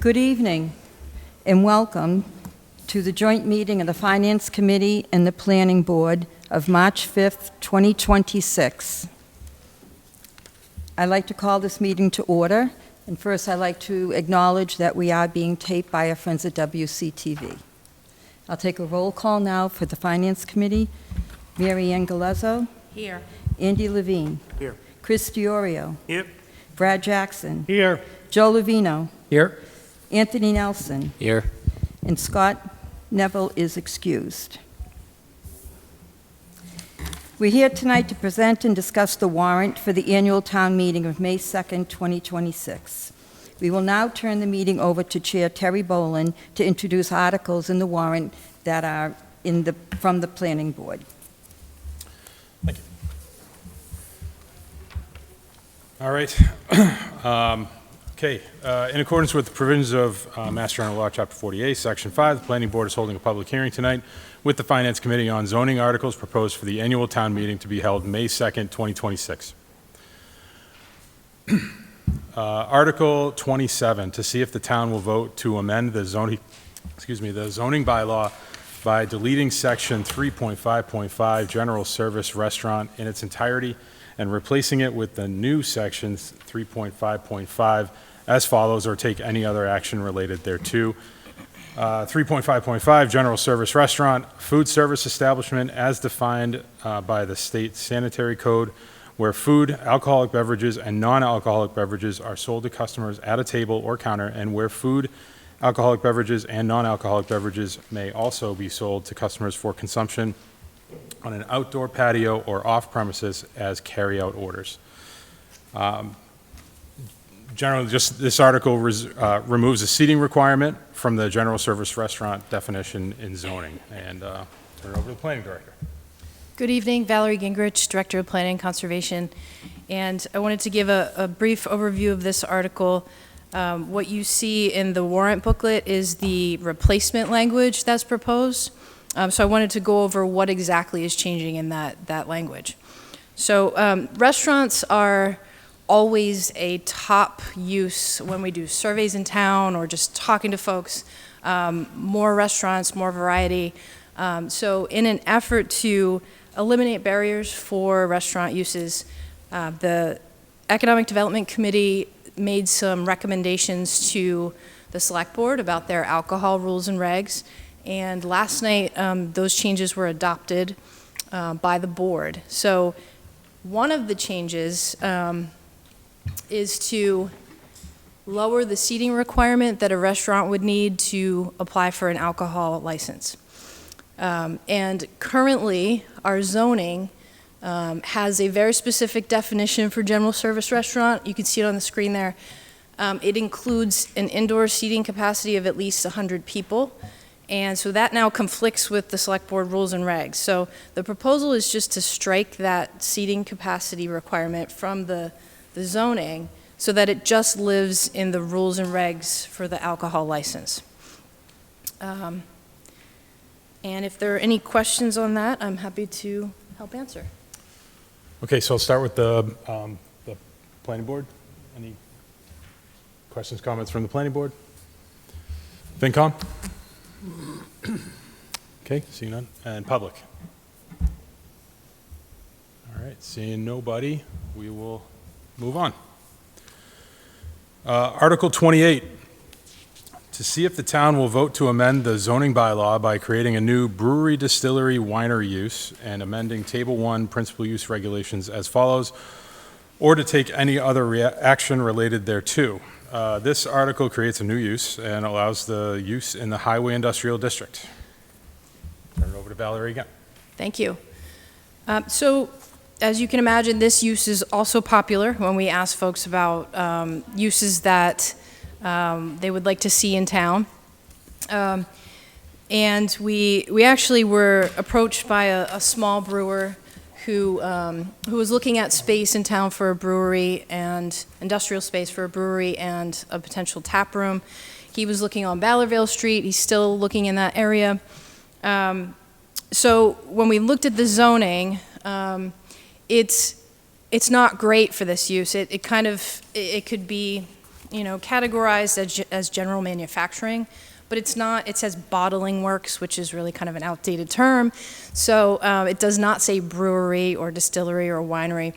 Good evening and welcome to the joint meeting of the Finance Committee and the Planning Board of March 5th, 2026. I'd like to call this meeting to order, and first I'd like to acknowledge that we are being taped by our friends at WCTV. I'll take a roll call now for the Finance Committee. Mary Ann Galezzo. Here. Andy Levine. Here. Chris Diorio. Here. Brad Jackson. Here. Joe Lovino. Here. Anthony Nelson. Here. And Scott Neville is excused. We're here tonight to present and discuss the warrant for the annual town meeting of May 2nd, 2026. We will now turn the meeting over to Chair Terry Boland to introduce articles in the warrant that are from the Planning Board. Thank you. All right. Okay. In accordance with the provisions of Mass General Law, Chapter 48, Section 5, the Planning Board is holding a public hearing tonight with the Finance Committee on zoning articles proposed for the annual town meeting to be held May 2nd, 2026. Article 27, to see if the town will vote to amend the zoning bylaw by deleting Section 3.5.5, General Service Restaurant, in its entirety and replacing it with the new Section 3.5.5 as follows, or take any other action related thereto. 3.5.5, General Service Restaurant, food service establishment as defined by the State Sanitary Code, where food, alcoholic beverages, and non-alcoholic beverages are sold to customers at a table or counter, and where food, alcoholic beverages, and non-alcoholic beverages may also be sold to customers for consumption on an outdoor patio or off-premises as carry-out orders. Generally, just this article removes a seating requirement from the general service restaurant definition in zoning. And turn it over to the planning director. Good evening, Valerie Gingrich, Director of Planning and Conservation. And I wanted to give a brief overview of this article. What you see in the warrant booklet is the replacement language that's proposed. So I wanted to go over what exactly is changing in that language. So restaurants are always a top use when we do surveys in town or just talking to folks. More restaurants, more variety. So in an effort to eliminate barriers for restaurant uses, the Economic Development Committee made some recommendations to the Select Board about their alcohol rules and regs. And last night, those changes were adopted by the board. So one of the changes is to lower the seating requirement that a restaurant would need to apply for an alcohol license. And currently, our zoning has a very specific definition for general service restaurant. You can see it on the screen there. It includes an indoor seating capacity of at least 100 people. And so that now conflicts with the Select Board rules and regs. So the proposal is just to strike that seating capacity requirement from the zoning so that it just lives in the rules and regs for the alcohol license. And if there are any questions on that, I'm happy to help answer. Okay, so I'll start with the planning board. Any questions, comments from the planning board? FinCom? Okay, seeing none. And public? All right, seeing nobody, we will move on. Article 28, to see if the town will vote to amend the zoning bylaw by creating a new brewery, distillery, winery use and amending Table 1 principal use regulations as follows, or to take any other action related thereto. This article creates a new use and allows the use in the Highway Industrial District. Turn it over to Valerie again. Thank you. So, as you can imagine, this use is also popular when we ask folks about uses that they would like to see in town. And we actually were approached by a small brewer who was looking at space in town for a brewery and industrial space for a brewery and a potential tap room. He was looking on Ballardvale Street. He's still looking in that area. So when we looked at the zoning, it's not great for this use. It could be categorized as general manufacturing, but it's not. It says bottling works, which is really kind of an outdated term. So it does not say brewery or distillery or winery.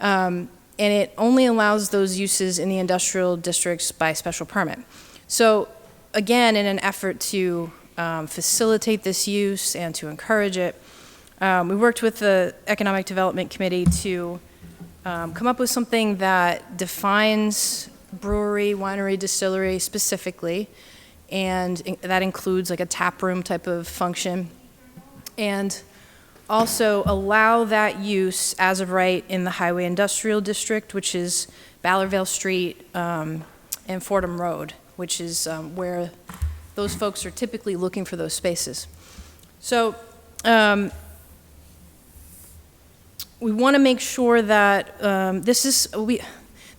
And it only allows those uses in the industrial districts by special permit. So again, in an effort to facilitate this use and to encourage it, we worked with the Economic Development Committee to come up with something that defines brewery, winery, distillery specifically, and that includes like a tap room type of function, and also allow that use as of right in the Highway Industrial District, which is Ballardvale Street and Fordham Road, which is where those folks are typically looking for those spaces. So we want to make sure that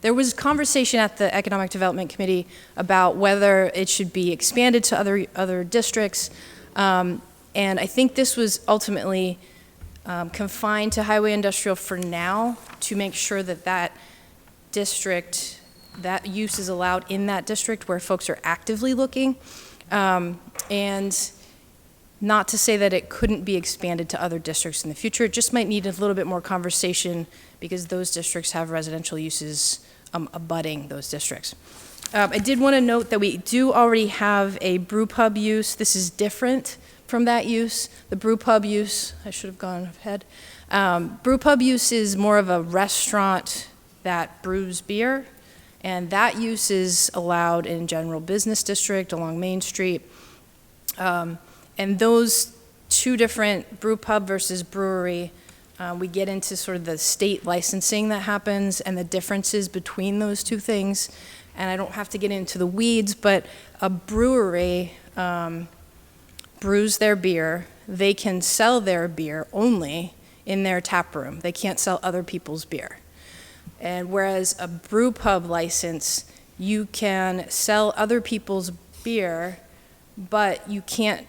there was conversation at the Economic Development Committee about whether it should be expanded to other districts, and I think this was ultimately confined to highway industrial for now to make sure that that district, that use is allowed in that district where folks are actively looking, and not to say that it couldn't be expanded to other districts in the future. It just might need a little bit more conversation because those districts have residential uses abutting those districts. I did want to note that we do already have a brew pub use. This is different from that use. The brew pub use, I should have gone ahead. Brew pub use is more of a restaurant that brews beer, and that use is allowed in general business district along Main Street. And those two different, brew pub versus brewery, we get into sort of the state licensing that happens and the differences between those two things. And I don't have to get into the weeds, but a brewery brews their beer. They can sell their beer only in their tap room. They can't sell other people's beer. And whereas a brew pub license, you can sell other people's beer, but you can't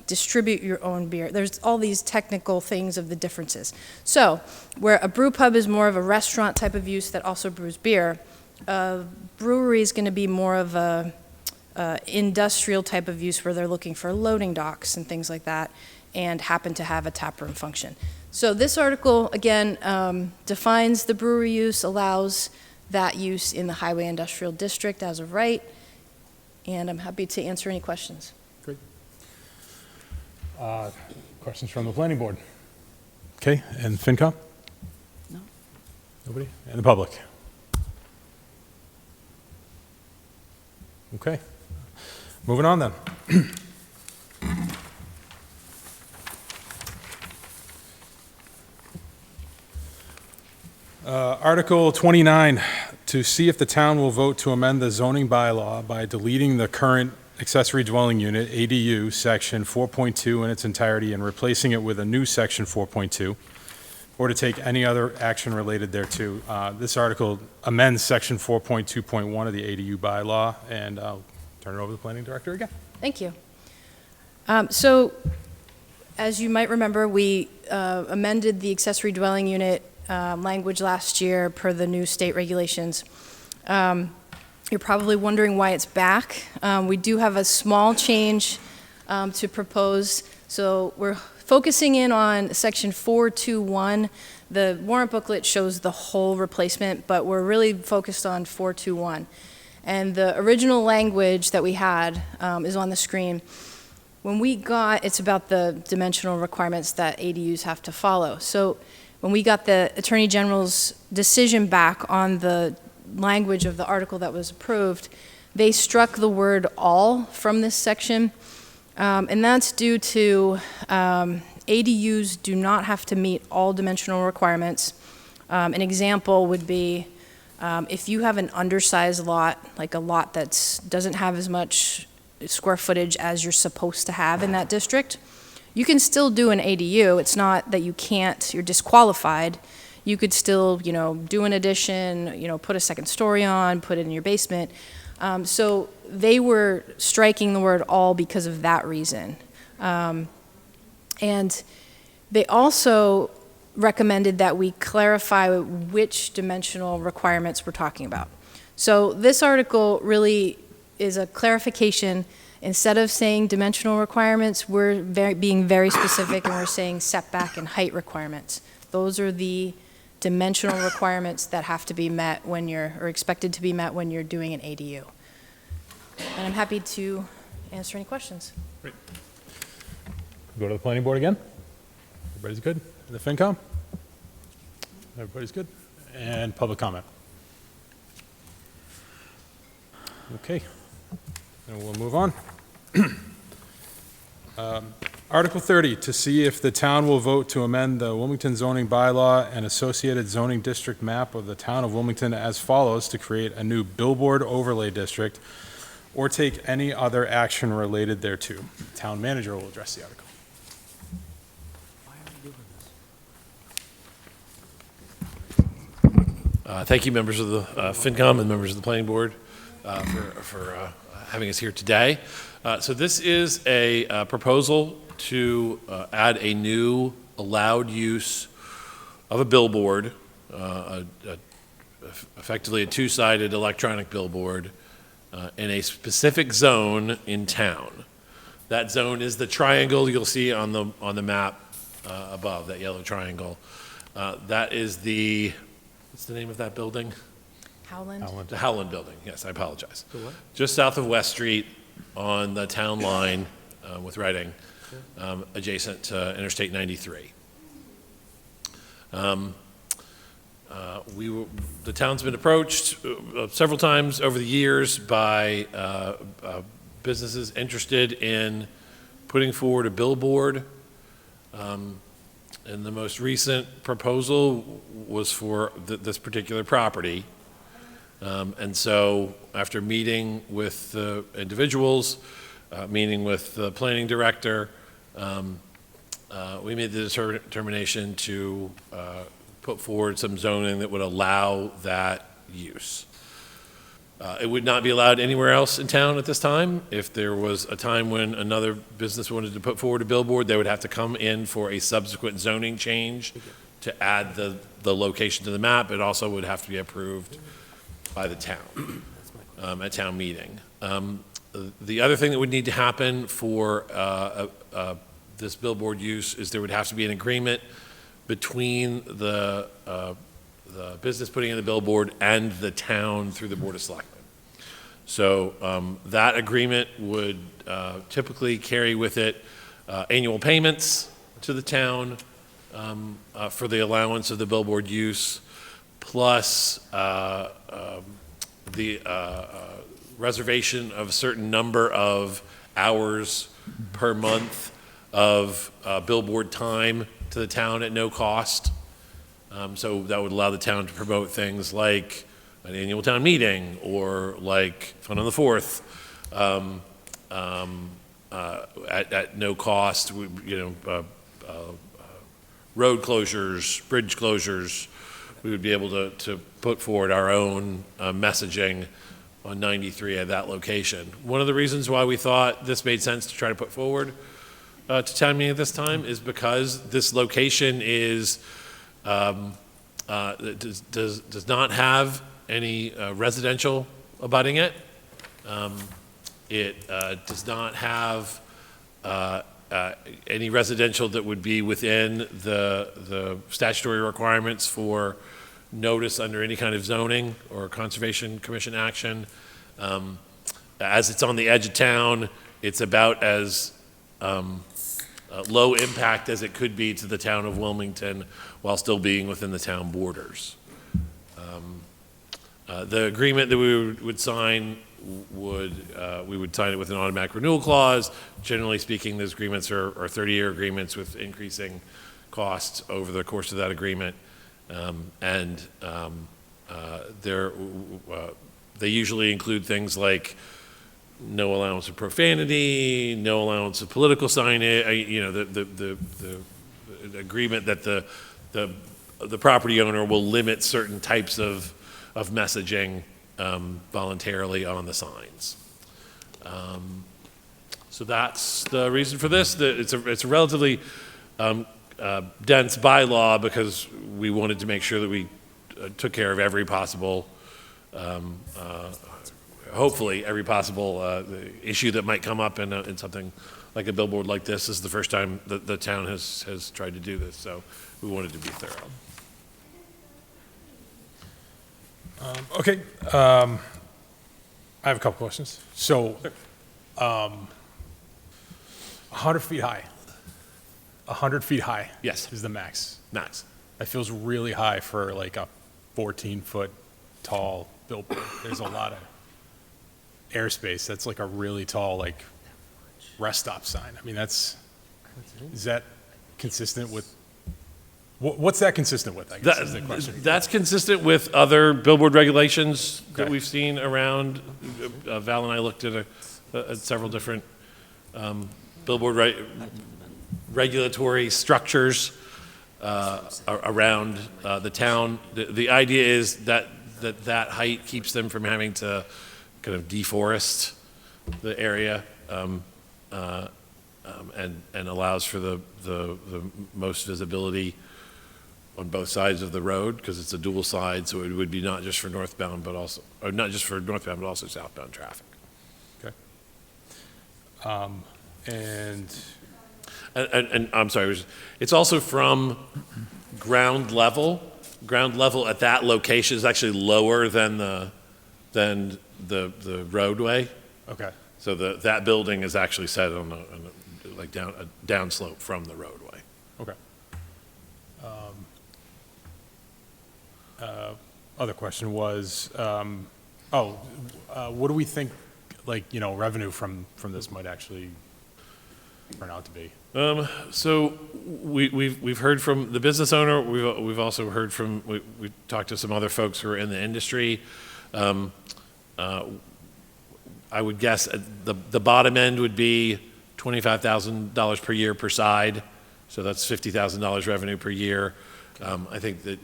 distribute your own beer. There's all these technical things of the differences. So where a brew pub is more of a restaurant type of use that also brews beer, a brewery is going to be more of a industrial type of use where they're looking for loading docks and things like that and happen to have a taproom function. So this article, again, defines the brewery use, allows that use in the highway industrial district as of right, and I'm happy to answer any questions. Great. Questions from the planning board? Okay, and FinCom? No. Nobody? And the public? Okay. Moving on then. Article 29, to see if the town will vote to amend the zoning bylaw by deleting the current accessory dwelling unit, ADU, section 4.2 in its entirety and replacing it with a new section 4.2, or to take any other action related thereto. This article amends section 4.2.1 of the ADU bylaw, and I'll turn it over to the planning director again. Thank you. So, as you might remember, we amended the accessory dwelling unit language last year per the new state regulations. You're probably wondering why it's back. We do have a small change to propose. So we're focusing in on section 421. The warrant booklet shows the whole replacement, but we're really focused on 421. And the original language that we had is on the screen. When we got, it's about the dimensional requirements that ADUs have to follow. So when we got the Attorney General's decision back on the language of the article that was approved, they struck the word all from this section. And that's due to ADUs do not have to meet all dimensional requirements. An example would be if you have an undersized lot, like a lot that doesn't have as much square footage as you're supposed to have in that district, you can still do an ADU. It's not that you can't, you're disqualified. You could still, do an addition, put a second story on, put it in your basement. So they were striking the word all because of that reason. And they also recommended that we clarify which dimensional requirements we're talking about. So this article really is a clarification. Instead of saying dimensional requirements, we're being very specific, and we're saying setback and height requirements. Those are the dimensional requirements that have to be met or expected to be met when you're doing an ADU. And I'm happy to answer any questions. Go to the planning board again. Everybody's good? The FinCom? Everybody's good? And public comment. Okay, and we'll move on. Article 30, to see if the town will vote to amend the Wilmington zoning bylaw and associated zoning district map of the town of Wilmington as follows to create a new billboard overlay district or take any other action related thereto. Town manager will address the article. Thank you, members of the FinCom and members of the Planning Board, for having us here today. So this is a proposal to add a new allowed use of a billboard, effectively a two-sided electronic billboard, in a specific zone in town. That zone is the triangle you'll see on the map above, that yellow triangle. That is the, what's the name of that building? Howland? The Howland Building, yes, I apologize. Just south of West Street on the town line with Reading, adjacent to Interstate 93. The town's been approached several times over the years by businesses interested in putting forward a billboard. And the most recent proposal was for this particular property. And so after meeting with the individuals, meeting with the planning director, we made the determination to put forward some zoning that would allow that use. It would not be allowed anywhere else in town at this time. If there was a time when another business wanted to put forward a billboard, they would have to come in for a subsequent zoning change to add the location to the map. It also would have to be approved by the town at town meeting. The other thing that would need to happen for this billboard use is there would have to be an agreement between the business putting in the billboard and the town through the Board of Selectmen. So that agreement would typically carry with it annual payments to the town for the allowance of the billboard use, plus the reservation of a certain number of hours per month of billboard time to the town at no cost. So that would allow the town to promote things like an annual town meeting or like Fun on the 4th at no cost, road closures, bridge closures. We would be able to put forward our own messaging on 93 at that location. One of the reasons why we thought this made sense to try to put forward to town meeting at this time is because this location is does not have any residential abutting it. It does not have any residential that would be within the statutory requirements for notice under any kind of zoning or Conservation Commission action. As it's on the edge of town, it's about as low impact as it could be to the town of Wilmington while still being within the town borders. The agreement that we would sign we would sign it with an automatic renewal clause. Generally speaking, those agreements are 30-year agreements with increasing costs over the course of that agreement. They usually include things like no allowance of profanity, no allowance of political signage, the agreement that the property owner will limit certain types of messaging voluntarily on the signs. So that's the reason for this. It's a relatively dense bylaw because we wanted to make sure that we took care of every possible hopefully, every possible issue that might come up in something like a billboard like this. This is the first time that the town has tried to do this, so we wanted to be thorough. Okay, I have a couple questions. So, 100 feet high. 100 feet high. Yes. Is the max. Nice. That feels really high for like a 14-foot tall billboard. There's a lot of airspace. That's like a really tall, like, rest stop sign. I mean, is that consistent with, what's that consistent with, I guess is the question. That's consistent with other billboard regulations that Okay. we've seen around. Val and I looked at several different billboard regulatory structures around the town. The idea is that height keeps them from having to kind of deforest the area and allows for the most visibility on both sides of the road, because it's a dual side, so it would be not just for northbound, but also, or not just for northbound, but also southbound traffic. Okay. And And I'm sorry, it's also from ground level. Ground level at that location is actually lower than the roadway. okay. So that building is actually set on a downslope from the roadway. Okay. Other question was, what do we think, like, revenue from this might actually turn out to be? So we've heard from the business owner. We've also heard from, we talked to some other folks who are in the industry. I would guess the bottom end would be $25,000 per year per side. So that's $50,000 revenue per year. I think that,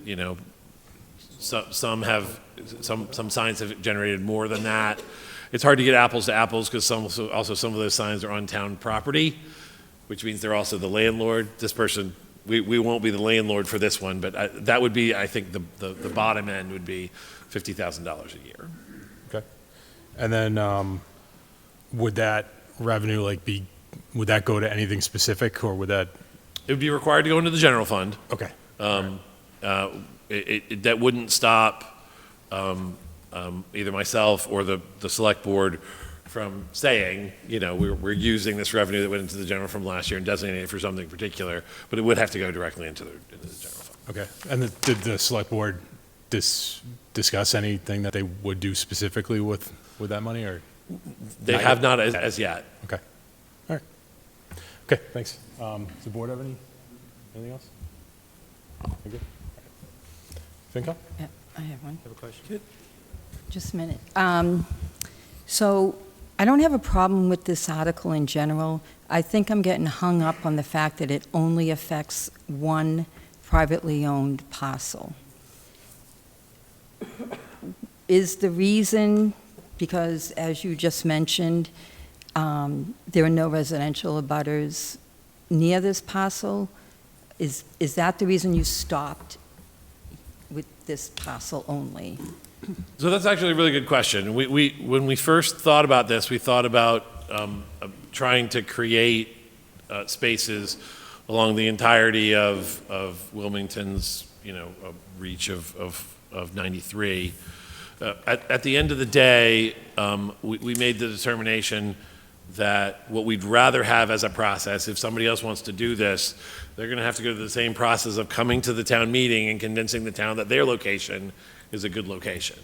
some signs have generated more than that. It's hard to get apples to apples because some of those signs are on town property, which means they're also the landlord. This person, we won't be the landlord for this one, but that would be, I think, the bottom end would be $50,000 a year. Okay. And then, would that revenue, would that go to anything specific, or would that? It would be required to go into the general fund. Okay. That wouldn't stop either myself or the select board from saying, we're using this revenue that went into the general fund last year and designating it for something particular, but it would have to go directly into the general fund. Okay. And did the select board discuss anything that they would do specifically with that money, or? They have not as yet. Okay. All right. Okay, thanks. Does the board have anything else? You good? FinCom? Yeah, I have one. Have a question? Just a minute. So I don't have a problem with this article in general. I think I'm getting hung up on the fact that it only affects one privately owned parcel. Is the reason because, as you just mentioned, there are no residential abutters near this parcel? Is that the reason you stopped with this parcel only? So that's actually a really good question. When we first thought about this, we thought about trying to create spaces along the entirety of Wilmington's, reach of 93. At the end of the day, we made the determination that what we'd rather have as a process, if somebody else wants to do this, they're going to have to go through the same process of coming to the town meeting and convincing the town that their location is a good location,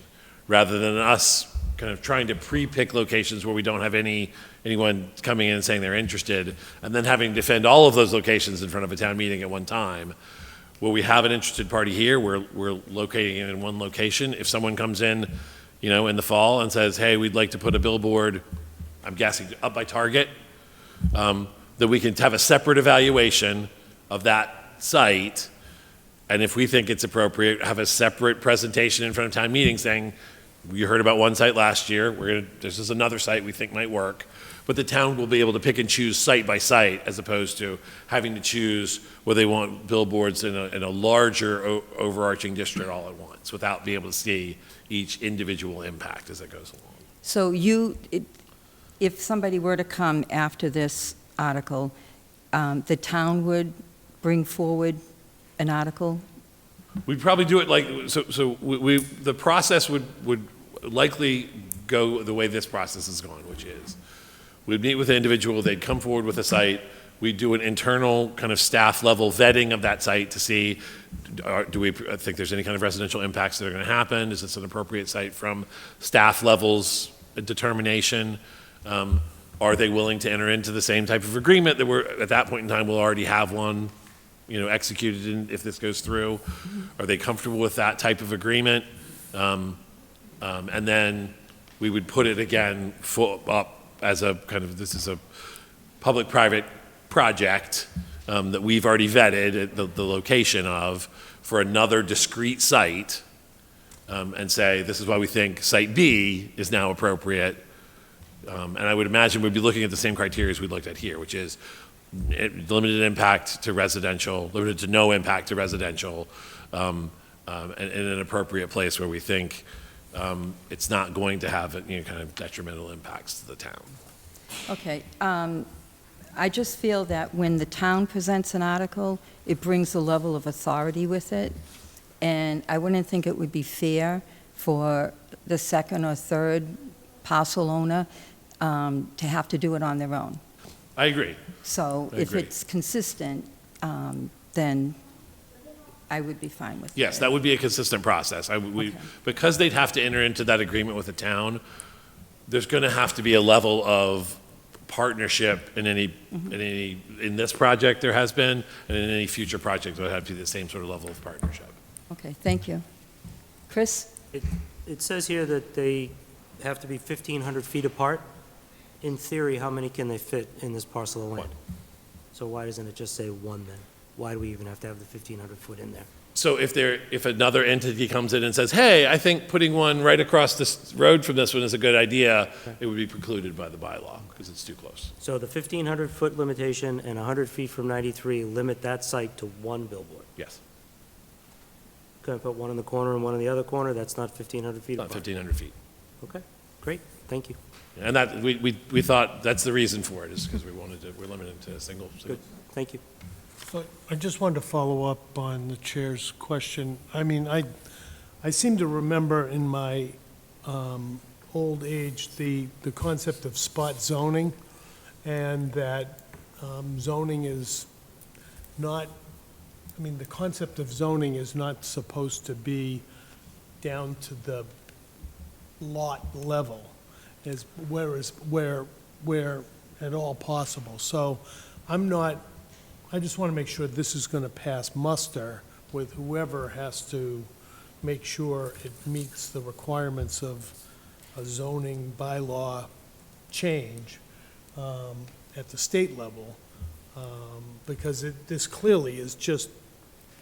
rather than us kind of trying to pre-pick locations where we don't have anyone coming in and saying they're interested, and then having to defend all of those locations in front of a town meeting at one time. Where we have an interested party here, we're locating it in one location. If someone comes in, in the fall and says, hey, we'd like to put a billboard, I'm guessing up by Target, that we can have a separate evaluation of that site, and if we think it's appropriate, have a separate presentation in front of town meeting saying, you heard about one site last year, this is another site we think might work. but the town will be able to pick and choose site by site as opposed to having to choose whether they want billboards in a larger overarching district all at once without being able to see each individual impact as it goes along. So if somebody were to come after this article, the town would bring forward an article? We'd probably do it like, the process would likely go the way this process is going, which is, we'd meet with an individual, they'd come forward with a site, we'd do an internal kind of staff level vetting of that site to see, do we think there's any kind of residential impacts that are gonna happen? Is this an appropriate site from staff levels determination? Are they willing to enter into the same type of agreement that at that point in time, we'll already have one, executed if this goes through? Are they comfortable with that type of agreement? And then we would put it again up as a kind of, this is a public-private project that we've already vetted at the location of for another discrete site, and say, this is why we think site B is now appropriate. And I would imagine we'd be looking at the same criteria as we looked at here, which is limited impact to residential, limited to no impact to residential, and in an appropriate place where we think it's not going to have kind of detrimental impacts to the town. Okay. I just feel that when the town presents an article, it brings a level of authority with it, and I wouldn't think it would be fair for the second or third parcel owner to have to do it on their own. I agree. So I if agree. it's consistent, then I would be fine with it. Yes, that would be a consistent process. Okay. Because they'd have to enter into that agreement with the town, there's going to have to be a level of partnership in in this project there has been, and in any future project there would have to be the same sort of level of partnership. Okay, thank you. Chris? It says here that they have to be 1,500 feet apart. In theory, how many can they fit in this parcel of land? One. So why doesn't it just say one then? Why do we even have to have the 1,500 foot in there? So if another entity comes in and says, hey, I think putting one right across this road from this one is a good idea, it would be precluded by the bylaw because it's too close. So the 1,500 foot limitation and 100 feet from 93 limit that site to one billboard. Yes, Can I put one in the corner and one in the other corner? That's not 1,500 feet not apart? 1,500 feet. Okay, great, thank you. And that, we thought that's the reason for it, is because we're limited to a single. Good, thank you. But I just wanted to follow up on the chair's question. I mean, I seem to remember in my old age, the concept of spot zoning, and that zoning is not, I mean, the concept of zoning is not supposed to be down to the lot level, where at all possible. So I just want to make sure this is going to pass muster with whoever has to make sure it meets the requirements of a zoning bylaw change at the state level, because this clearly is just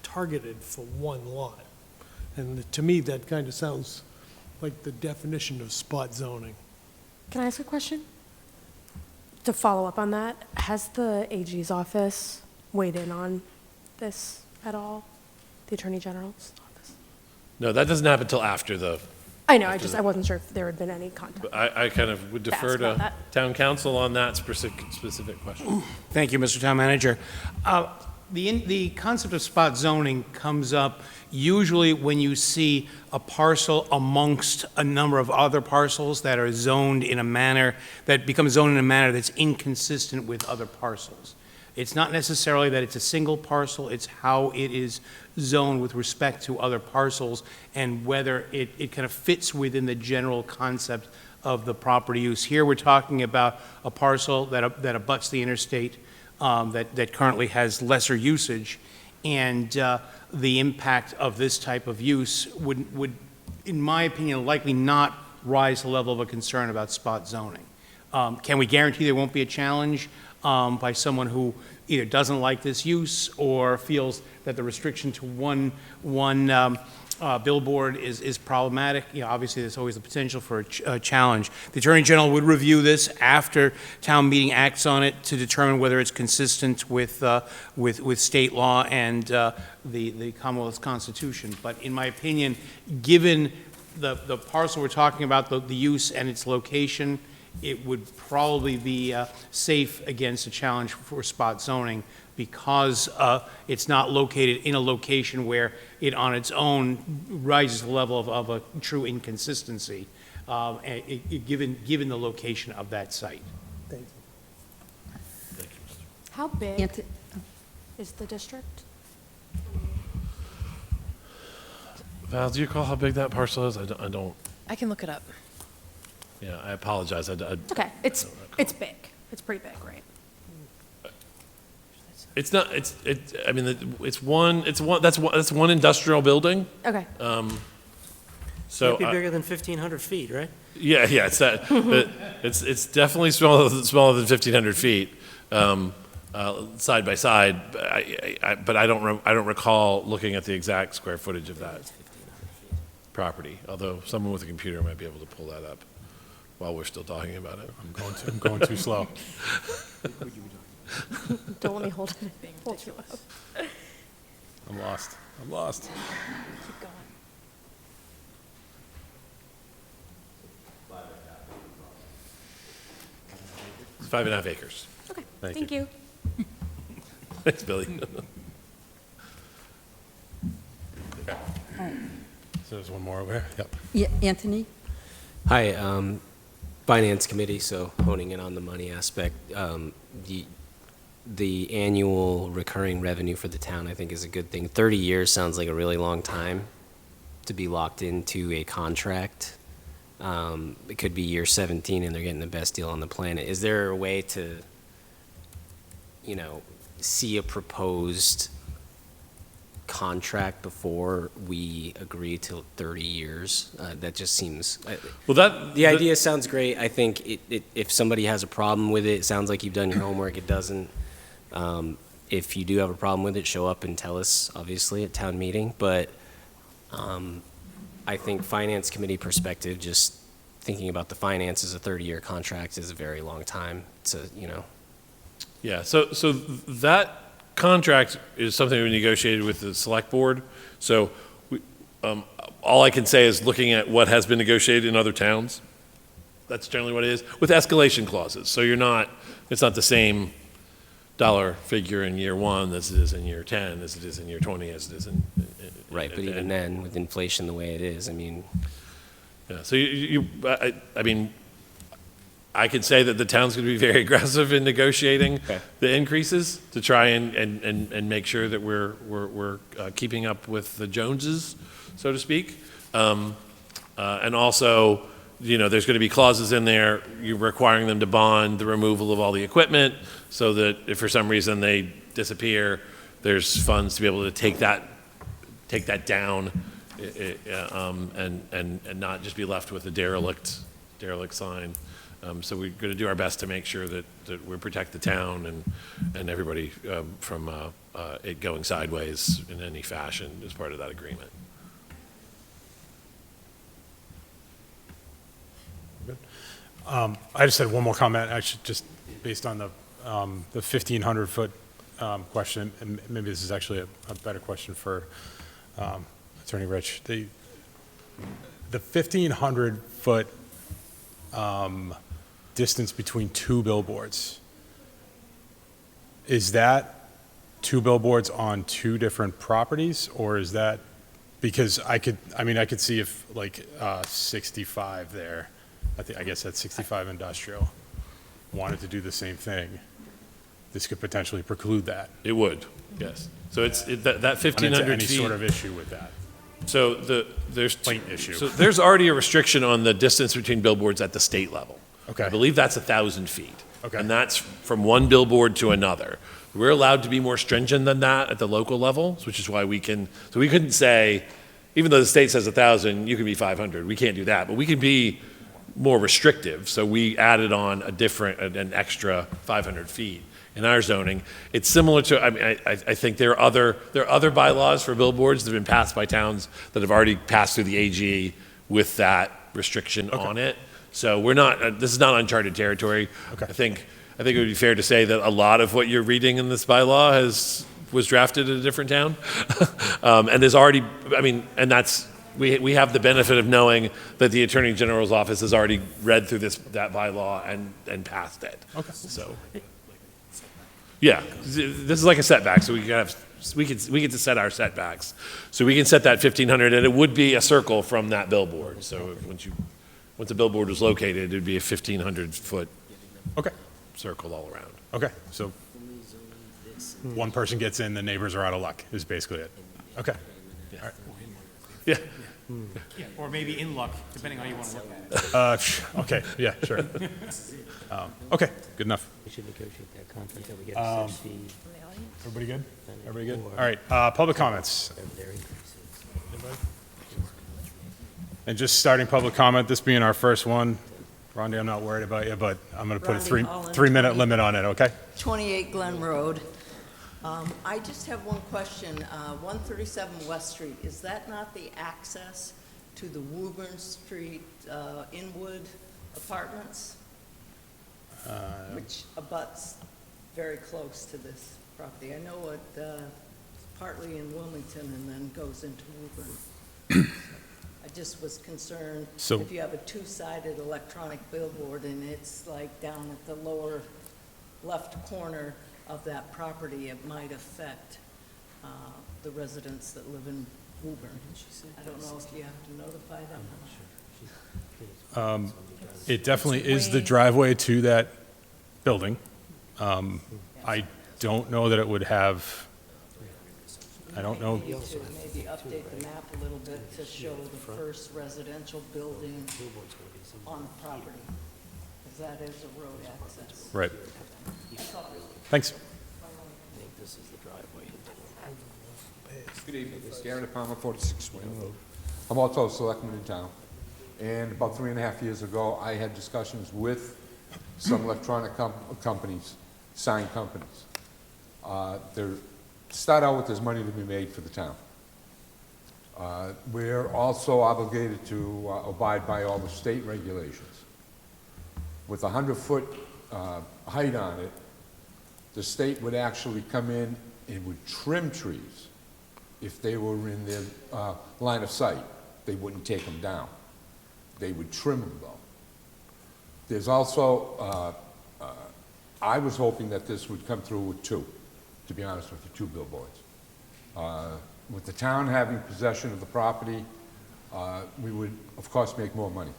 targeted for one lot. And to me, that kind of sounds like the definition of spot zoning. Can I ask a question? To follow up on that, has the AG's office weighed in on this at all? The Attorney General's office? No, that doesn't happen until after the, I know, I wasn't sure if there had been any contact. I kind of would defer ask about to that. town council on that specific question. Thank you, Mr. Town Manager. The concept of spot zoning comes up usually when you see a parcel amongst a number of other parcels that are zoned in a manner, that becomes zoned in a manner that's inconsistent with other parcels. It's not necessarily that it's a single parcel, it's how it is zoned with respect to other parcels and whether it kind of fits within the general concept of the property use. Here, we're talking about a parcel that abuts the interstate, that currently has lesser usage, and the impact of this type of use would, in my opinion, likely not rise to the level of a concern about spot zoning. Can we guarantee there won't be a challenge by someone who either doesn't like this use or feels that the restriction to one billboard is problematic. You know, obviously, there's always the potential for a challenge. The Attorney General would review this after town meeting acts on it to determine whether it's consistent with state law and the Commonwealth's Constitution. But in my opinion, given the parcel we're talking about, the use and its location, it would probably be safe against a challenge for spot zoning because it's not located in a location where it on its own rises to the level of a true inconsistency, given the location of that site. Thank you. How big Anth- is the district? Val, do you recall how big that parcel is? I don't, I can look it up. yeah, I apologize. Okay, it's big. It's pretty big, right? It's not, I mean, that's one industrial building, Okay. so. Can't be I- bigger than 1,500 feet, right? Yeah, it's that, but it's definitely smaller than 1,500 feet, side by side. But I don't recall looking at the exact square footage of that property, although someone with a computer might be able to pull that up while we're still talking about it. I'm going too slow. Don't let me hold you up. I'm lost. Keep going. It's 5.5 acres. Okay, Thank thank you. Thanks, Billy. So there's one more over here. Yep. Yeah, Anthony? Hi, Finance Committee, so honing in on the money aspect. The annual recurring revenue for the town, I think, is a good thing. 30 years sounds like a really long time to be locked into a contract. It could be year 17 and they're getting the best deal on the planet. Is there a way to, see a proposed contract before we agree to 30 years? That just seems, Well, that. the idea sounds great. I think if somebody has a problem with it, it sounds like you've done your homework. It doesn't. If you do have a problem with it, show up and tell us, obviously, at town meeting. But I think Finance Committee perspective, just thinking about the finances, a 30-year contract is a very long time to, Yeah, so that contract is something we negotiated with the select board. So all I can say is looking at what has been negotiated in other towns, that's generally what it is, with escalation clauses. So it's not the same dollar figure in year 1 as it is in year 10, as it is in year 20, as it is in. right, but even then, with inflation the way it is, I mean, Yeah, so I mean, I could say that the town's going to be very aggressive in negotiating Okay. the increases to try and make sure that we're keeping up with the Joneses, so to speak. And also, there's going to be clauses in there, you're requiring them to bond the removal of all the equipment, so that if for some reason they disappear, there's funds to be able to take that down, and not just be left with a derelict sign. So we're going to do our best to make sure that we protect the town and everybody from it going sideways in any fashion as part of that agreement. I just had one more comment, actually, just based on the 1,500-foot question, and maybe this is actually a better question for Attorney Rich. The 1,500-foot distance between two billboards, is that two billboards on two different properties, or is that, because I could see if, like, 65 there, I guess that's 65 Industrial, wanted to do the same thing, this could potentially preclude that. It would, yes. So that Run 1,500 into any feet. sort of issue with that. So there's Plain issue. So there's already a restriction on the distance between billboards at the state level. Okay. I believe that's 1,000 feet. Okay. And that's from one billboard to another. We're allowed to be more stringent than that at the local level, which is why we couldn't say, even though the state says 1,000, you can be 500. We can't do that, but we can be more restrictive. So we added on an extra 500 feet in our zoning. It's similar to, I mean, I think there are other bylaws for billboards that have been passed by towns that have already passed through the AG with that restriction on it. So we're not, this is not uncharted territory. Okay. I think it would be fair to say that a lot of what you're reading in this bylaw was drafted in a different town. And there's already, I mean, and that's, we have the benefit of knowing that the Attorney General's office has already read through that bylaw and passed it. Okay. So, yeah, this is like a setback, so we get to set our setbacks. So we can set that 1,500, and it would be a circle from that billboard. So once the billboard was located, it'd be a 1,500-foot Okay, circle all around. okay, so one person gets in, the neighbors are out of luck, is basically it. Okay. All right. Yeah. Yeah, or maybe in luck, depending on how you want to look at it. Okay, yeah, sure. Okay, good enough. We should negotiate that contract that we get 6 feet. Everybody good? Everybody good? All right, public comments. And just starting public comment, this being our first one, Rhonda, I'm not worried about you, but I'm going to put a Rhonda Holland, 3-minute limit on it, okay? 28 Glen Road. I just have one question. 137 West Street, is that not the access to the Woburn Street Inwood Apartments? Which abuts very close to this property. I know it partly in Wilmington and then goes into Woburn. I just was concerned So- if you have a two-sided electronic billboard and it's like down at the lower left corner of that property, it might affect the residents that live in Woburn. I don't know if you have to notify them. It definitely is the driveway to that building. I don't know that it would have, I don't know. Maybe to maybe update the map a little bit to show the first residential building on the property, because that is a road access. Right. Thanks. Good evening, it's Gary Palmer, 46 Swain Road. I'm also a selectman in town, and about 3.5 years ago, I had discussions with some electronic companies, sign companies. To start out with, there's money to be made for the town. We're also obligated to abide by all the state regulations. With a 100-foot height on it, the state would actually come in and would trim trees if they were in their line of sight. They wouldn't take them down. They would trim them, though. There's also, I was hoping that this would come through with two, to be honest with you, 2 billboards. With the town having possession of the property, we would, of course, make more money.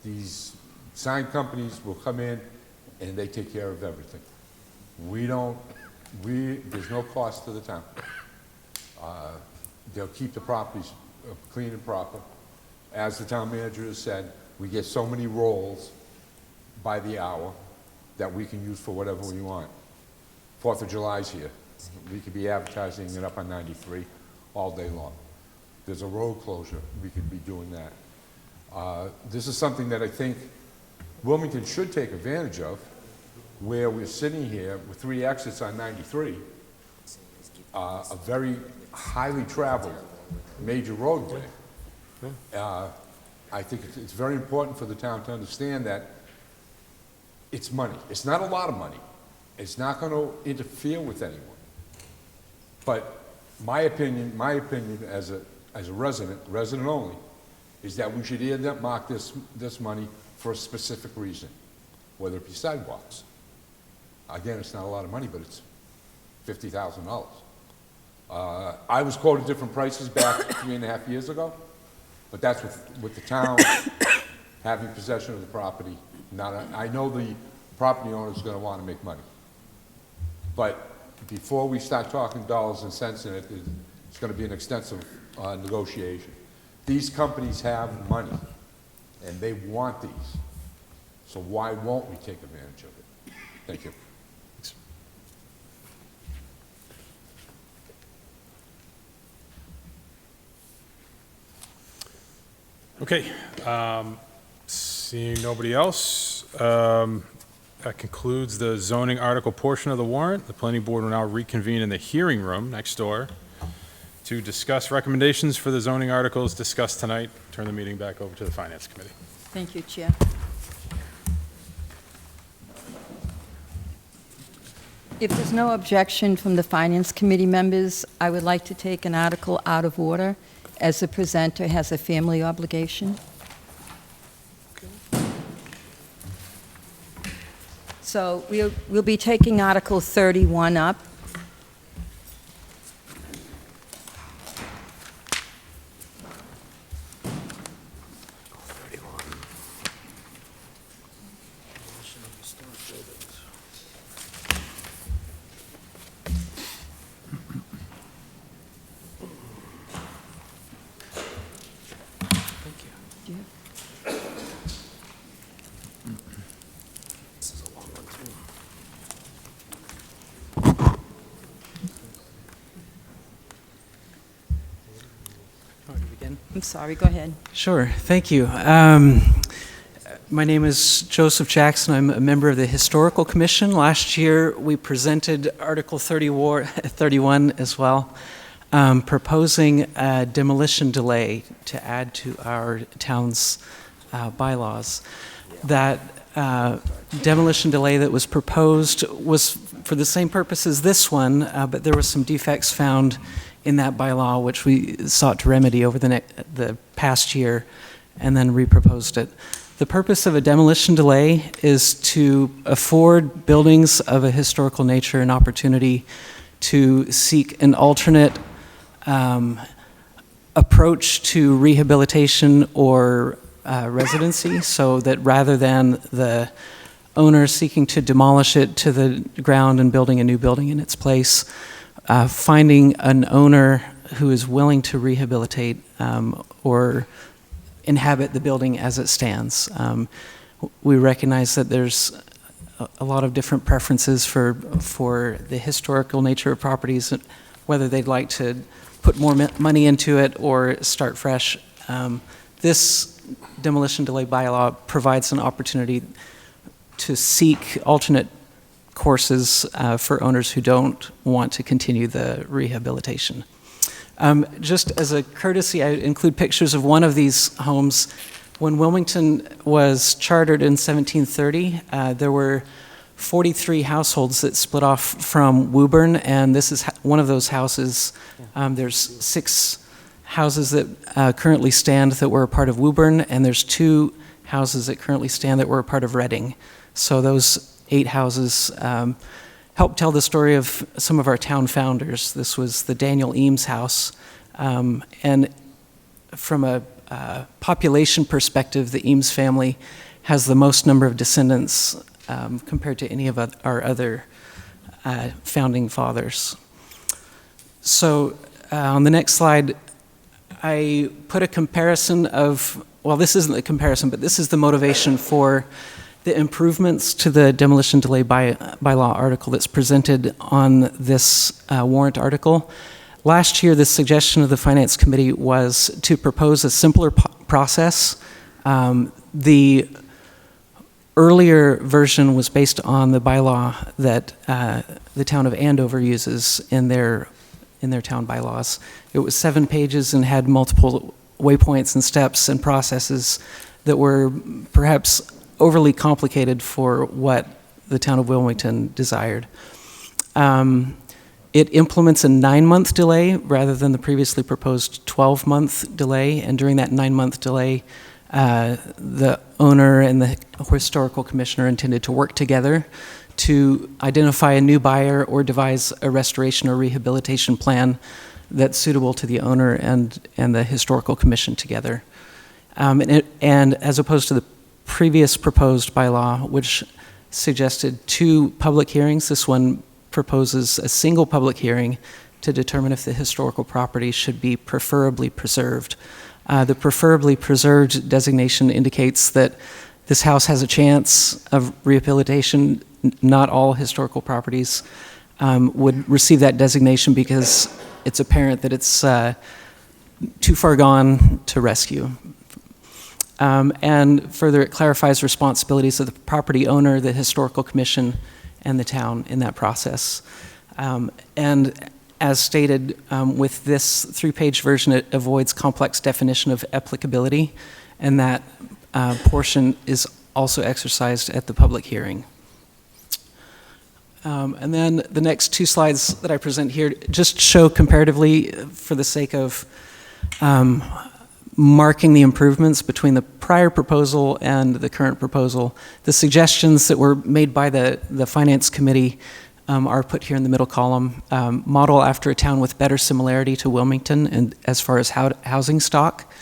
These sign companies will come in and they take care of everything. There's no cost to the town. They'll keep the properties clean and proper. As the town manager has said, we get so many rolls by the hour that we can use for whatever we want. 4th of July's here. We could be advertising it up on 93 all day long. There's a road closure, we could be doing that. This is something that I think Wilmington should take advantage of, where we're sitting here with 3 exits on 93, a very highly traveled major roadway. I think it's very important for the town to understand that it's money. It's not a lot of money. It's not going to interfere with anyone. But my opinion as a resident only, is that we should earmark this money for a specific reason, whether it be sidewalks. Again, it's not a lot of money, but it's $50,000. I was quoted different prices back 3.5 years ago, but that's with the town having possession of the property. I know the property owner is going to want to make money. But before we start talking dollars and cents in it, it's going to be an extensive negotiation. These companies have money, and they want these. So why won't we take advantage of it? Thank you. Okay, seeing nobody else, That concludes the zoning article portion of the warrant. The planning board will now reconvene in the hearing room next door to discuss recommendations for the zoning articles discussed tonight. Turn the meeting back over to the Finance Committee. Thank you, Chair. If there's no objection from the Finance Committee members, I would like to take an article out of order as the presenter has a family obligation. So we'll be taking Article 31 up. I'm sorry, go ahead. Sure, thank you. My name is Joseph Jackson. I'm a member of the Historical Commission. Last year, we presented Article 31 as well, proposing a demolition delay to add to our town's bylaws. That demolition delay that was proposed was for the same purpose as this one, but there were some defects found in that bylaw, which we sought to remedy over the past year, and then reproposed it. The purpose of a demolition delay is to afford buildings of a historical nature an opportunity to seek an alternate approach to rehabilitation or residency, so that rather than the owner seeking to demolish it to the ground and building a new building in its place, finding an owner who is willing to rehabilitate or inhabit the building as it stands. We recognize that there's a lot of different preferences for the historical nature of properties, whether they'd like to put more money into it or start fresh. This demolition delay bylaw provides an opportunity to seek alternate courses for owners who don't want to continue the rehabilitation. Just as a courtesy, I include pictures of one of these homes. When Wilmington was chartered in 1730, there were 43 households that split off from Woburn, and this is one of those houses. There's 6 houses that currently stand that were a part of Woburn, and there's 2 houses that currently stand that were a part of Reading. So those 8 houses help tell the story of some of our town founders. This was the Daniel Eames house. And from a population perspective, the Eames family has the most number of descendants compared to any of our other founding fathers. So on the next slide, I put a comparison of, well, this isn't a comparison, but this is the motivation for the improvements to the demolition delay bylaw article that's presented on this warrant article. Last year, the suggestion of the Finance Committee was to propose a simpler process. The earlier version was based on the bylaw that the town of Andover uses in their town bylaws. It was 7 pages and had multiple waypoints and steps and processes that were perhaps overly complicated for what the town of Wilmington desired. It implements a 9-month delay rather than the previously proposed 12-month delay, and during that 9-month delay, the owner and the historical commissioner intended to work together to identify a new buyer or devise a restoration or rehabilitation plan that's suitable to the owner and the historical commission together. And as opposed to the previous proposed bylaw, which suggested 2 public hearings, this one proposes a single public hearing to determine if the historical property should be preferably preserved. The preferably preserved designation indicates that this house has a chance of rehabilitation. Not all historical properties would receive that designation because it's apparent that it's too far gone to rescue. And further, it clarifies responsibilities of the property owner, the Historical Commission, and the town in that process. And as stated, with this 3-page version, it avoids complex definition of applicability, and that portion is also exercised at the public hearing. And then the next 2 slides that I present here just show comparatively, for the sake of marking the improvements between the prior proposal and the current proposal. The suggestions that were made by the Finance Committee are put here in the middle column. Model after a town with better similarity to Wilmington and as far as housing stock.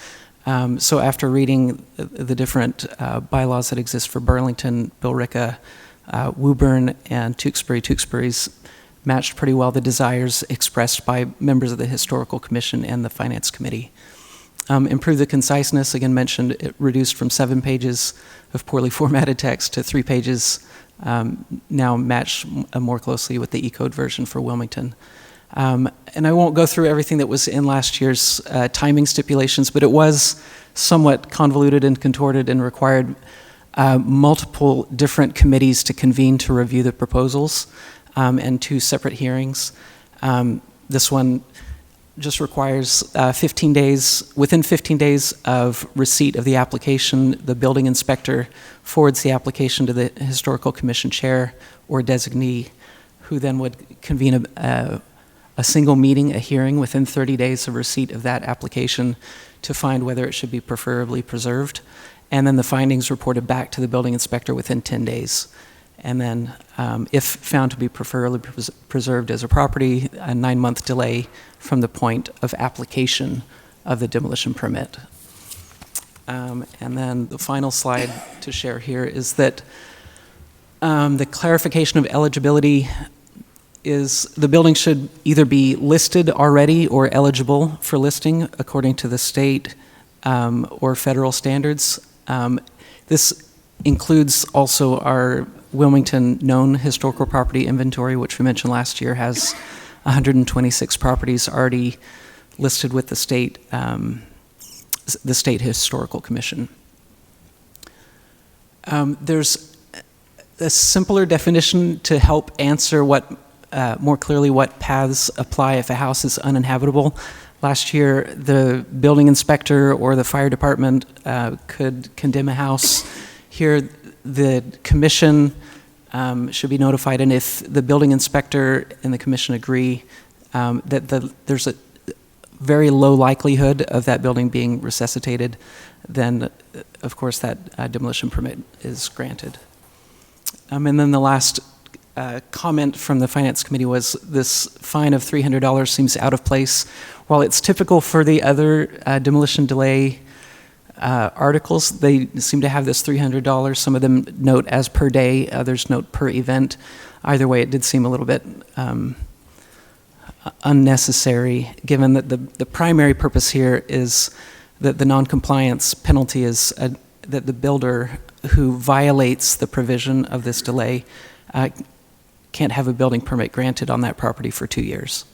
So after reading the different bylaws that exist for Burlington, Billerica, Woburn, and Tewksbury, Tewksbury's matched pretty well the desires expressed by members of the Historical Commission and the Finance Committee. Improve the conciseness, again mentioned, it reduced from 7 pages of poorly formatted text to 3 pages, now match more closely with the E-code version for Wilmington. And I won't go through everything that was in last year's timing stipulations, but it was somewhat convoluted and contorted and required multiple different committees to convene to review the proposals and 2 separate hearings. This one just requires 15 days. Within 15 days of receipt of the application, the building inspector forwards the application to the Historical Commission chair or designee, who then would convene a single meeting, a hearing, within 30 days of receipt of that application to find whether it should be preferably preserved. And then the findings reported back to the building inspector within 10 days. And then, if found to be preferably preserved as a property, a 9-month delay from the point of application of the demolition permit. And then the final slide to share here is that the clarification of eligibility is the building should either be listed already or eligible for listing according to the state or federal standards. This includes also our Wilmington known historical property inventory, which we mentioned last year, has 126 properties already listed with the state Historical Commission. There's a simpler definition to help answer what more clearly what paths apply if a house is uninhabitable. Last year, the building inspector or the fire department could condemn a house. Here, the commission should be notified, and if the building inspector and the commission agree that there's a very low likelihood of that building being resuscitated, then of course that demolition permit is granted. And then the last comment from the Finance Committee was this fine of $300 seems out of place. While it's typical for the other demolition delay articles, they seem to have this $300. Some of them note as per day, others note per event. Either way, it did seem a little bit unnecessary, given that the primary purpose here is that the noncompliance penalty is that the builder who violates the provision of this delay can't have a building permit granted on that property for 2 years.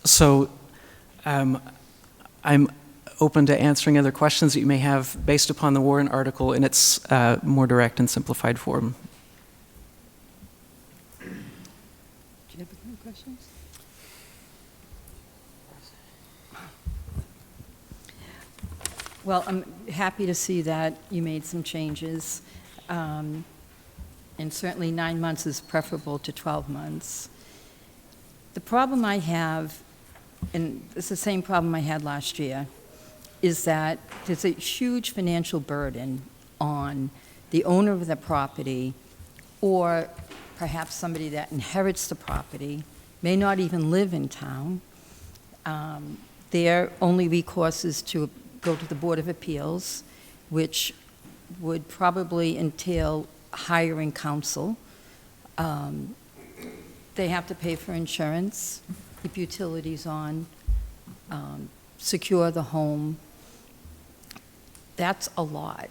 So I'm open to answering other questions that you may have based upon the Warren article in its more direct and simplified form. Do you have any questions? Well, I'm happy to see that you made some changes. And certainly 9 months is preferable to 12 months. The problem I have, and it's the same problem I had last year, is that there's a huge financial burden on the owner of the property, or perhaps somebody that inherits the property, may not even live in town. Their only recourse is to go to the Board of Appeals, which would probably entail hiring counsel. They have to pay for insurance, keep utilities on, secure the home. That's a lot.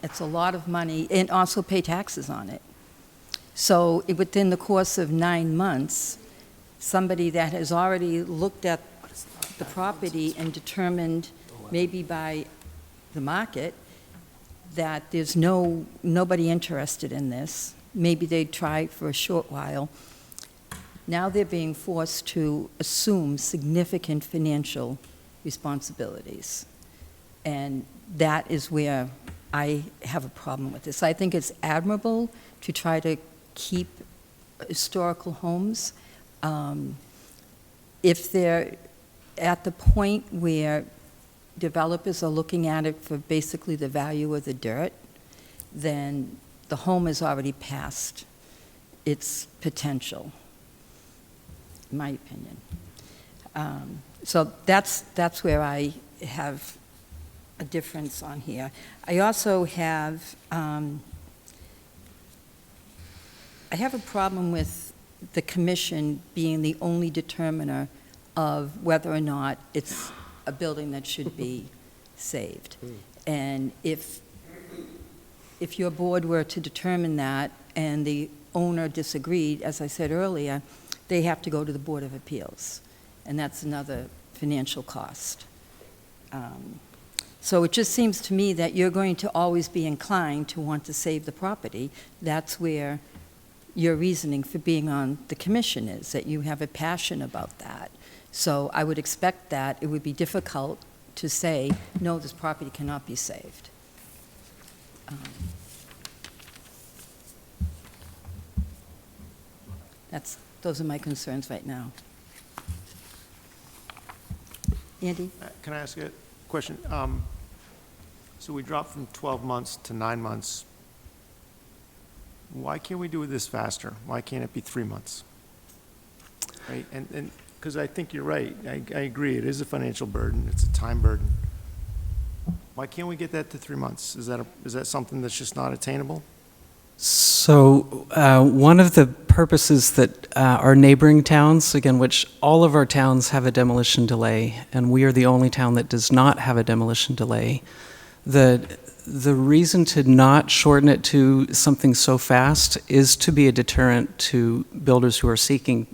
It's a lot of money, and also pay taxes on it. So within the course of 9 months, somebody that has already looked at the property and determined, maybe by the market, that there's nobody interested in this. Maybe they'd try for a short while. Now they're being forced to assume significant financial responsibilities. And that is where I have a problem with this. I think it's admirable to try to keep historical homes. If they're at the point where developers are looking at it for basically the value of the dirt, then the home has already passed its potential, in my opinion. So that's where I have a difference on here. I also have, I have a problem with the commission being the only determiner of whether or not it's a building that should be saved. And if your board were to determine that and the owner disagreed, as I said earlier, they have to go to the Board of Appeals, and that's another financial cost. So it just seems to me that you're going to always be inclined to want to save the property. That's where your reasoning for being on the commission is, that you have a passion about that. So I would expect that it would be difficult to say, no, this property cannot be saved. Those are my concerns right now. Andy? Can I ask a question? So we dropped from 12 months to 9 months. Why can't we do this faster? Why can't it be 3 months? Right, and because I think you're right. I agree, it is a financial burden, it's a time burden. Why can't we get that to 3 months? Is that something that's just not attainable? So one of the purposes that our neighboring towns, again, which all of our towns have a demolition delay, and we are the only town that does not have a demolition delay, the reason to not shorten it to something so fast is to be a deterrent to builders who are seeking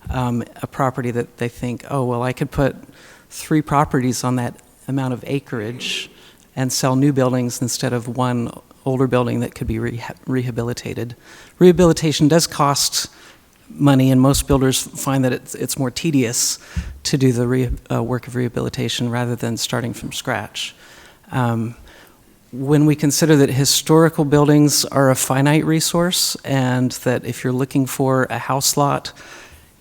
a property that they think, oh, well, I could put 3 properties on that amount of acreage and sell new buildings instead of one older building that could be rehabilitated. Rehabilitation does cost money, and most builders find that it's more tedious to do the work of rehabilitation rather than starting from scratch. When we consider that historical buildings are a finite resource, and that if you're looking for a house lot,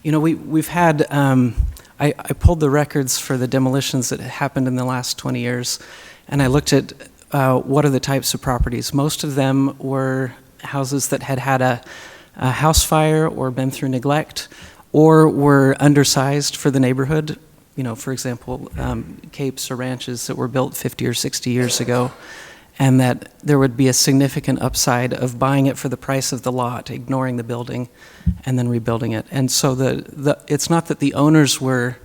you know, we've had, I pulled the records for the demolitions that happened in the last 20 years, and I looked at what are the types of properties. Most of them were houses that had had a house fire or been through neglect, or were undersized for the neighborhood. You know, for example, capes or ranches that were built 50 or 60 years ago, and that there would be a significant upside of buying it for the price of the lot, ignoring the building, and then rebuilding it. And so it's not that the owners were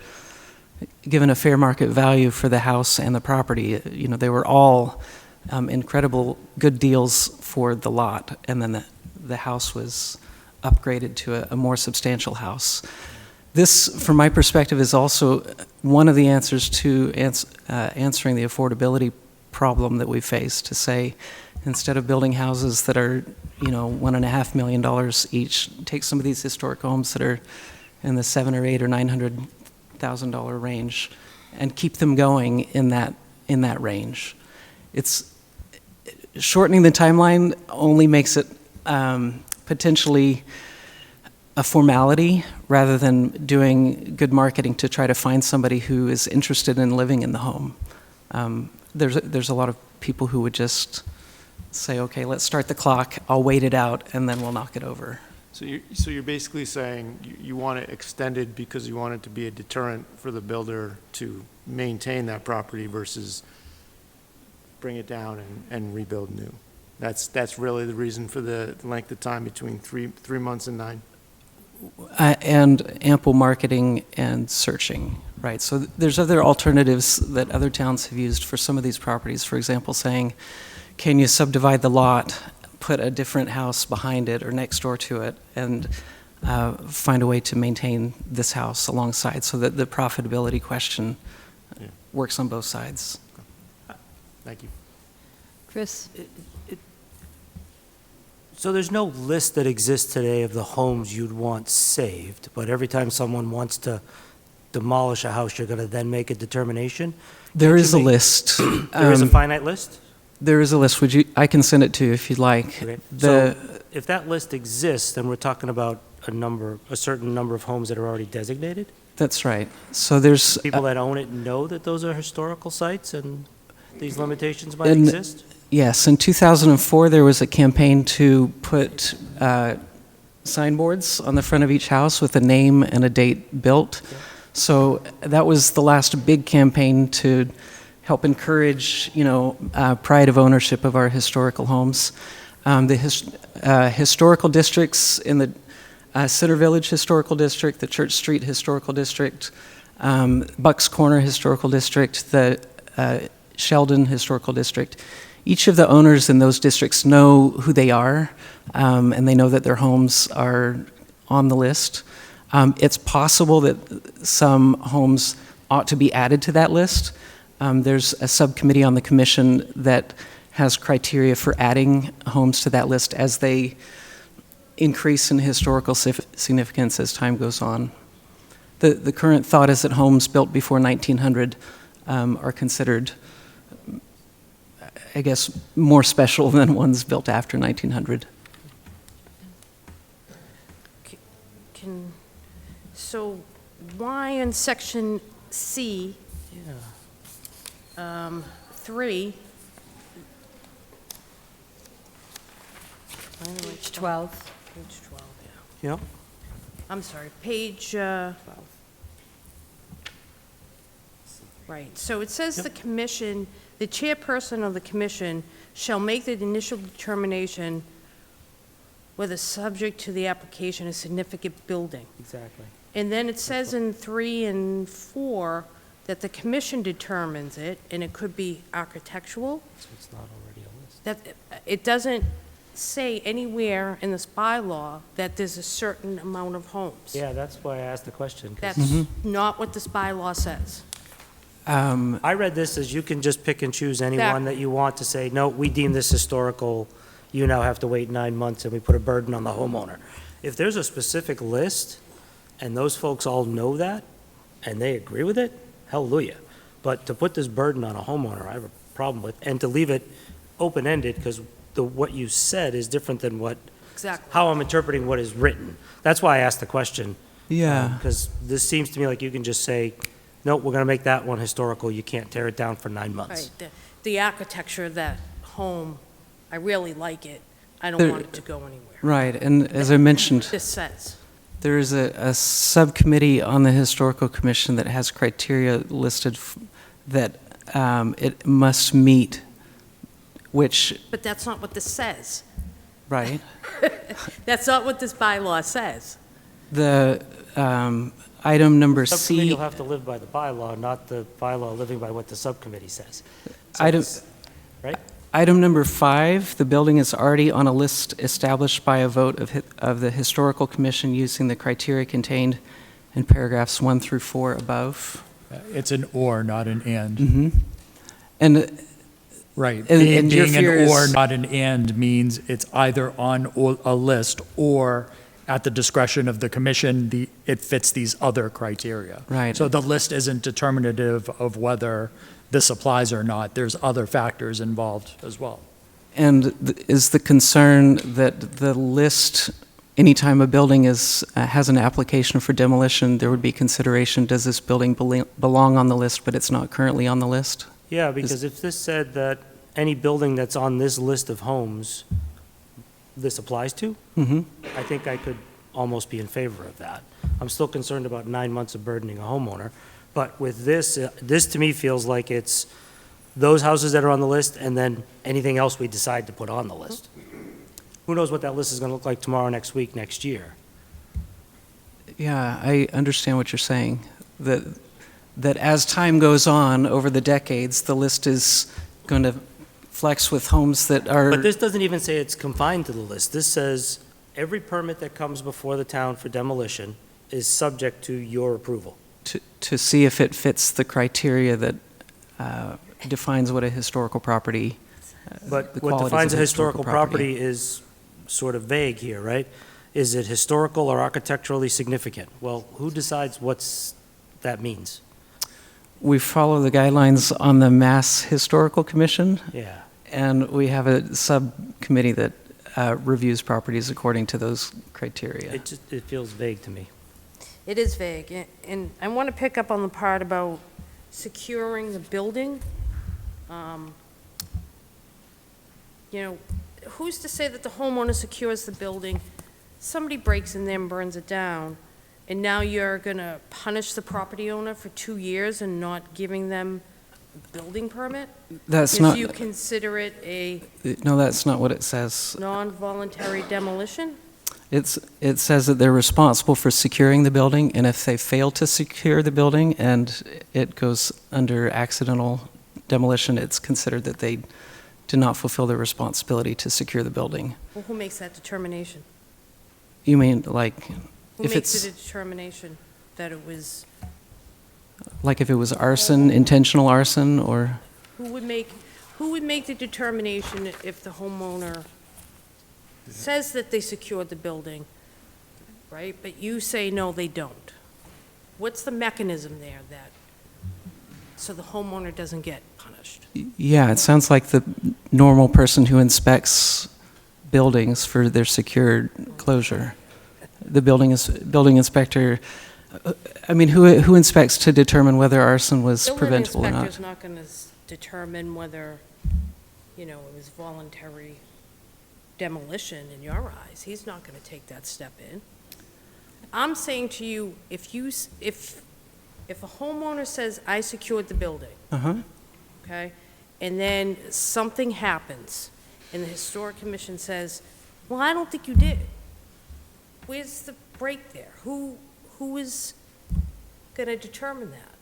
given a fair market value for the house and the property. You know, they were all incredible good deals for the lot, and then the house was upgraded to a more substantial house. This, from my perspective, is also one of the answers to answering the affordability problem that we face, to say, instead of building houses that are, you know, $1.5 million each, take some of these historic homes that are in the $700,000 or $800,000 or $900,000 range and keep them going in that range. It's shortening the timeline only makes it potentially a formality rather than doing good marketing to try to find somebody who is interested in living in the home. There's a lot of people who would just say, okay, let's start the clock, I'll wait it out, and then we'll knock it over. So you're basically saying you want it extended because you want it to be a deterrent for the builder to maintain that property versus bring it down and rebuild new. That's really the reason for the length of time between three months and 9? And ample marketing and searching, right? So there's other alternatives that other towns have used for some of these properties. For example, saying, can you subdivide the lot, put a different house behind it or next door to it, and find a way to maintain this house alongside, so that the profitability question works on both sides. Thank you. Chris? So there's no list that exists today of the homes you'd want saved, but every time someone wants to demolish a house, you're going to then make a determination? There Can't is you a make- list. There is a Um, finite list? There is a list. I can send it to you if you'd like. Okay. The, So if that list exists, then we're talking about a certain number of homes that are already designated? that's right. So there's, People that own it know that those are historical sites and these limitations might And- exist? yes, in 2004, there was a campaign to put signboards on the front of each house with a name and a date built. So that was the last big campaign to help encourage, pride of ownership of our historical homes. The historical districts in the Center Village Historical District, the Church Street Historical District, Bucks Corner Historical District, the Sheldon Historical District. Each of the owners in those districts know who they are, and they know that their homes are on the list. It's possible that some homes ought to be added to that list. There's a subcommittee on the commission that has criteria for adding homes to that list as they increase in historical significance as time goes on. The current thought is that homes built before 1900 are considered, I guess, more special than ones built after 1900. So why in section C, 3, Page 12. page 12, yeah. Yep. I'm sorry, page, right, so it says the commission, the chairperson of the commission shall make the initial determination whether subject to the application a significant building. Exactly. And then it says in 3 and 4 that the commission determines it, and it could be architectural. So it's not already a list. That, it doesn't say anywhere in this bylaw that there's a certain amount of homes. Yeah, that's why I asked the question. 'cause That's not what this bylaw says. I read this as you can just pick and choose anyone that you want to say, no, we deem this historical, you now have to wait 9 months, and we put a burden on the homeowner. If there's a specific list, and those folks all know that, and they agree with it, hallelujah. But to put this burden on a homeowner, I have a problem with, and to leave it open-ended, because what you said is different than Exactly. how I'm interpreting what is written. That's why I asked the question. Yeah. Because this seems to me like you can just say, no, we're going to make that one historical, you can't tear it down for 9 months. Right, the architecture of that home, I really like it. I don't There- want it to go anywhere. Right, and as I mentioned, This says. there is a subcommittee on the Historical Commission that has criteria listed that it must meet, which, But that's not what this says. right, That's not what this bylaw says. the item number Subcommittee C, will have to live by the bylaw, not the bylaw living by what the subcommittee says. So Item- it's- Right? item number 5, the building is already on a list established by a vote of the Historical Commission using the criteria contained in paragraphs 1 through 4 above. It's an or, not an and. Mhm. And Right. And- Being and your being fear an or, is- not an and, means it's either on a list or at the discretion of the commission, it fits these other criteria. Right. So the list isn't determinative of whether this applies or not. There's other factors involved as well. And is the concern that the list, anytime a building has an application for demolition, there would be consideration, does this building belong on the list, but it's not currently on the list? Yeah, because if this said that any building that's on this list of homes, this applies to, Mm-hmm. I think I could almost be in favor of that. I'm still concerned about 9 months of burdening a homeowner, but with this, this to me feels like it's those houses that are on the list and then anything else we decide to put on the list. Who knows what that list is going to look like tomorrow, next week, next year? Yeah, I understand what you're saying. That as time goes on, over the decades, the list is going to flex with homes that are... But this doesn't even say it's confined to the list. This says every permit that comes before the town for demolition is subject to your approval. to see if it fits the criteria that defines what a historical property But the what qualities defines of a the historical property is sort of vague here, right? Is it historical or architecturally significant? Well, who decides what's that means? We follow the guidelines on the Mass Historical Commission, Yeah. and we have a subcommittee that reviews properties according to those criteria. It feels vague to me. It is vague, and I want to pick up on the part about securing the building. You know, who's to say that the homeowner secures the building, somebody breaks in there and burns it down, and now you're going to punish the property owner for 2 years and not giving them a building permit? That's not, If you consider it a no, that's not what it says. non-voluntary demolition? It says that they're responsible for securing the building, and if they fail to secure the building and it goes under accidental demolition, it's considered that they did not fulfill their responsibility to secure the building. Well, who makes that determination? You mean like Who if makes it's it a determination that it was, like if it was arson, intentional arson, or who would make the determination if the homeowner says that they secured the building, right? But you say, no, they don't. What's the mechanism there that, so the homeowner doesn't get punished? yeah, it sounds like the normal person who inspects buildings for their secured closure. The building inspector, I mean, who inspects to determine whether arson was preventable or Building not? inspector's not going to determine whether, you know, it was voluntary demolition in your eyes. He's not going to take that step in. I'm saying to you, if a homeowner says, I secured the building, Uh-huh. okay, and then something happens, and the Historic Commission says, well, I don't think you did. Where's the break there? Who is going to determine that?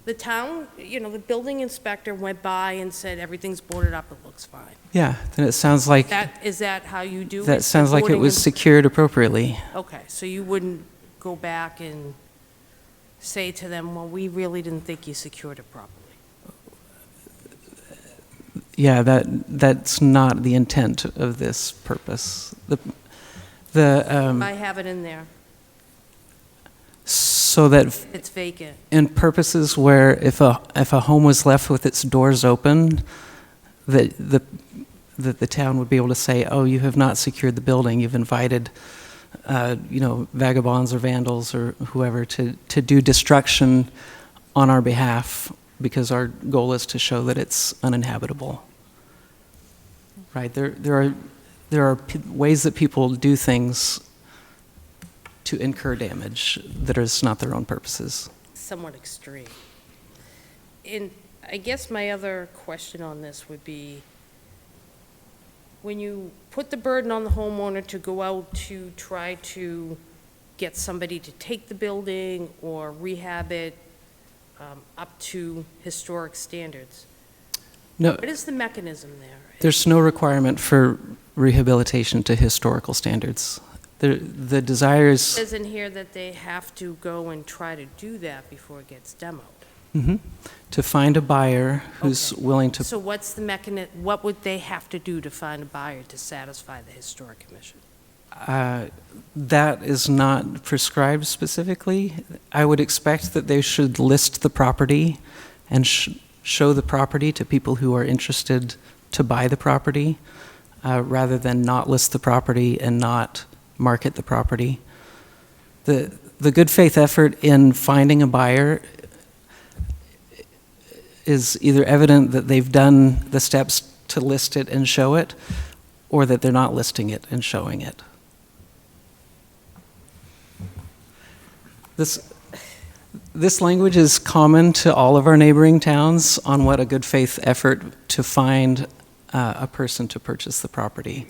The town, you know, the building inspector went by and said, everything's boarded up, it looks fine. Yeah, then it sounds like, Is that how you do it? that sounds like it Boarding was and- secured appropriately. Okay, so you wouldn't go back and say to them, well, we really didn't think you secured it properly. Yeah, that's not the intent of this purpose. I have it in there. So that It's vacant. in purposes where if a home was left with its doors open, that the town would be able to say, oh, you have not secured the building, you've invited, vagabonds or vandals or whoever to do destruction on our behalf because our goal is to show that it's uninhabitable. Right? There are ways that people do things to incur damage that is not their own purposes. Somewhat extreme. And I guess my other question on this would be, when you put the burden on the homeowner to go out to try to get somebody to take the building or rehab it up to historic standards, No, what is the mechanism there? there's no requirement for rehabilitation to historical standards. The desire It is says in here that they have to go and try to do that before it gets demoed. to find a buyer who's Okay. willing to. So what's the what would they have to do to find a buyer to satisfy the Historic Commission? That is not prescribed specifically. I would expect that they should list the property and show the property to people who are interested to buy the property, rather than not list the property and not market the property. The good faith effort in finding a buyer is either evident that they've done the steps to list it and show it, or that they're not listing it and showing it. This language is common to all of our neighboring towns on what a good faith effort to find a person to purchase the property.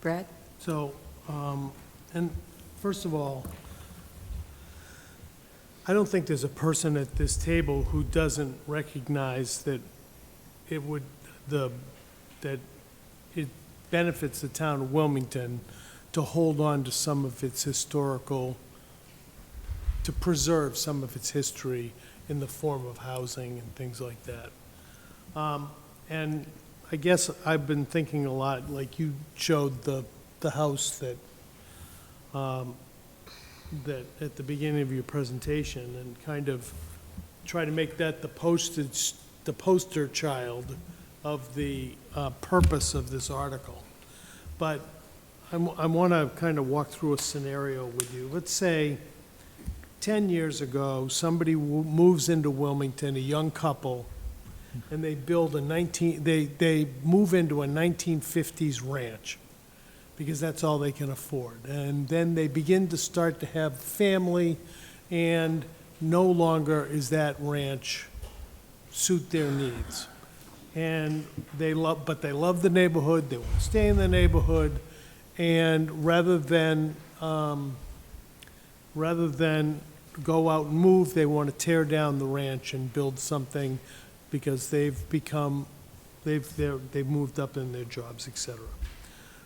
Brad? So, and first of all, I don't think there's a person at this table who doesn't recognize that that it benefits the town of Wilmington to hold on to some of its historical, to preserve some of its history in the form of housing and things like that. And I guess I've been thinking a lot, like you showed the house that, that at the beginning of your presentation, and kind of try to make that the poster child of the purpose of this article. But I want to kind of walk through a scenario with you. Let's say 10 years ago, somebody moves into Wilmington, a young couple, and they build they move into a 1950s ranch, because that's all they can afford. And then they begin to start to have family, and no longer is that ranch suit their needs. And but they love the neighborhood, they want to stay in the neighborhood, and rather than go out and move, they want to tear down the ranch and build something, because they've moved up in their jobs, et cetera.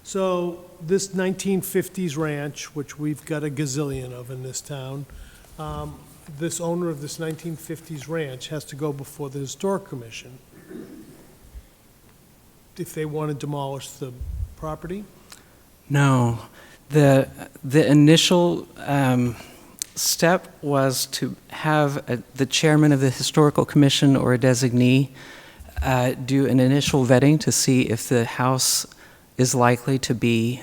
So this 1950s ranch, which we've got a gazillion of in this town, this owner of this 1950s ranch has to go before the Historic Commission if they want to demolish the property? No. The initial step was to have the chairman of the Historical Commission or a designee do an initial vetting to see if the house is likely to be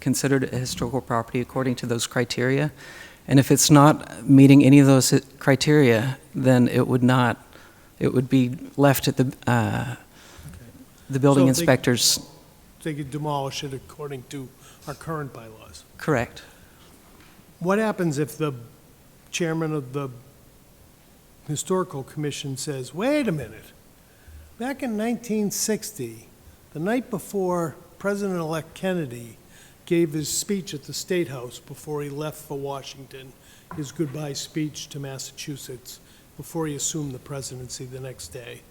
considered a historical property according to those criteria. And if it's not meeting any of those criteria, then it would be left at the building So inspector's. They could demolish it according to our current bylaws. Correct. What happens if the chairman of the Historical Commission says, wait a minute, back in 1960, the night before President-elect Kennedy gave his speech at the State House before he left for Washington, his goodbye speech to Massachusetts, before he assumed the presidency the next day,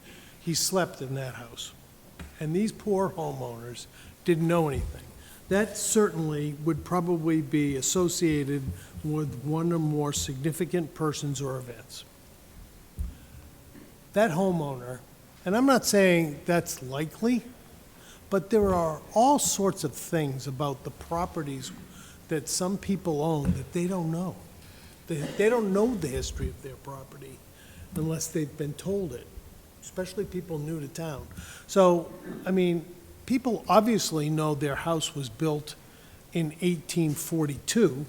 he slept in that house. And these poor homeowners didn't know anything. That certainly would probably be associated with one or more significant persons or events. That homeowner, and I'm not saying that's likely, but there are all sorts of things about the properties that some people own that they don't know. They don't know the history of their property unless they've been told it, especially people new to town. So, I mean, people obviously know their house was built in 1842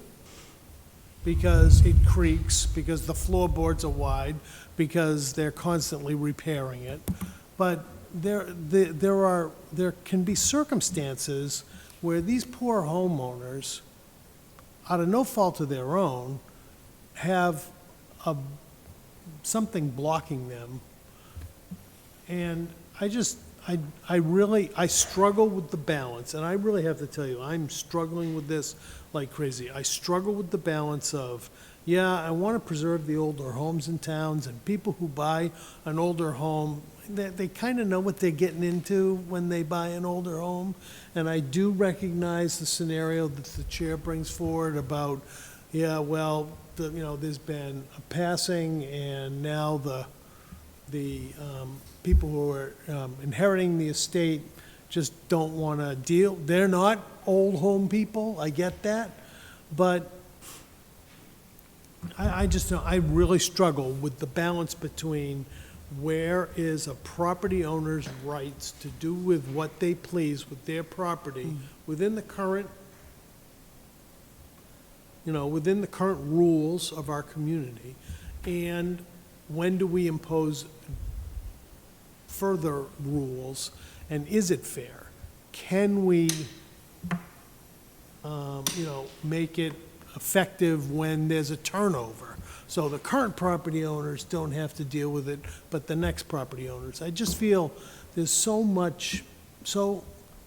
because it creaks, because the floorboards are wide, because they're constantly repairing it. But there can be circumstances where these poor homeowners, out of no fault of their own, have something blocking them. And I really struggle with the balance, and I really have to tell you, I'm struggling with this like crazy. I struggle with the balance of, yeah, I want to preserve the older homes in towns, and people who buy an older home, they kind of know what they're getting into when they buy an older home. And I do recognize the scenario that the chair brings forward about, yeah, well, there's been a passing, and now the people who are inheriting the estate just don't want to deal. They're not old home people, I get that, but I really struggle with the balance between where is a property owner's rights to do with what they please with their property within the current, within the current rules of our community, and when do we impose further rules, and is it fair? Can we, make it effective when there's a turnover? So the current property owners don't have to deal with it, but the next property owners. I just feel there's so much,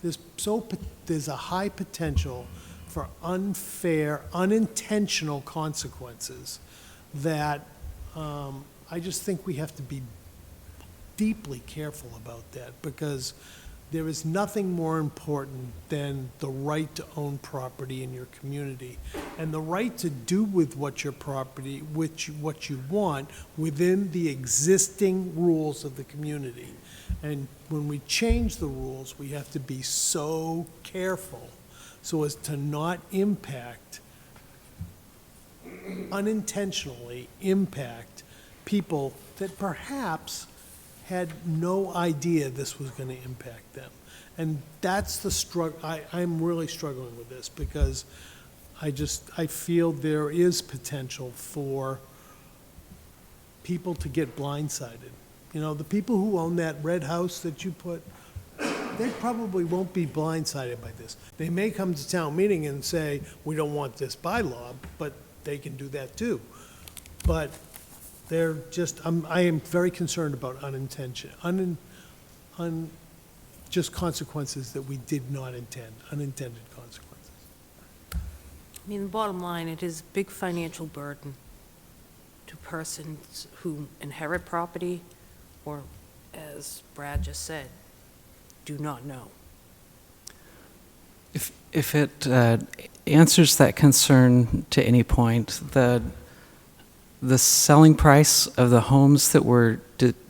there's a high potential for unfair, unintentional consequences that I just think we have to be deeply careful about that, because there is nothing more important than the right to own property in your community and the right to do with what your property, what you want within the existing rules of the community. And when we change the rules, we have to be so careful so as to not unintentionally impact people that perhaps had no idea this was going to impact them. And that's the struggle. I'm really struggling with this because I feel there is potential for people to get blindsided. You know, the people who own that red house that you put, they probably won't be blindsided by this. They may come to town meeting and say, we don't want this bylaw, but they can do that too. But they're just, I am very concerned about just consequences that we did not intend, unintended consequences. I mean, the bottom line, it is a big financial burden to persons who inherit property or, as Brad just said, do not know. If it answers that concern to any point, the selling price of the homes that were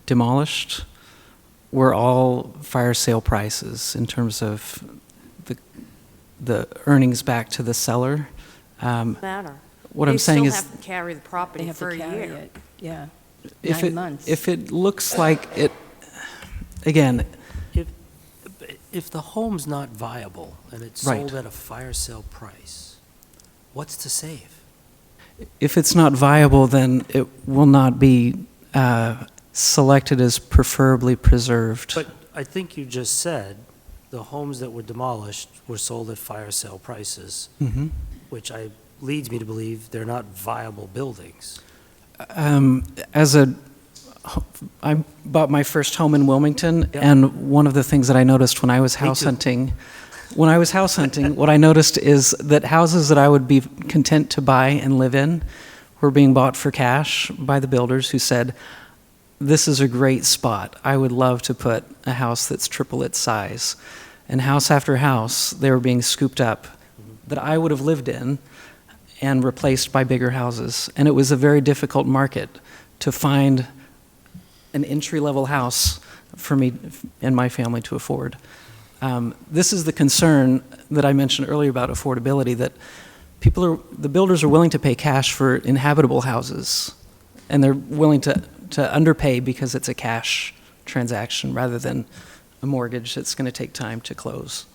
demolished were all fire sale prices in terms of the earnings back to the seller. Matter. What I'm saying is, They still have to carry the They property have for to a carry year. it, yeah. if 9 months. if it looks like it, again, If the home's not viable and it's Right. sold at a fire sale price, what's to save? if it's not viable, then it will not be selected as preferably preserved. But I think you just said the homes that were demolished were sold at fire sale prices, Mhm. which leads me to believe they're not viable buildings. I bought my first home in Wilmington, Yeah. and one of the things that I noticed when I was Me house too. hunting, what I noticed is that houses that I would be content to buy and live in were being bought for cash by the builders who said, this is a great spot. I would love to put a house that's triple its size. And house after house, they were being scooped up that I would have lived in and replaced by bigger houses. And it was a very difficult market to find an entry-level house for me and my family to afford. This is the concern that I mentioned earlier about affordability, that the builders are willing to pay cash for inhabitable houses, and they're willing to underpay because it's a cash transaction rather than a mortgage that's going to take time to close.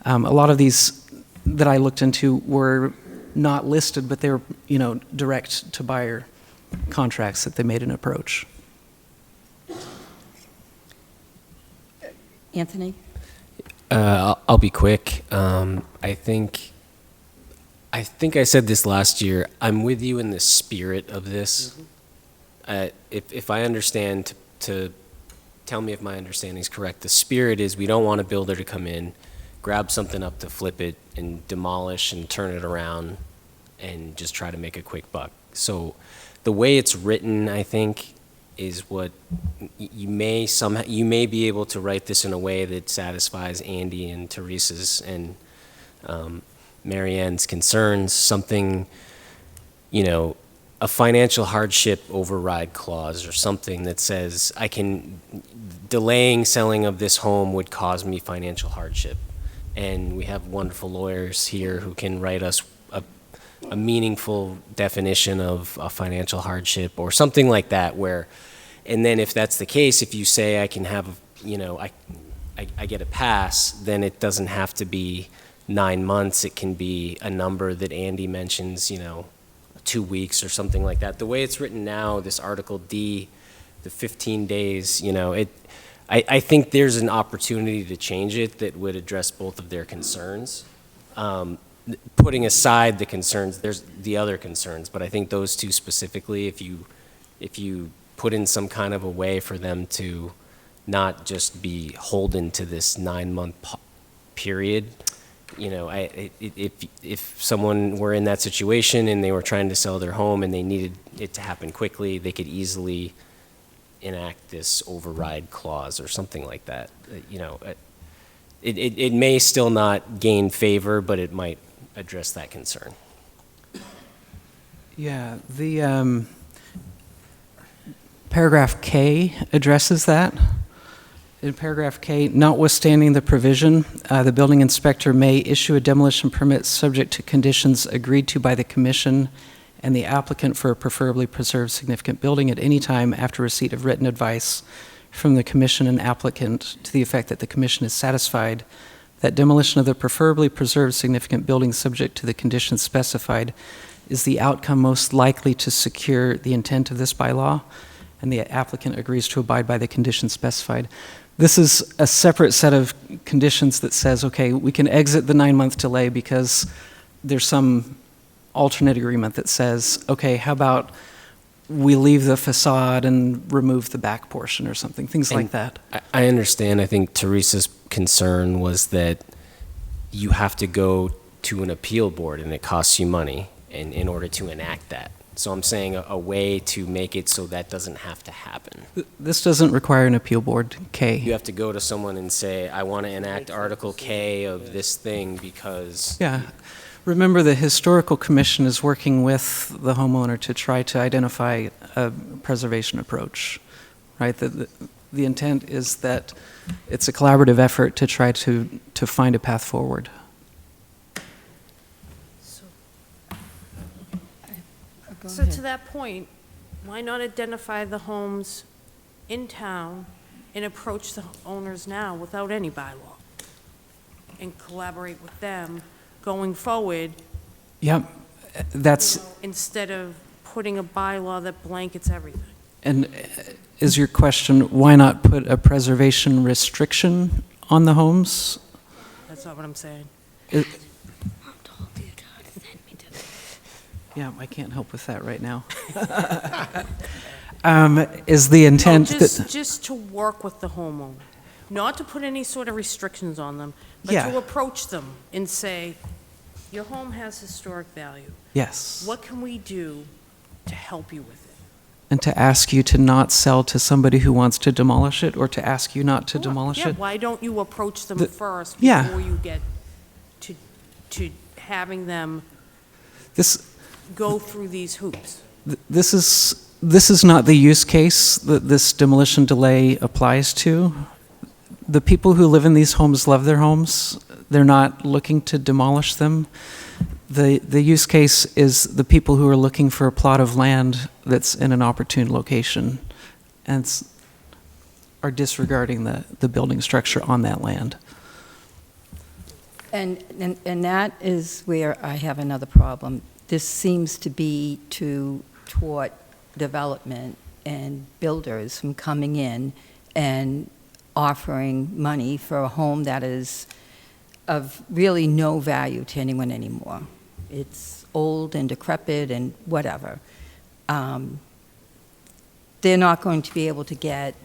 A lot of these that I looked into were not listed, but they were, direct to buyer contracts that they made an approach. Anthony? I'll be quick. I think I said this last year. I'm with you in the spirit of this. If I understand, to tell me if my understanding is correct, the spirit is we don't want a builder to come in, grab something up to flip it and demolish and turn it around and just try to make a quick buck. So the way it's written, I think, is what you may be able to write this in a way that satisfies Andy and Teresa's and Marianne's concerns, something, a financial hardship override clause or something that says delaying selling of this home would cause me financial hardship. And we have wonderful lawyers here who can write us a meaningful definition of a financial hardship or something like that and then if that's the case, if you say I can have, I get a pass, then it doesn't have to be 9 months. It can be a number that Andy mentions, 2 weeks or something like that. The way it's written now, this Article D, the 15 days, I think there's an opportunity to change it that would address both of their concerns. Putting aside the concerns, there's the other concerns, but I think those two specifically, if you put in some kind of a way for them to not just be holden to this 9-month period, if someone were in that situation and they were trying to sell their home and they needed it to happen quickly, they could easily enact this override clause or something like that. it may still not gain favor, but it might address that concern. Yeah, the paragraph K addresses that. In paragraph K, notwithstanding the provision, the building inspector may issue a demolition permit subject to conditions agreed to by the commission and the applicant for a preferably preserved significant building at any time after receipt of written advice from the commission and applicant to the effect that the commission is satisfied that demolition of the preferably preserved significant building subject to the conditions specified is the outcome most likely to secure the intent of this bylaw, and the applicant agrees to abide by the conditions specified. This is a separate set of conditions that says, okay, we can exit the 9-month delay because there's some alternate agreement that says, okay, how about we leave the facade and remove the back portion or something, things like that. I understand. I think Teresa's concern was that you have to go to an appeal board and it costs you money in order to enact that. So I'm saying a way to make it so that doesn't have to happen. This doesn't require an appeal board, K. You have to go to someone and say, I want to enact Article K of this thing because... Yeah. Remember, the Historical Commission is working with the homeowner to try to identify a preservation approach, right? The intent is that it's a collaborative effort to try to find a path forward. So to that point, why not identify the homes in town and approach the owners now without any bylaw? And collaborate with them going forward, Yep, that's, instead of putting a bylaw that blankets everything. and is your question, why not put a preservation restriction on the homes? That's not what I'm saying. Yeah, I can't help with that right now. Is the intent that... Just to work with the homeowner, not to put any sort of restrictions on them, but Yeah. to approach them and say, your home has historic value. Yes. What can we do to help you with it? And to ask you to not sell to somebody who wants to demolish it, or to ask you not to demolish Yeah, it? why don't you approach them The- first yeah. before you get to having them This, go through these hoops? this is not the use case that this demolition delay applies to. The people who live in these homes love their homes. They're not looking to demolish them. The use case is the people who are looking for a plot of land that's in an opportune location and are disregarding the building structure on that land. And that is where I have another problem. This seems to be to thwart development and builders from coming in and offering money for a home that is of really no value to anyone anymore. It's old and decrepit and whatever. They're not going to be able to get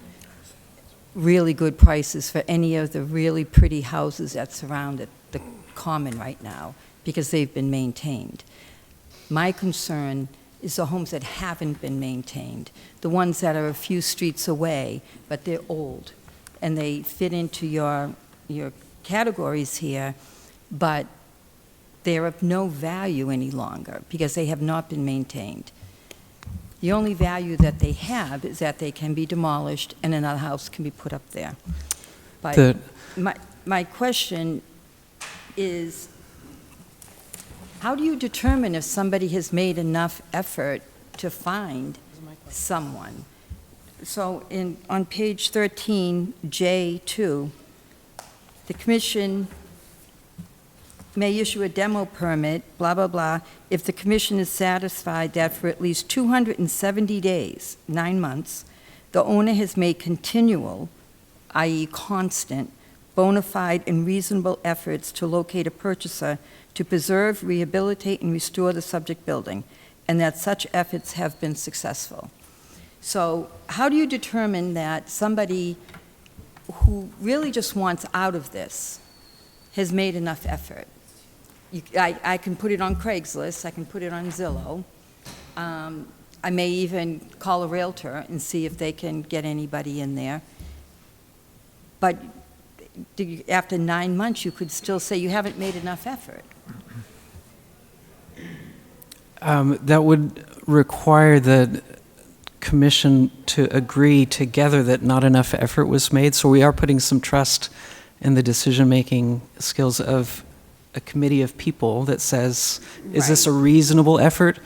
really good prices for any of the really pretty houses that surround the common right now because they've been maintained. My concern is the homes that haven't been maintained, the ones that are a few streets away, but they're old, and they fit into your categories here, but they're of no value any longer because they have not been maintained. The only value that they have is that they can be demolished and another house can be put up there. But my question is, how do you determine if somebody has made enough effort to find someone? So on page 13, J2, the commission may issue a demo permit, blah, blah, blah, if the commission is satisfied that for at least 270 days, 9 months, the owner has made continual, i.e. constant, bona fide and reasonable efforts to locate a purchaser to preserve, rehabilitate, and restore the subject building, and that such efforts have been successful. So how do you determine that somebody who really just wants out of this has made enough effort? I can put it on Craigslist, I can put it on Zillow. I may even call a realtor and see if they can get anybody in there. But after 9 months, you could still say you haven't made enough effort. That would require the commission to agree together that not enough effort was made. So we are putting some trust in the decision-making skills of a committee of people that says, is this a reasonable effort,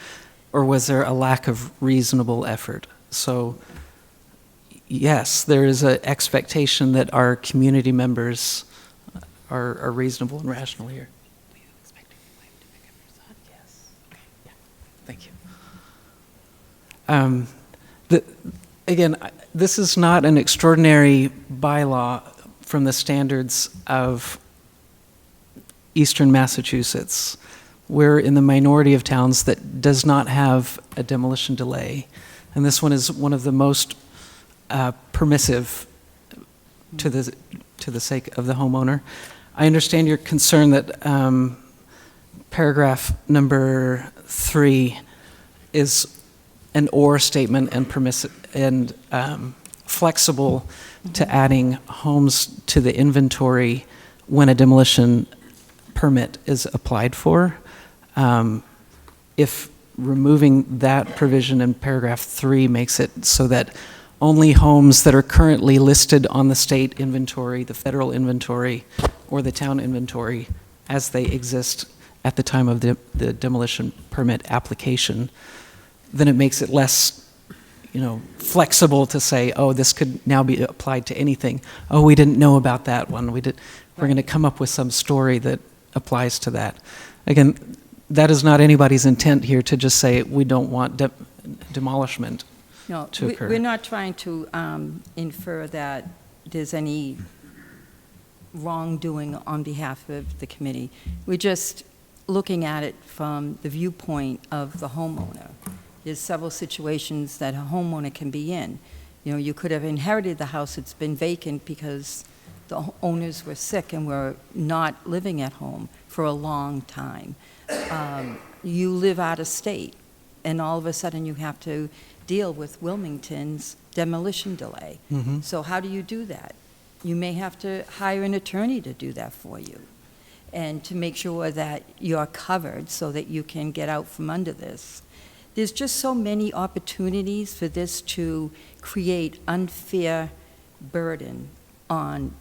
or was there a lack of reasonable effort? So yes, there is an expectation that our community members are reasonable and rational here. Thank you. Again, this is not an extraordinary bylaw from the standards of Eastern Massachusetts. We're in the minority of towns that does not have a demolition delay. And this one is one of the most permissive to the sake of the homeowner. I understand your concern that paragraph number 3 is an or statement and flexible to adding homes to the inventory when a demolition permit is applied for. If removing that provision in paragraph 3 makes it so that only homes that are currently listed on the state inventory, the federal inventory, or the town inventory as they exist at the time of the demolition permit application, then it makes it less, flexible to say, oh, this could now be applied to anything. Oh, we didn't know about that one. We're going to come up with some story that applies to that. Again, that is not anybody's intent here to just say we don't want demolishment No, to occur. we're not trying to infer that there's any wrongdoing on behalf of the committee. We're just looking at it from the viewpoint of the homeowner. There's several situations that a homeowner can be in. You could have inherited the house, it's been vacant because the owners were sick and were not living at home for a long time. You live out of state, and all of a sudden you have to deal with Wilmington's demolition delay. Mhm. So how do you do that? You may have to hire an attorney to do that for you, and to make sure that you're covered so that you can get out from under this. There's just so many opportunities for this to create unfair burden on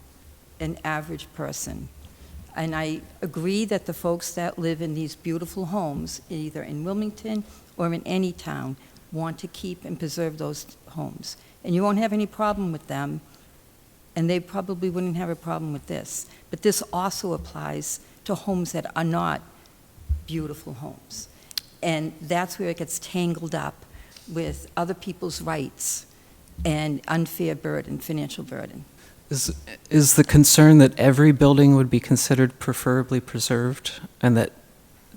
an average person. And I agree that the folks that live in these beautiful homes, either in Wilmington or in any town, want to keep and preserve those homes. And you won't have any problem with them, and they probably wouldn't have a problem with this. But this also applies to homes that are not beautiful homes. And that's where it gets tangled up with other people's rights and unfair burden, financial burden. Is the concern that every building would be considered preferably preserved, and that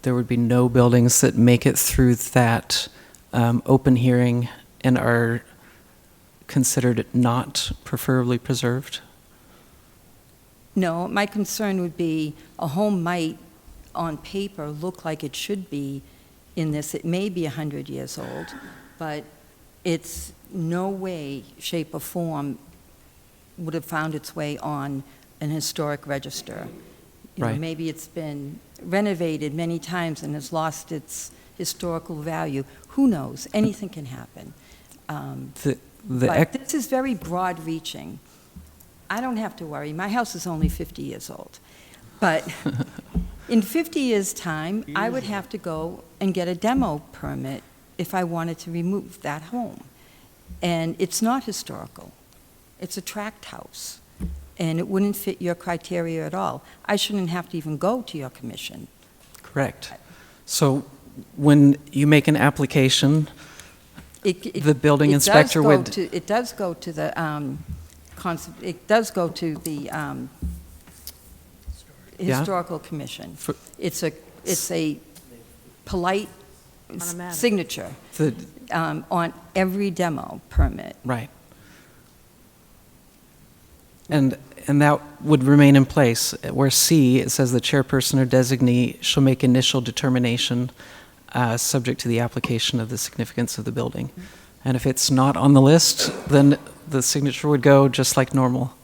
there would be no buildings that make it through that open hearing and are considered not preferably preserved? No, my concern would be a home might, on paper, look like it should be in this. It may be 100 years old, but it's no way, shape, or form would have found its way on an historic register. Right. Maybe it's been renovated many times and has lost its historical value. Who knows? Anything can happen. But this is very broad-reaching. I don't have to worry. My house is only 50 years old. But in 50 years' time, I would have to go and get a demo permit if I wanted to remove that home. And it's not historical. It's a tract house, and it wouldn't fit your criteria at all. I shouldn't have to even go to your commission. Correct. So when you make an application, the building inspector would... It does go to the, it does go to the historical commission. It's a polite Automatic. signature on every demo permit. Right. And that would remain in place. Where C, it says the chairperson or designee shall make initial determination subject to the application of the significance of the building. And if it's not on the list, then the signature would go just like normal.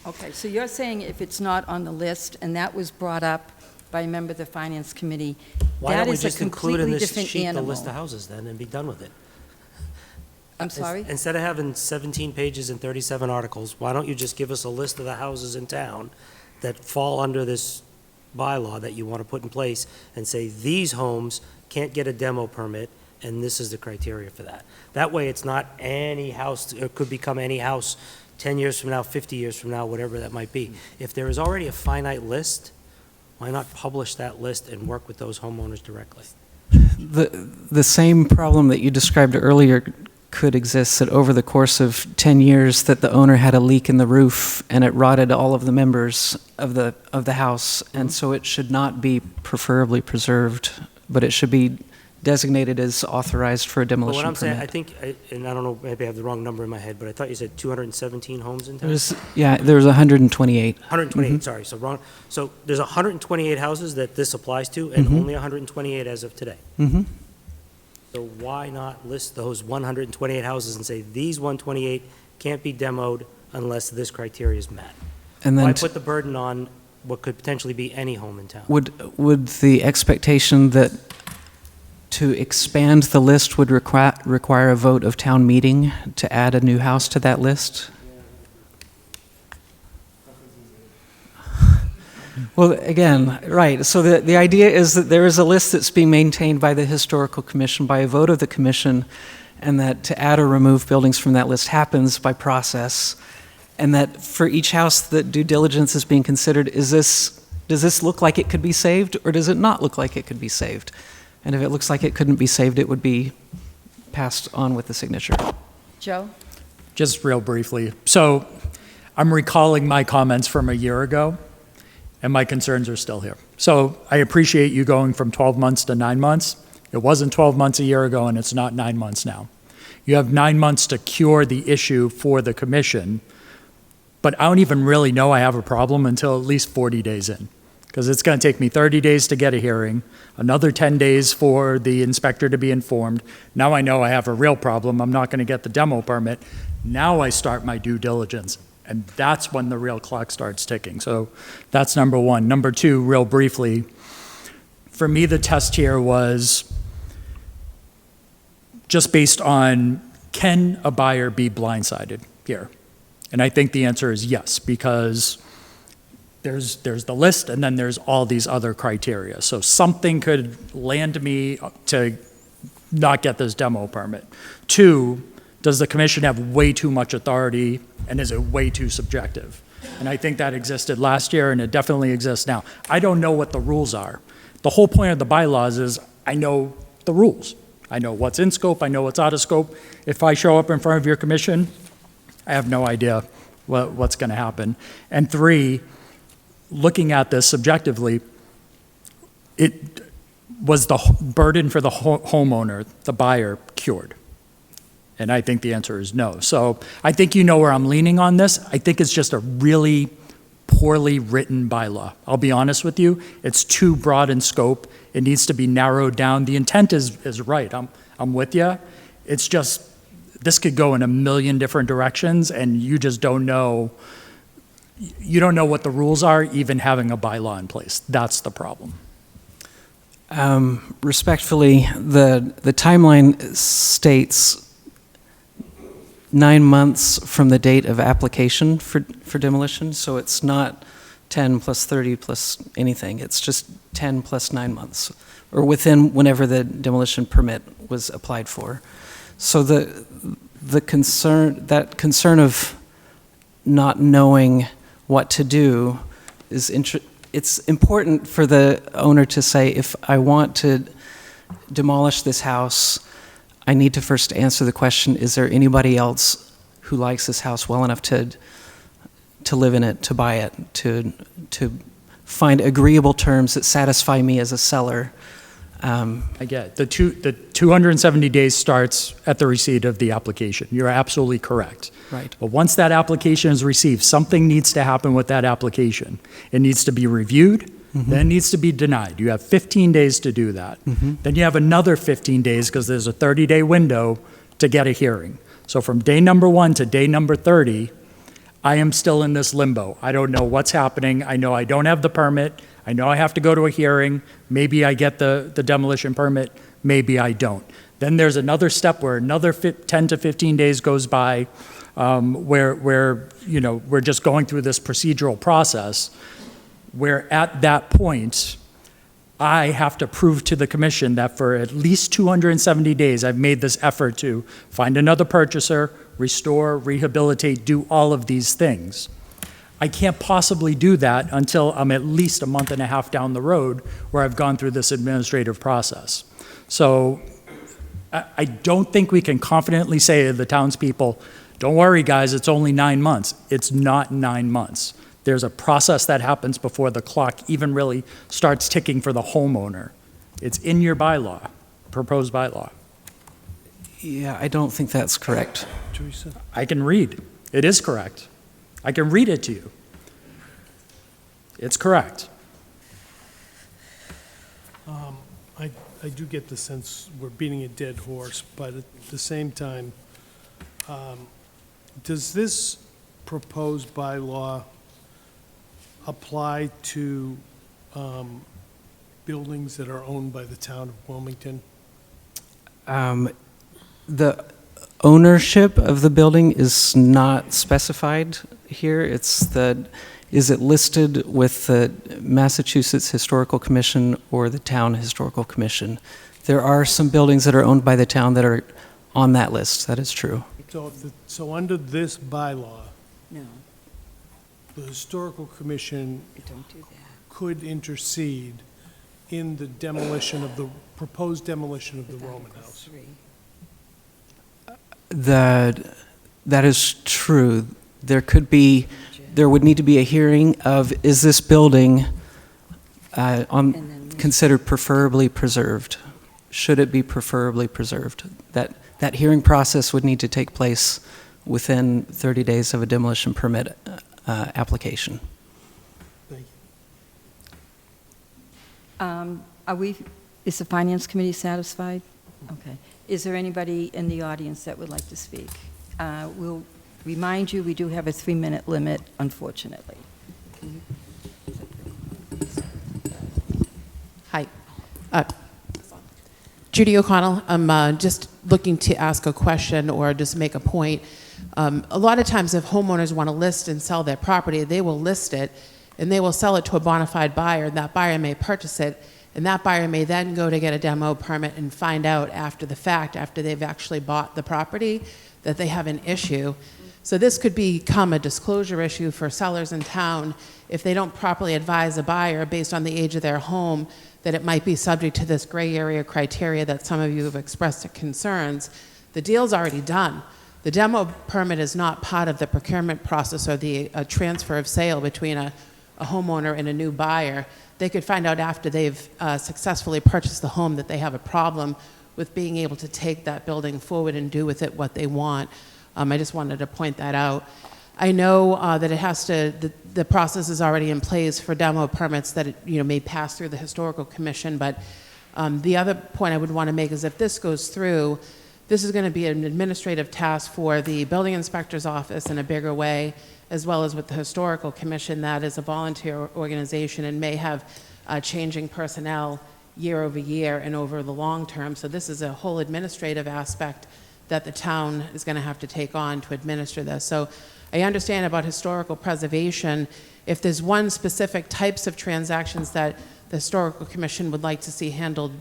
Okay, so you're saying if it's not on the list, and that was brought up by a member of the Finance Committee, Why that don't we is a just include in completely this different sheet the list of animal. houses then and be done with it? I'm sorry? Instead of having 17 pages and 37 articles, why don't you just give us a list of the houses in town that fall under this bylaw that you want to put in place and say, these homes can't get a demo permit, and this is the criteria for that. That way, it's not any house, it could become any house 10 years from now, 50 years from now, whatever that might be. If there is already a finite list, why not publish that list and work with those homeowners directly? The same problem that you described earlier could exist, that over the course of 10 years that the owner had a leak in the roof and it rotted all of the members of the house, and so it should not be preferably preserved, but it should be designated as authorized for a But demolition what I'm saying, permit. I think, and I don't know, maybe I have the wrong number in my head, but I thought you said 217 homes in town? There's 128. 128, sorry, so wrong. So there's 128 houses that this applies to, and Mhm. only 128 as of today. Mm-hmm. So why not list those 128 houses and say, these 128 can't be demoed unless this criteria is met? And Why then put the burden on what could potentially be any home in town? would the expectation that to expand the list would require a vote of town meeting to add a new house to that list? Well, again, right, so the idea is that there is a list that's being maintained by the Historical Commission by a vote of the commission, and that to add or remove buildings from that list happens by process, and that for each house that due diligence is being considered, does this look like it could be saved, or does it not look like it could be saved? And if it looks like it couldn't be saved, it would be passed on with the signature. Joe? Just real briefly. So I'm recalling my comments from a year ago, and my concerns are still here. So I appreciate you going from 12 months to 9 months. It wasn't 12 months a year ago, and it's not 9 months now. You have 9 months to cure the issue for the commission, but I don't even really know I have a problem until at least 40 days in, because it's going to take me 30 days to get a hearing, another 10 days for the inspector to be informed. Now I know I have a real problem. I'm not going to get the demo permit. Now I start my due diligence, and that's when the real clock starts ticking. So that's number one. Number two, real briefly, for me, the test here was just based on, can a buyer be blindsided here? And I think the answer is yes, because there's the list, and then there's all these other criteria. So something could land me to not get this demo permit. Two, does the commission have way too much authority, and is it way too subjective? And I think that existed last year, and it definitely exists now. I don't know what the rules are. The whole point of the bylaws is I know the rules. I know what's in scope, I know what's out of scope. If I show up in front of your commission, I have no idea what's going to happen. And three, looking at this subjectively, it was the burden for the homeowner, the buyer, cured? And I think the answer is no. So I think you know where I'm leaning on this. I think it's just a really poorly written bylaw. I'll be honest with you, it's too broad in scope. It needs to be narrowed down. The intent is right. I'm with you. It's just, this could go in a million different directions, and you just don't know. You don't know what the rules are, even having a bylaw in place. That's the problem. Respectfully, the timeline states 9 months from the date of application for demolition, so it's not 10 plus 30 plus anything. It's just 10 plus 9 months, or within whenever the demolition permit was applied for. So the concern of not knowing what to do is it's important for the owner to say, if I want to demolish this house, I need to first answer the question, is there anybody else who likes this house well enough to live in it, to buy it, to find agreeable terms that satisfy me as a seller? I get it. The 270 days starts at the receipt of the application. You're absolutely correct. Right. But once that application is received, something needs to happen with that application. It needs to be reviewed, then it needs to be denied. You have 15 days to do that. Then you have another 15 days, because there's a 30-day window to get a hearing. So from day number 1 to day number 30, I am still in this limbo. I don't know what's happening. I know I don't have the permit. I know I have to go to a hearing. Maybe I get the demolition permit, maybe I don't. Then there's another step where another 10 to 15 days goes by, where we're just going through this procedural process, where at that point, I have to prove to the commission that for at least 270 days, I've made this effort to find another purchaser, restore, rehabilitate, do all of these things. I can't possibly do that until I'm at least a month and a half down the road where I've gone through this administrative process. So I don't think we can confidently say to the townspeople, don't worry, guys, it's only 9 months. It's not 9 months. There's a process that happens before the clock even really starts ticking for the homeowner. It's in your bylaw, proposed bylaw. Yeah, I don't think that's correct. Teresa? I can read. It is correct. I can read it to you. It's correct. I do get the sense we're beating a dead horse, but at the same time, does this proposed bylaw apply to buildings that are owned by the town of Wilmington? The ownership of the building is not specified here. Is it listed with the Massachusetts Historical Commission or the Town Historical Commission? There are some buildings that are owned by the town that are on that list, that is true. So under this bylaw, No, the Historical Commission don't do that. could intercede in the demolition of the, proposed demolition of the Roman house. That is true. There would need to be a hearing of, is this building considered preferably preserved? Should it be preferably preserved? That hearing process would need to take place within 30 days of a demolition permit application. Thank you. Is the Finance Committee satisfied? Okay. Is there anybody in the audience that would like to speak? We'll remind you, we do have a 3-minute limit, unfortunately. Hi. Judy O'Connell. I'm just looking to ask a question or just make a point. A lot of times if homeowners want to list and sell their property, they will list it and they will sell it to a bona fide buyer, and that buyer may purchase it, and that buyer may then go to get a demo permit and find out after the fact, after they've actually bought the property, that they have an issue. So this could become a disclosure issue for sellers in town if they don't properly advise a buyer based on the age of their home that it might be subject to this gray area criteria that some of you have expressed concerns. The deal's already done. The demo permit is not part of the procurement process or the transfer of sale between a homeowner and a new buyer. They could find out after they've successfully purchased the home that they have a problem with being able to take that building forward and do with it what they want. I just wanted to point that out. I know that it has to, the process is already in place for demo permits that it, may pass through the Historical Commission, but the other point I would want to make is if this goes through, this is going to be an administrative task for the building inspector's office in a bigger way, as well as with the Historical Commission that is a volunteer organization and may have changing personnel year over year and over the long term. So this is a whole administrative aspect that the town is going to have to take on to administer this. So I understand about historical preservation. If there's one specific types of transactions that the Historical Commission would like to see handled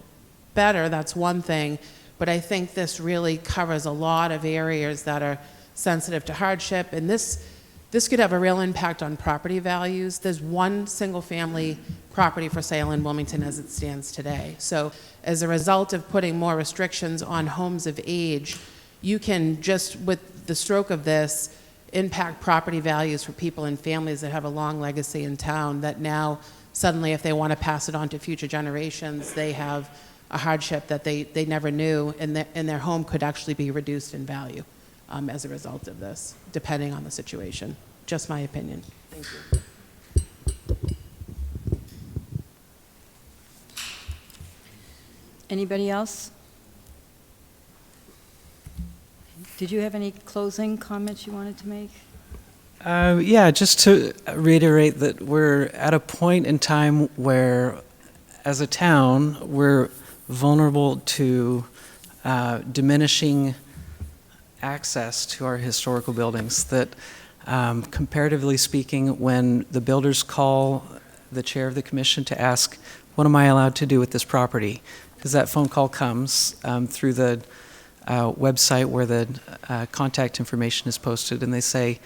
better, that's one thing. But I think this really covers a lot of areas that are sensitive to hardship. And this could have a real impact on property values. There's one single family property for sale in Wilmington as it stands today. So as a result of putting more restrictions on homes of age, you can just, with the stroke of this, impact property values for people and families that have a long legacy in town that now suddenly if they want to pass it on to future generations, they have a hardship that they never knew, and their home could actually be reduced in value as a result of this, depending on the situation. Just my opinion. Thank you. Anybody else? Did you have any closing comments you wanted to make? Yeah, just to reiterate that we're at a point in time where, as a town, we're vulnerable to diminishing access to our historical buildings. That, comparatively speaking, when the builders call the chair of the commission to ask, what am I allowed to do with this property? Because that phone call comes through the website where the contact information is posted, and they say,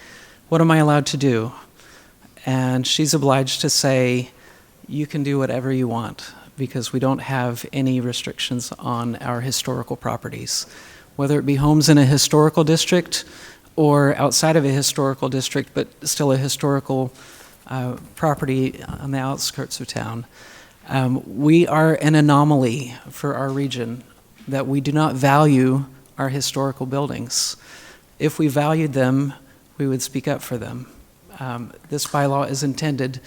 what am I allowed to do? And she's obliged to say, you can do whatever you want, because we don't have any restrictions on our historical properties. Whether it be homes in a historical district or outside of a historical district, but still a historical property on the outskirts of town. We are an anomaly for our region, that we do not value our historical buildings. If we valued them, we would speak up for them. This bylaw is intended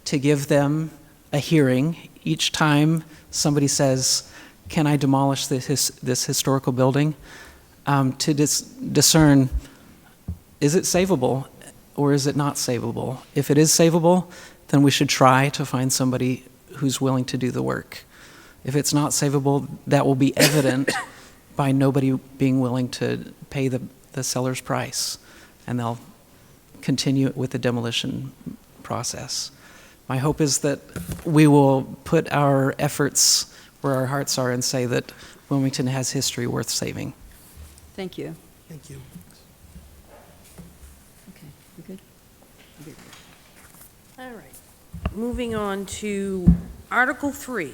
to give them a hearing each time somebody says, can I demolish this historical building? To discern, is it savable or is it not savable? If it is savable, then we should try to find somebody who's willing to do the work. If it's not savable, that will be evident by nobody being willing to pay the seller's price, and they'll continue with the demolition process. My hope is that we will put our efforts where our hearts are and say that Wilmington has history worth saving. Thank you. Thank you. Okay, you good? You good? All right. Moving on to Article 3.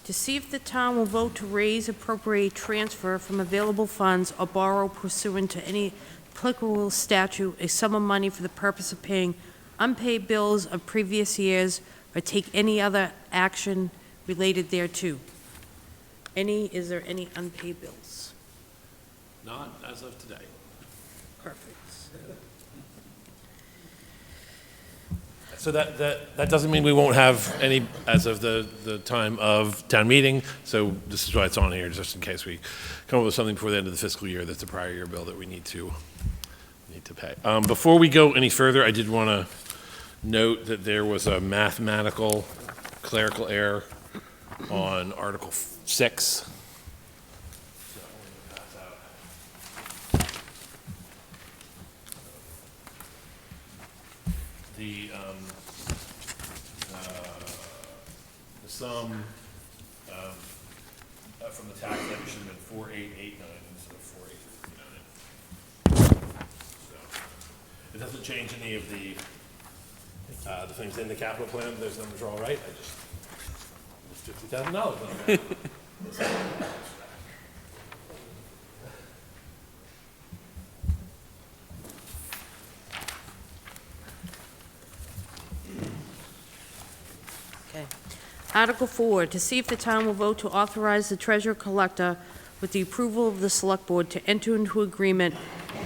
To see if the town will vote to raise, appropriate, transfer from available funds or borrow pursuant to any applicable statute a sum of money for the purpose of paying unpaid bills of previous years or take any other action related thereto. Is there any unpaid bills? Not as of today. Perfect. So that doesn't mean we won't have any as of the time of town meeting, so this is why it's on here, just in case we come up with something before the end of the fiscal year that's a prior year bill that we need to pay. Before we go any further, I did want to note that there was a mathematical clerical error on Article 6. The sum from the tax levy should have been 4889 instead of 4859. So it doesn't change any of the things in the capital plan. Those numbers are all right. I just $50,000 on that. Okay. Article 4, to see if the town will vote to authorize the treasurer collector with the approval of the select board to enter into agreement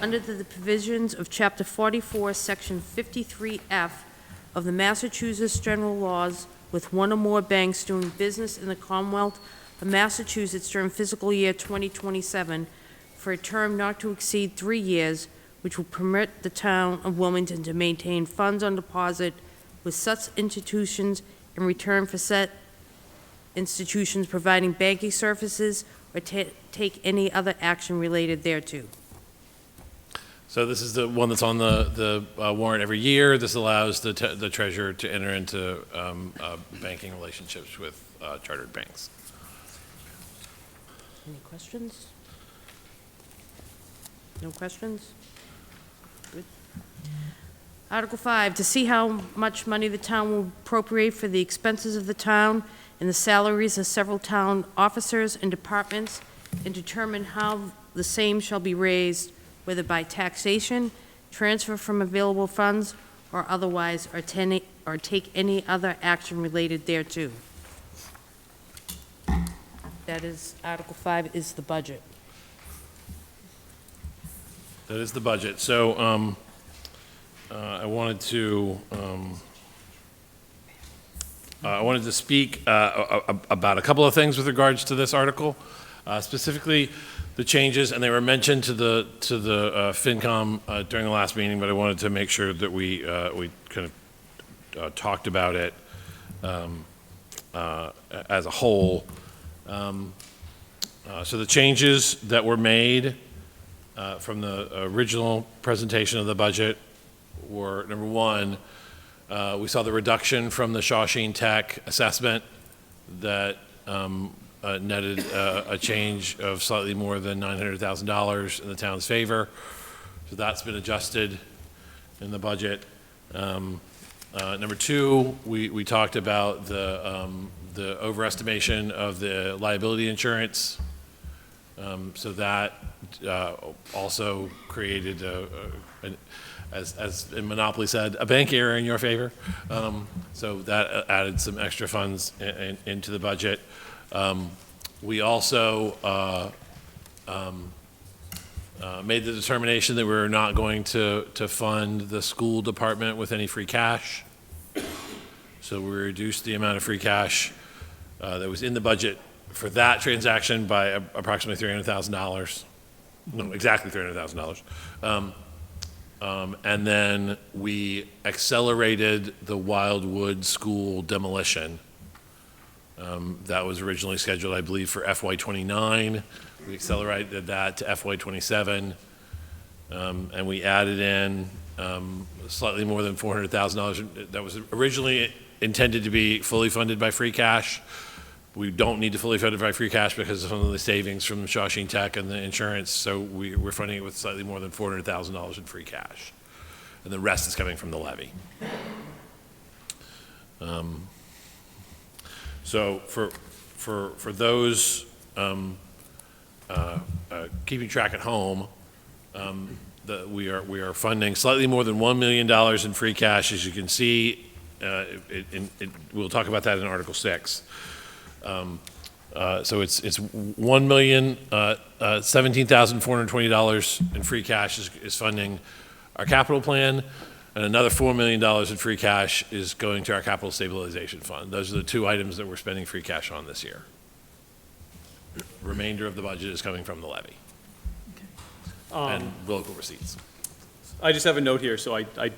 under the provisions of Chapter 44, Section 53F of the Massachusetts General Laws with one or more banks doing business in the Commonwealth of Massachusetts during fiscal year 2027 for a term not to exceed 3 years, which will permit the town of Wilmington to maintain funds on deposit with such institutions in return for said institutions providing banking services or take any other action related thereto. So this is the one that's on the warrant every year. This allows the treasurer to enter into banking relationships with chartered banks. Any questions? No questions? Good. Article 5, to see how much money the town will appropriate for the expenses of the town and the salaries of several town officers and departments, and determine how the same shall be raised, whether by taxation, transfer from available funds, or otherwise, or take any other action related thereto. That is, Article 5 is the budget. That is the budget. So I wanted to speak about a couple of things with regards to this article. Specifically, the changes, and they were mentioned to the FinCom during the last meeting, but I wanted to make sure that we kind of talked about it as a whole. So the changes that were made from the original presentation of the budget were, number one, we saw the reduction from the Shawshene Tech assessment that netted a change of slightly more than $900,000 in the town's favor. So that's been adjusted in the budget. Number two, we talked about the overestimation of the liability insurance. So that also created, as in Monopoly said, a bank error in your favor. So that added some extra funds into the budget. We also made the determination that we were not going to fund the school department with any free cash. So we reduced the amount of free cash that was in the budget for that transaction by approximately $300,000. No, exactly $300,000. And then we accelerated the Wildwood School demolition. That was originally scheduled, I believe, for FY29. We accelerated that to FY27. And we added in slightly more than $400,000. That was originally intended to be fully funded by free cash. We don't need to fully fund it by free cash because of some of the savings from Shawshene Tech and the insurance, so we're funding it with slightly more than $400,000 in free cash. And the rest is coming from the levy. So for those keeping track at home, we are funding slightly more than $1 million in free cash, as you can see. We'll talk about that in Article 6. So it's $1,017,420 in free cash is funding our capital plan, and another $4 million in free cash is going to our capital stabilization fund. Those are the two items that we're spending free cash on this year. Remainder of the budget is coming from the levy and local receipts. I just have a note here, so I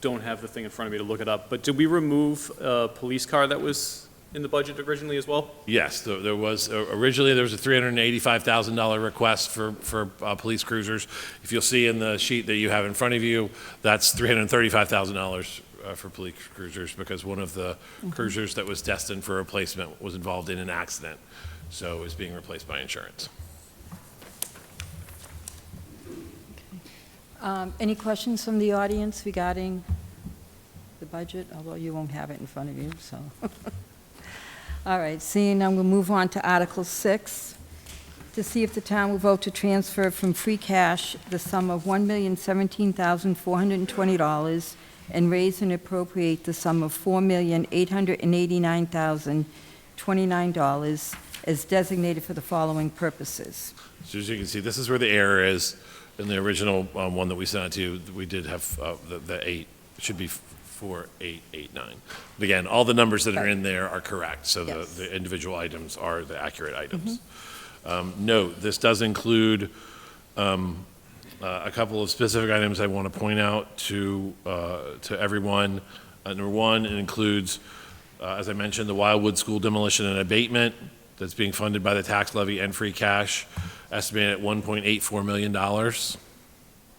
don't have the thing in front of me to look it up, but did we remove a police car that was in the budget originally as well? Yes, there was, originally there was a $385,000 request for police cruisers. If you'll see in the sheet that you have in front of you, that's $335,000 for police cruisers because one of the cruisers that was destined for replacement was involved in an accident, so is being replaced by insurance. Any questions from the audience regarding the budget? Although you won't have it in front of you, so. All right, seeing none, we'll move on to Article 6, to see if the town will vote to transfer from free cash the sum of $1,017,420 and raise and appropriate the sum of $4,889,029 as designated for the following purposes. So as you can see, this is where the error is. In the original one that we sent out to you, we did have the 8, it should be 4889. But again, all the numbers that are in there are correct, so Yes. the individual items are the accurate items. Note, this does include a couple of specific items I want to point out to everyone. Number one, it includes, as I mentioned, the Wildwood School demolition and abatement that's being funded by the tax levy and free cash, estimated at $1.84 million.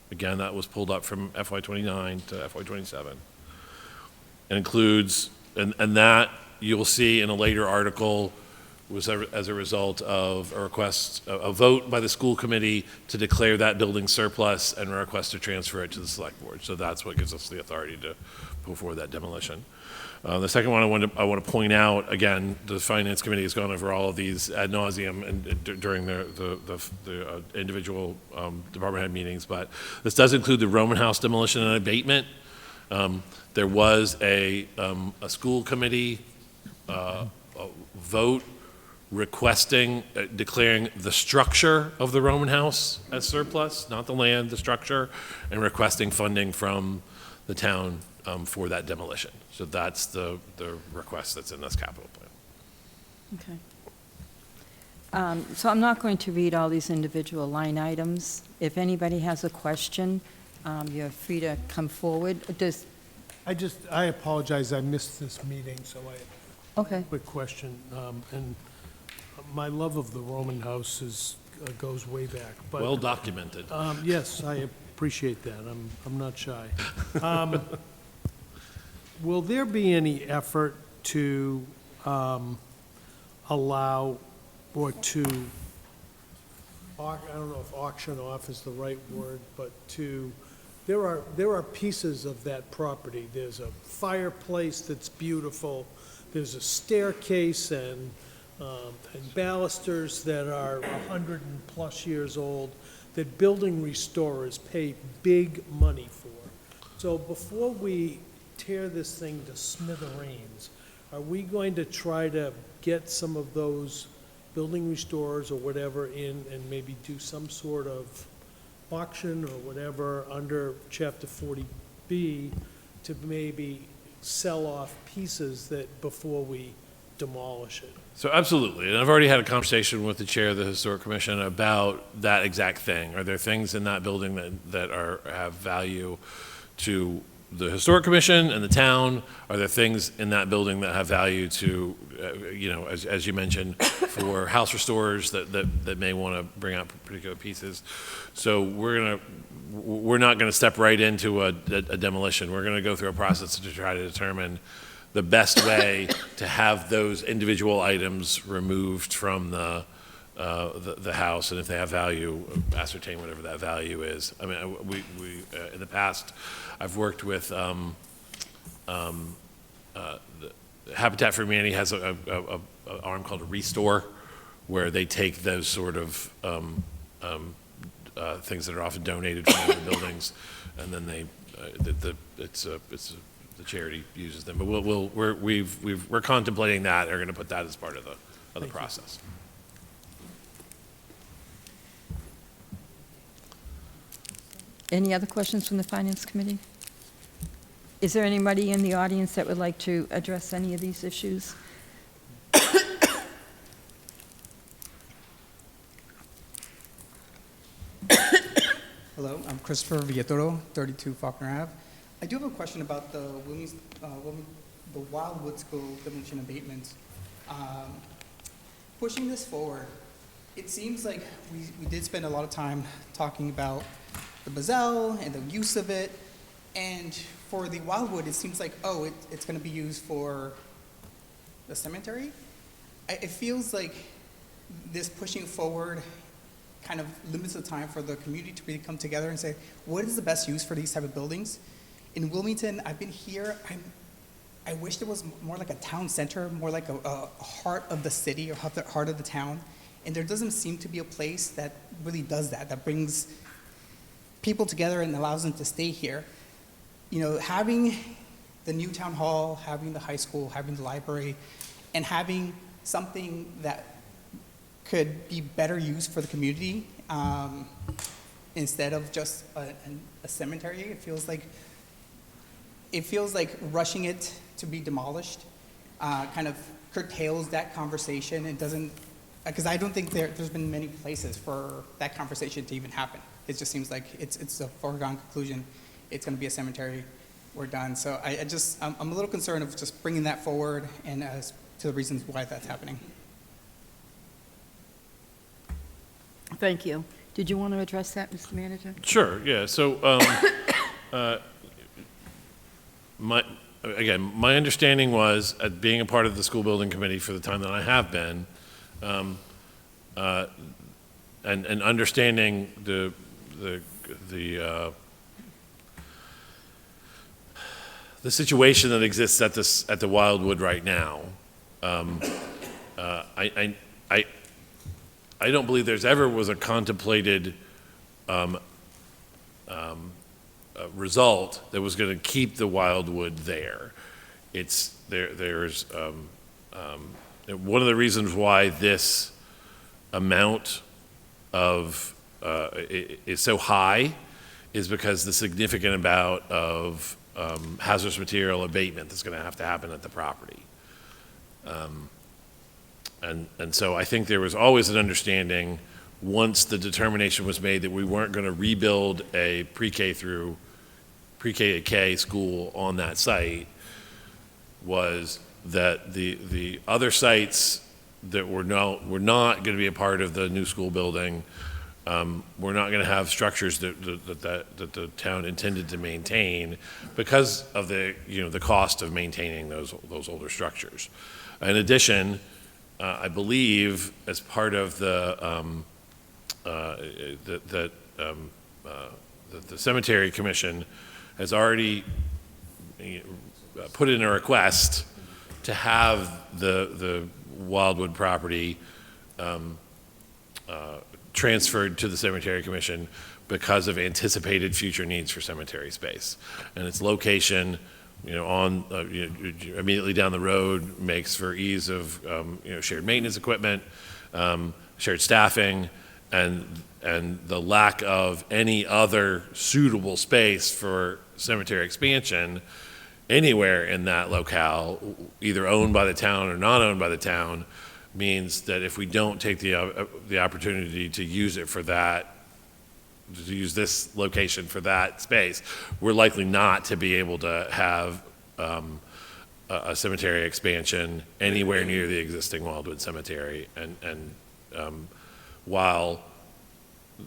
Again, that was pulled up from FY29 to FY27. It includes, and that you'll see in a later article, was as a result of a request, a vote by the school committee to declare that building surplus and a request to transfer it to the select board. So that's what gives us the authority to put forward that demolition. The second one I want to point out, again, the Finance Committee has gone over all of these ad nauseum and during the individual department head meetings, but this does include the Roman House demolition and abatement. There was a school committee vote requesting, declaring the structure of the Roman House as surplus, not the land, the structure, and requesting funding from the town for that demolition. So that's the request that's in this capital plan. Okay. So I'm not going to read all these individual line items. If anybody has a question, you're free to come forward. I apologize, I missed this meeting, so Okay. quick question. And my love of the Roman house goes way back, but. Well documented. Yes, I appreciate that. I'm not shy. Will there be any effort to allow or to, I don't know if auction off is the right word, but there are pieces of that property. There's a fireplace that's beautiful. There's a staircase and balusters that are 100+ years old that building restorers pay big money for. So before we tear this thing to smithereens, are we going to try to get some of those building restorers or whatever in and maybe do some sort of auction or whatever under Chapter 40B to maybe sell off pieces that before we demolish it? So absolutely, and I've already had a conversation with the chair of the Historic Commission about that exact thing. Are there things in that building that have value to the Historic Commission and the town? Are there things in that building that have value to, as you mentioned, for house restorers that may want to bring out particular pieces? So we're not going to step right into a demolition. We're going to go through a process to try to determine the best way to have those individual items removed from the house, and if they have value, ascertain whatever that value is. I mean, we in the past, I've worked with Habitat for Humanity has an arm called a Restore, where they take those sort of things that are often donated from other buildings, and then the charity uses them. But we're contemplating that. They're going to put that as part of the process. Any other questions from the Finance Committee? Is there anybody in the audience that would like to address any of these issues? Hello, I'm Christopher Villatoro, 32 Faulkner Ave. I do have a question about the Wildwood School demolition abatements. Pushing this forward, it seems like we did spend a lot of time talking about the Bazell and the use of it, and for the Wildwood, it seems like, it's going to be used for the cemetery. It feels like this pushing forward kind of limits the time for the community to really come together and say, what is the best use for these type of buildings? In Wilmington, I've been here, I wish there was more like a town center, more like a heart of the city or heart of the town. And there doesn't seem to be a place that really does that, that brings people together and allows them to stay here. You know, having the new town hall, having the high school, having the library, and having something that could be better used for the community instead of just a cemetery. It feels like rushing it to be demolished kind of curtails that conversation. It doesn't, because I don't think there's been many places for that conversation to even happen. It just seems like it's a foregone conclusion. It's going to be a cemetery. We're done. So I'm a little concerned of just bringing that forward and as to the reasons why that's happening. Thank you. Did you want to address that, Mr. Manager? Sure, yeah. So, my understanding was, being a part of the school building committee for the time that I have been, and understanding the situation that exists at the Wildwood right now, I don't believe there's ever was a contemplated result that was going to keep the Wildwood there. There's one of the reasons why this amount of is so high is because the significant amount of hazardous material abatement that's going to have to happen at the property. And so I think there was always an understanding, once the determination was made that we weren't going to rebuild a pre-K to K school on that site, was that the other sites that were not going to be a part of the new school building, we're not going to have structures that the town intended to maintain because of the cost of maintaining those older structures. In addition, I believe as part of the Cemetery Commission has already put in a request to have the Wildwood property transferred to the Cemetery Commission because of anticipated future needs for cemetery space. And its location, immediately down the road makes for ease of, shared maintenance equipment, shared staffing, and the lack of any other suitable space for cemetery expansion anywhere in that locale, either owned by the town or not owned by the town, means that if we don't take the opportunity to use it for that, to use this location for that space, we're likely not to be able to have a cemetery expansion anywhere near the existing Wildwood Cemetery. And while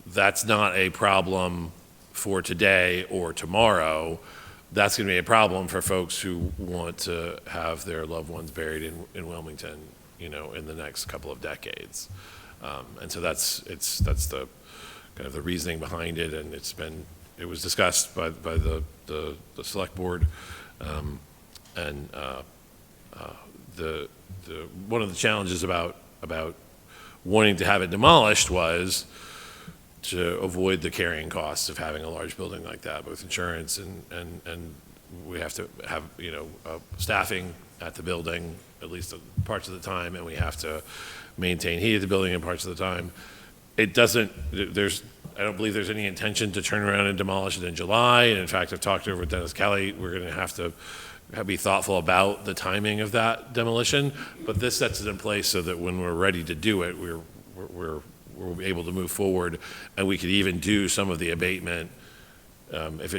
that's not a problem for today or tomorrow, that's going to be a problem for folks who want to have their loved ones buried in Wilmington, in the next couple of decades. And so that's the kind of the reasoning behind it, and it was discussed by the select board, and one of the challenges about wanting to have it demolished was to avoid the carrying costs of having a large building like that, both insurance and we have to have staffing at the building at least parts of the time, and we have to maintain heat at the building in parts of the time. I don't believe there's any intention to turn around and demolish it in July. And in fact, I've talked over with Dennis Kelly. We're going to have to be thoughtful about the timing of that demolition. But this sets it in place so that when we're ready to do it, we're able to move forward, and we could even do some of the abatement if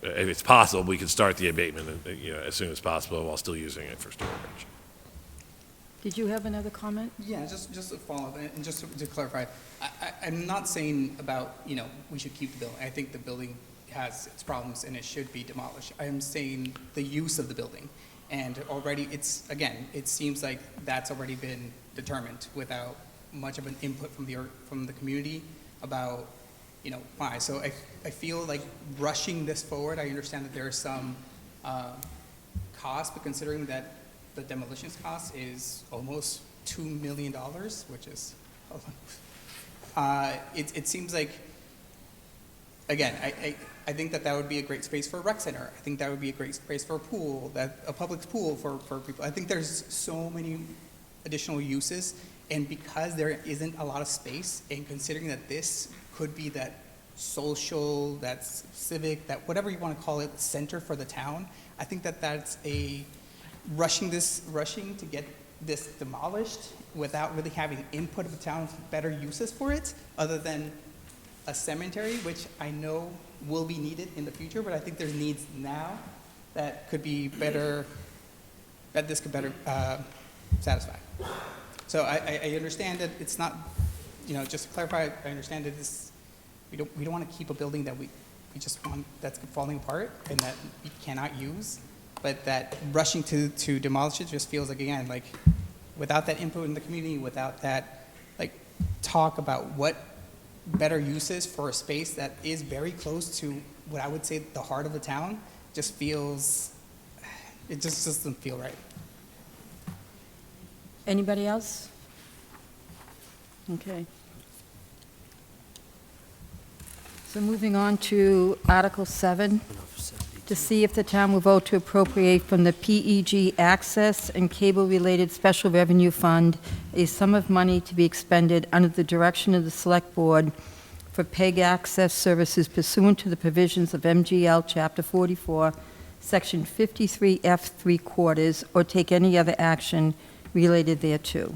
it's possible. We could start the abatement as soon as possible while still using it for storage. Did you have another comment? Yeah, just a follow-up, and just to clarify, I'm not saying about, we should keep the building. I think the building has its problems and it should be demolished. I am saying the use of the building. And already it seems like that's already been determined without much of an input from the community about, why. So I feel like rushing this forward, I understand that there is some cost, but considering that the demolition cost is almost $2 million, which is, it seems like, again, I think that would be a great space for a rec center. I think that would be a great space for a pool, a public pool for people. I think there's so many additional uses, and because there isn't a lot of space, and considering that this could be that social, that civic, that whatever you want to call it, center for the town, I think that's rushing to get this demolished without really having input of the town's better uses for it, other than a cemetery, which I know will be needed in the future, but I think there's needs now that could be better, that this could better satisfy. So I understand that it's not, just to clarify, I understand that we don't want to keep a building that we just want, that's falling apart and that we cannot use. But that rushing to demolish it just feels like, again, like without that input in the community, without that talk about what better uses for a space that is very close to what I would say the heart of the town, it just doesn't feel right. Anybody else? Okay. So moving on to Article 7. To see if the town will vote to appropriate from the PEG Access and Cable-Related Special Revenue Fund a sum of money to be expended under the direction of the Select Board for PEG access services pursuant to the provisions of MGL Chapter 44, Section 53F 3/4, or take any other action related thereto.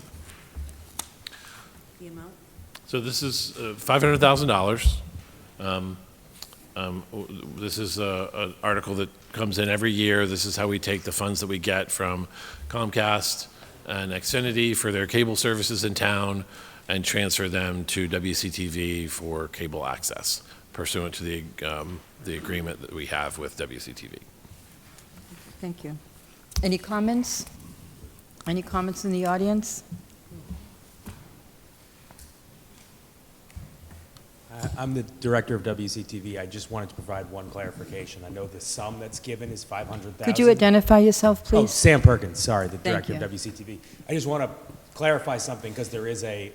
The amount? So this is $500,000. This is an article that comes in every year. This is how we take the funds that we get from Comcast and Xfinity for their cable services in town and transfer them to WCTV for cable access pursuant to the agreement that we have with WCTV. Thank you. Any comments? Any comments in the audience? I'm the director of WCTV. I just wanted to provide one clarification. I know the sum that's given is $500,000. Could you identify yourself, Oh, please? Sam Perkins, sorry, the Thank director of WCTV. I just want to clarify something because there is a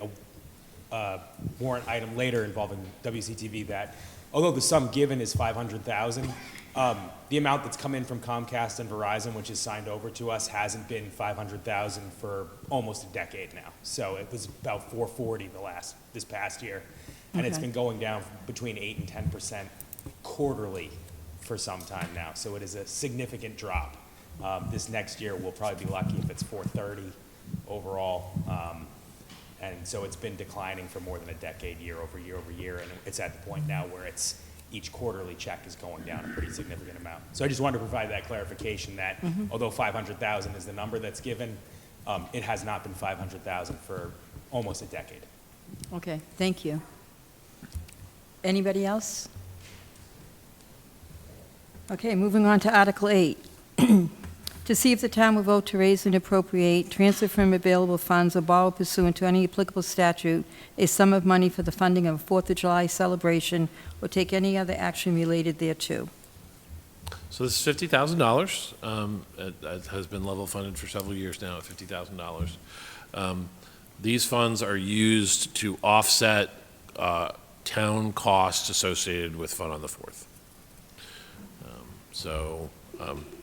warrant item later involving WCTV that, although the sum given is $500,000, the amount that's come in from Comcast and Verizon, which is signed over to us, hasn't been $500,000 for almost a decade now. So it was about $440 this past year. And it's Okay. been going down between 8 and 10% quarterly for some time now. So it is a significant drop. This next year, we'll probably be lucky if it's 430 overall. And so it's been declining for more than a decade, year over year over year. And it's at the point now where each quarterly check is going down a pretty significant amount. So I just wanted to provide that clarification that although 500,000 is the number that's given, it has not been 500,000 for almost a decade. Okay, thank you. Anybody else? Okay, moving on to Article 8. To see if the town will vote to raise and appropriate, transfer from available funds, or borrow pursuant to any applicable statute a sum of money for the funding of a 4th of July celebration, or take any other action related thereto. So this is $50,000. It has been level funded for several years now at $50,000. These funds are used to offset town costs associated with Fun on the 4th.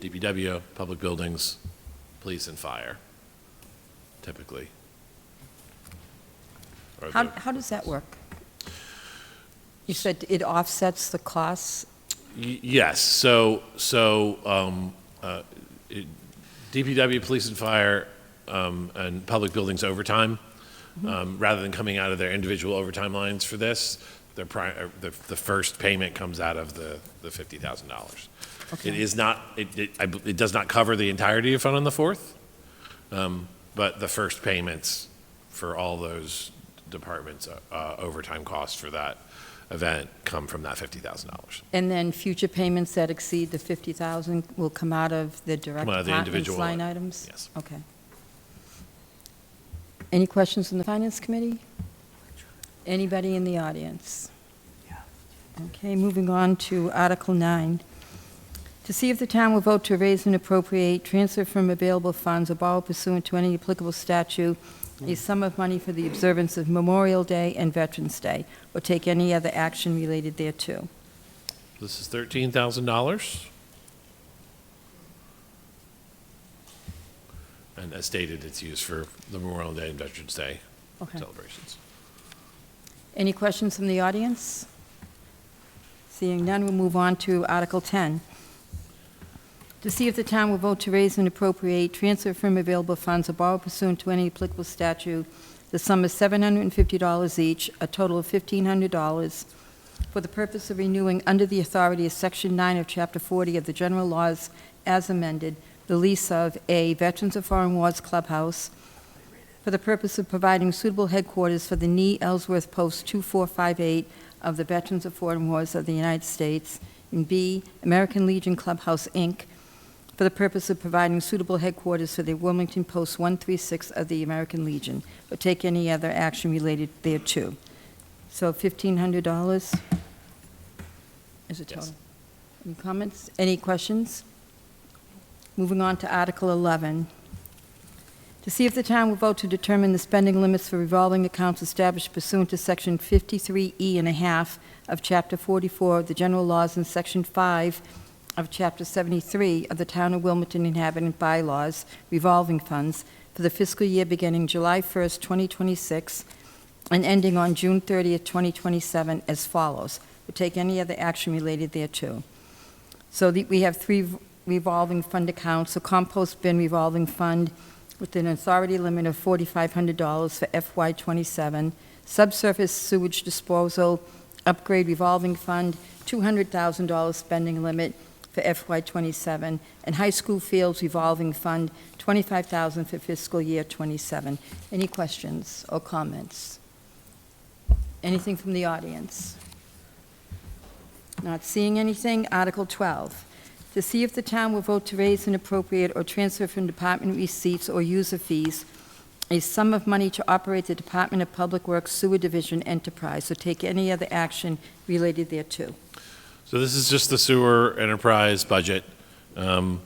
DPW, public buildings, police and fire, typically. Or How the- does that work? You said it offsets the costs? Yes, DPW, police and fire, and public buildings overtime, rather than coming out of their individual overtime lines for this, the first payment comes out of the $50,000. Okay. It is not, it does not cover the entirety of Fun on the 4th, but the first payments for all those departments' overtime costs for that event come from that $50,000. And then future payments that exceed the $50,000 will come out of the direct Come out of the department's individual line line. items? Yes. Okay. Any questions from the Finance Committee? Anybody in the audience? Okay, moving on to Article 9. To see if the town will vote to raise and appropriate, transfer from available funds, or borrow pursuant to any applicable statute a sum of money for the observance of Memorial Day and Veterans Day, or take any other action related thereto. This is $13,000. And as stated, it's used for the Memorial Day and Veterans Day Okay. celebrations. Any questions from the audience? Seeing none, we'll move on to Article 10. To see if the town will vote to raise and appropriate, transfer from available funds, or borrow pursuant to any applicable statute, the sum of $750 each, a total of $1,500, for the purpose of renewing under the authority of Section 9 of Chapter 40 of the General Laws as amended, the lease of a Veterans of Foreign Wars Clubhouse, for the purpose of providing suitable headquarters for the Nee Ellsworth Post 2458 of the Veterans of Foreign Wars of the United States, and B, American Legion Clubhouse, Inc., for the purpose of providing suitable headquarters for the Wilmington Post 136 of the American Legion, or take any other action related thereto. So $1,500 is a total. Yes. Any comments? Any questions? Moving on to Article 11. To see if the town will vote to determine the spending limits for revolving accounts established pursuant to Section 53E and a half of Chapter 44 of the General Laws and Section 5 of Chapter 73 of the Town of Wilmington Inhabitant Bylaws revolving funds for the fiscal year beginning July 1st, 2026, and ending on June 30th, 2027, as follows. Or take any other action related thereto. So we have three revolving fund accounts: the compost bin revolving fund, with an authority limit of $4,500 for FY '27, subsurface sewage disposal upgrade revolving fund, $200,000 spending limit for FY '27, and high school fields revolving fund, $25,000 for fiscal year '27. Any questions or comments? Anything from the audience? Not seeing anything. Article 12, to see if the town will vote to raise and appropriate or transfer from department receipts or user fees a sum of money to operate the Department of Public Works Sewer Division enterprise or take any other action related thereto. So this is just the sewer enterprise budget. I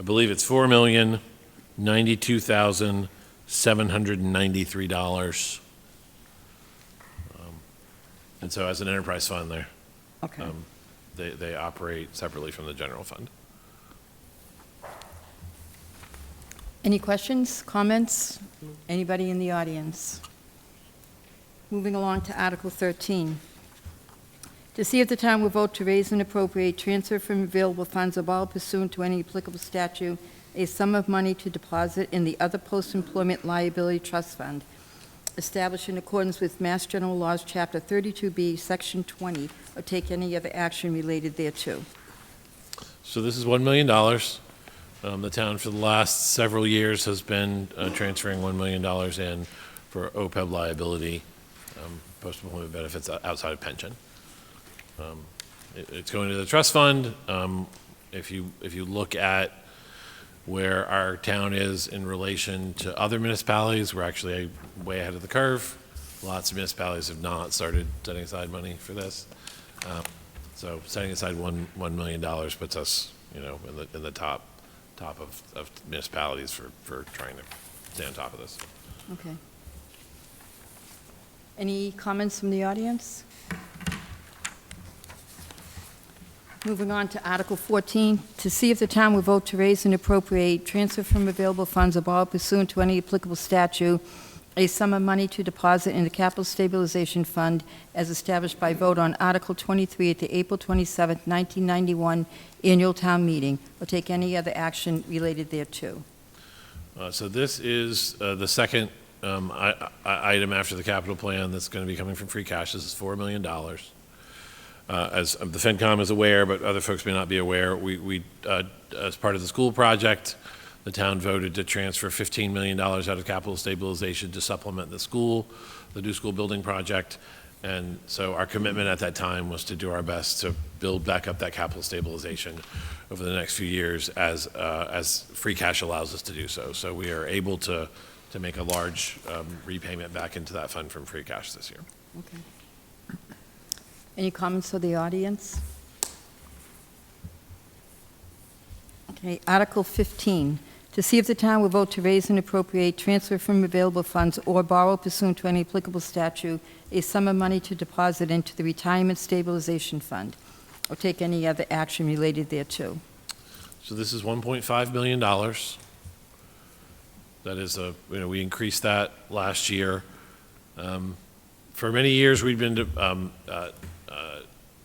believe it's $4,092,793. And so as an enterprise fund there, Okay. they operate separately from the general fund. Any questions, comments? Anybody in the audience? Moving along to Article 13. To see if the town will vote to raise and appropriate, transfer from available funds or borrow pursuant to any applicable statute a sum of money to deposit in the other post-employment liability trust fund established in accordance with Mass General Laws, Chapter 32B, Section 20, or take any other action related thereto. So this is $1 million. The town for the last several years has been transferring $1 million in for OPEB liability, post-employment benefits outside of pension. It's going to the trust fund. If you look at where our town is in relation to other municipalities, we're actually way ahead of the curve. Lots of municipalities have not started setting aside money for this. So setting aside $1 million puts us, in the top of municipalities for trying to stay on top of this. Okay. Any comments from the audience? Moving on to Article 14, to see if the town will vote to raise and appropriate, transfer from available funds or borrow pursuant to any applicable statute, a sum of money to deposit in the Capital Stabilization Fund as established by vote on Article 23 at the April 27, 1991 annual town meeting, or take any other action related thereto. So this is the second item after the capital plan that's going to be coming from free cash. This is $4 million. As the FinCom is aware, but other folks may not be aware, we as part of the school project, the town voted to transfer $15 million out of capital stabilization to supplement the new school building project. And so our commitment at that time was to do our best to build back up that capital stabilization over the next few years as free cash allows us to do so. So we are able to make a large repayment back into that fund from free cash this year. Okay. Any comments for the audience? Okay, Article 15, to see if the town will vote to raise and appropriate, transfer from available funds, or borrow pursuant to any applicable statute a sum of money to deposit into the Retirement Stabilization Fund, or take any other action related thereto. So this is $1.5 million. That is we increased that last year. For many years, we've been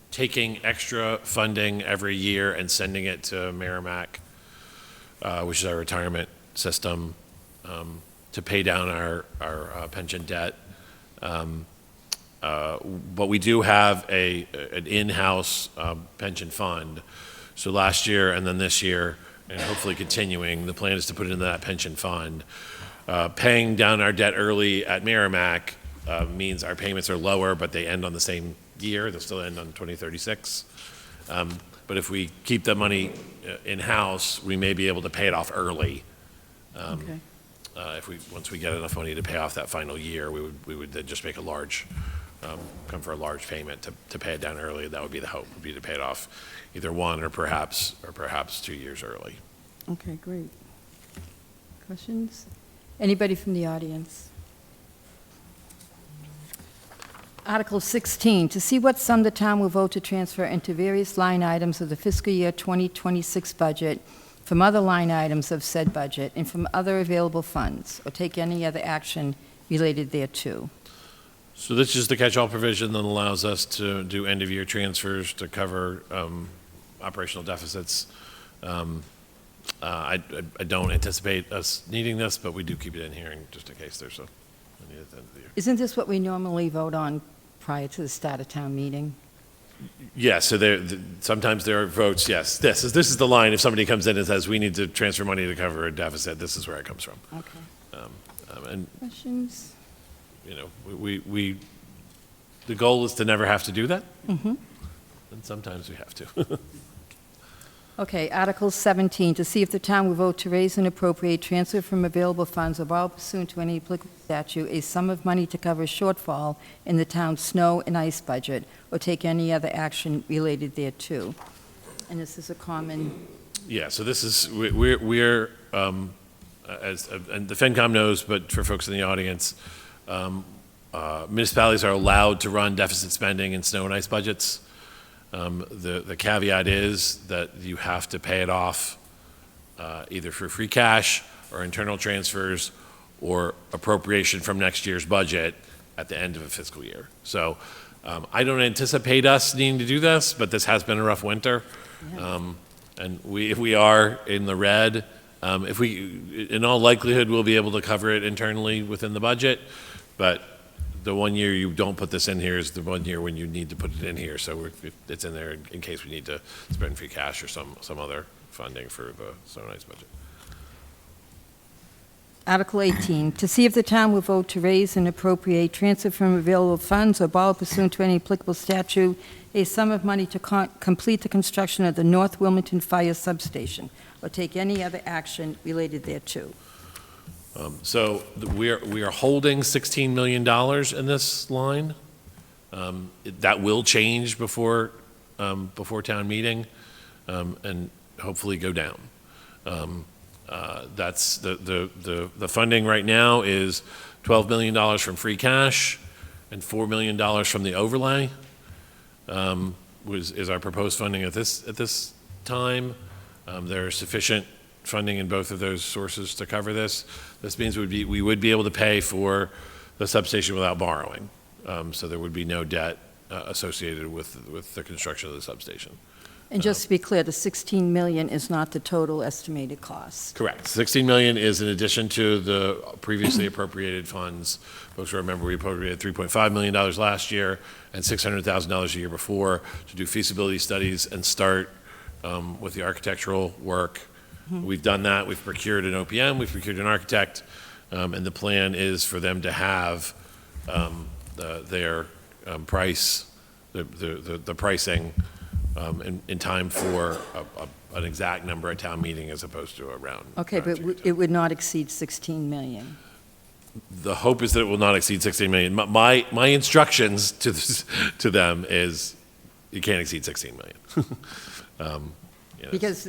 taking extra funding every year and sending it to Merrimack, which is our retirement system, to pay down our pension debt. But we do have an in-house pension fund. So last year and then this year, and hopefully continuing, the plan is to put it into that pension fund. Paying down our debt early at Merrimack means our payments are lower, but they end on the same year. They'll still end on 2036. But if we keep the money in-house, we may be able to pay it off early. Okay. Once we get enough money to pay off that final year, we would then just make come for a large payment to pay it down early. That would be the hope, would be to pay it off either 1 or perhaps 2 years early. Okay, great. Questions? Anybody from the audience? Article 16, to see what sum the town will vote to transfer into various line items of the fiscal year 2026 budget from other line items of said budget and from other available funds, or take any other action related thereto. So this is the catch-all provision that allows us to do end-of-year transfers to cover operational deficits I don't anticipate us needing this, but we do keep it in here just in case there's a need at the end of the year. Isn't this what we normally vote on prior to the start of town meeting? Yeah, so sometimes there are votes, yes. This is the line, if somebody comes in and says, we need to transfer money to cover a deficit, this is where it comes from. Okay. And, Questions? you know, the goal is to never have to do that, Mm-hmm. and sometimes we have to. Okay, Article 17, to see if the town will vote to raise and appropriate, transfer from available funds or borrow pursuant to any applicable statute a sum of money to cover a shortfall in the town's snow and ice budget, or take any other action related thereto. And this is a common, Yeah, so this is, we're, and the FinCom knows, but for folks in the audience, municipalities are allowed to run deficit spending in snow and ice budgets. The caveat is that you have to pay it off either for free cash or internal transfers or appropriation from next year's budget at the end of a fiscal year. So I don't anticipate us needing to do this, but this has been a rough winter. And if we are in the red, in all likelihood, we'll be able to cover it internally within the budget, but the 1 year you don't put this in here is the 1 year when you need to put it in here, so it's in there in case we need to spend free cash or some other funding for the snow and ice budget. Article 18, to see if the town will vote to raise and appropriate, transfer from available funds or borrow pursuant to any applicable statute a sum of money to complete the construction of the North Wilmington Fire Substation, or take any other action related thereto. So we are holding $16 million in this line. That will change before town meeting, and hopefully go down. That's the funding right now is $12 million from free cash and $4 million from the overlay. Is our proposed funding at this time. There is sufficient funding in both of those sources to cover this. This means we would be able to pay for the substation without borrowing. So there would be no debt associated with the construction of the substation. And just to be clear, the 16 million is not the total estimated cost. Correct. 16 million is in addition to the previously appropriated funds. Folks remember we appropriated $3.5 million last year and $600,000 a year before to do feasibility studies and start with the architectural work. We've done that. We've procured an OPM. We've procured an architect. And the plan is for them to have their price, the pricing in time for an exact number at town meeting as opposed to around. Okay, but it would not exceed 16 million. The hope is that it will not exceed 16 million. My instructions to them is you can't exceed 16 million. Because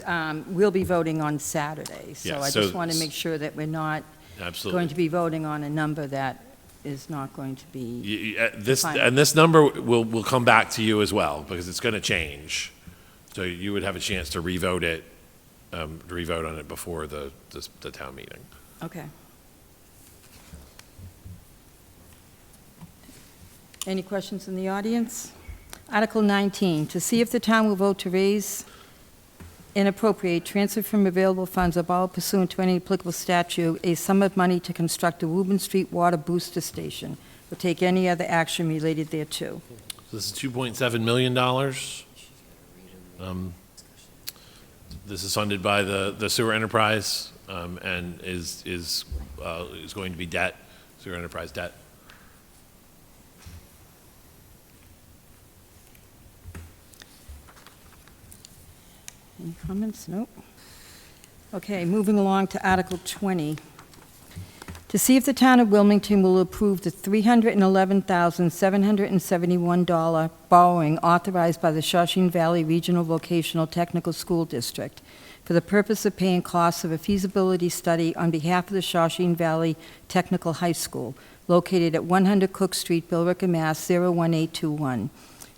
we'll be voting on Saturday, so Yeah, I so just want to make sure that we're not Absolutely. going to be voting on a number that is not going to be This number will come back to you as well because it's going to change. So you would have a chance to revote it, revote on it before the town meeting. Okay. Any questions in the audience? Article 19, to see if the town will vote to raise and appropriate, transfer from available funds or borrow pursuant to any applicable statute a sum of money to construct a Woburn Street Water Booster Station, or take any other action related thereto. This is $2.7 million. This is funded by the sewer enterprise and is going to be debt, sewer enterprise debt. Any comments? Nope. Okay, moving along to Article 20. To see if the town of Wilmington will approve the $311,771 borrowing authorized by the Shawshene Valley Regional Vocational Technical School District for the purpose of paying costs of a feasibility study on behalf of the Shawshene Valley Technical High School, located at 100 Cook Street, Billerica, Mass. 01821.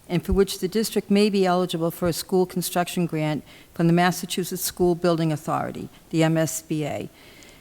And for which the district may be eligible for a school construction grant from the Massachusetts School Building Authority, the MSBA.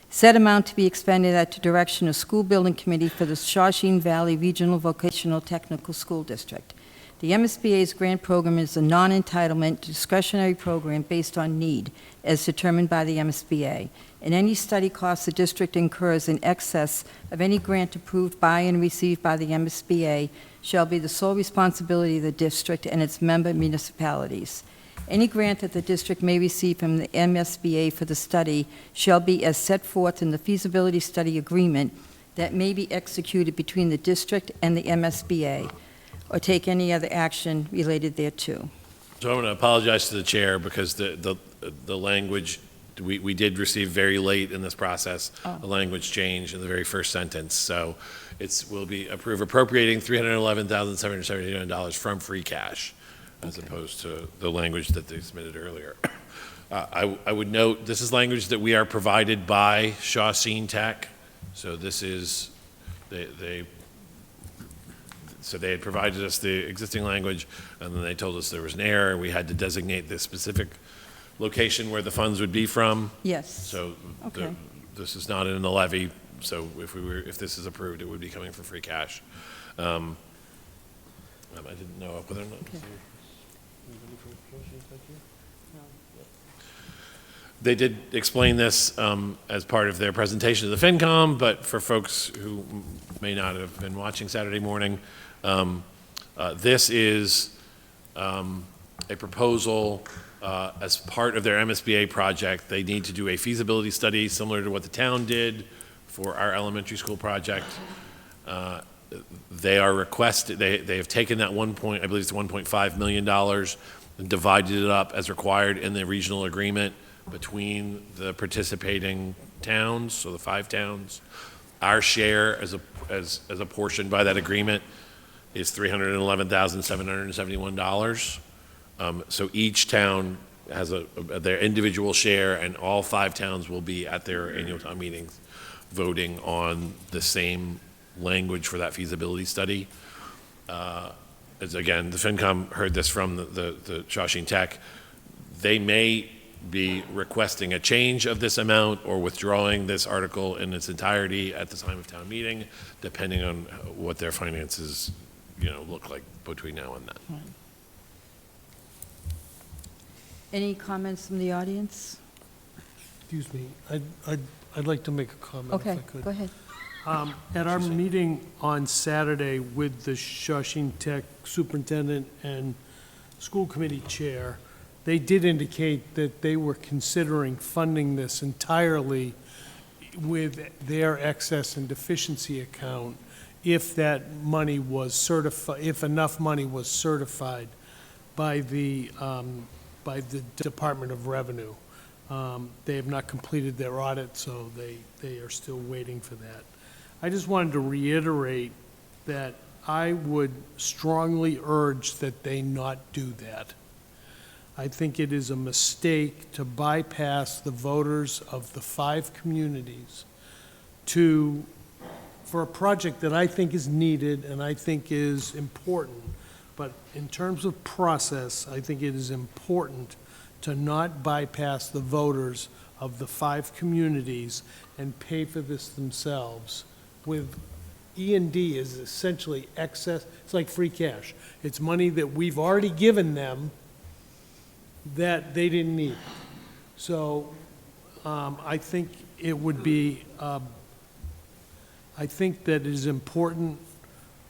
Said amount to be expended at the direction of School Building Committee for the Shawshene Valley Regional Vocational Technical School District. The MSBA's grant program is a non-entitlement discretionary program based on need, as determined by the MSBA, and any study costs the district incurs in excess of any grant approved by and received by the MSBA shall be the sole responsibility of the district and its member municipalities. Any grant that the district may receive from the MSBA for the study shall be as set forth in the feasibility study agreement that may be executed between the district and the MSBA, or take any other action related thereto. So I'm going to apologize to the chair because the language, we did receive very late in this process, a language change in the very first sentence. So will be appropriating $311,779 from free cash, as opposed to the language that they submitted earlier. I would note, this is language that we are provided by Shawshene Tech. So this is, so they had provided us the existing language, and then they told us there was an error. We had to designate the specific location where the funds would be from. Yes. So Okay. this is not in the levy, so if this is approved, it would be coming from free cash. I didn't know whether or not. They did explain this as part of their presentation to the FinCom, but for folks who may not have been watching Saturday morning, this is a proposal as part of their MSBA project. They need to do a feasibility study similar to what the town did for our elementary school project. They are requested, they have taken that I believe it's $1.5 million and divided it up as required in the regional agreement between the participating towns, so the 5 towns. Our share as apportioned by that agreement is $311,771. So each town has their individual share, and all 5 towns will be at their annual town meetings voting on the same language for that feasibility study. As again, the FinCom heard this from the Shawshene Tech. They may be requesting a change of this amount or withdrawing this article in its entirety at the time of town meeting, depending on what their finances, look like between now and then. Any comments from the audience? Excuse me, I'd like to make a comment if I Okay, could. go ahead. At our meeting on Saturday with the Shawshene Tech superintendent and school committee chair, they did indicate that they were considering funding this entirely with their excess and deficiency account if that money was certified, if enough money was certified by the Department of Revenue. They have not completed their audit, so they are still waiting for that. I just wanted to reiterate that I would strongly urge that they not do that. I think it is a mistake to bypass the voters of the 5 communities for a project that I think is needed and I think is important. But in terms of process, I think it is important to not bypass the voters of the 5 communities and pay for this themselves. With E&D is essentially excess, it's like free cash. It's money that we've already given them that they didn't need. So I think it would be, I think that it is important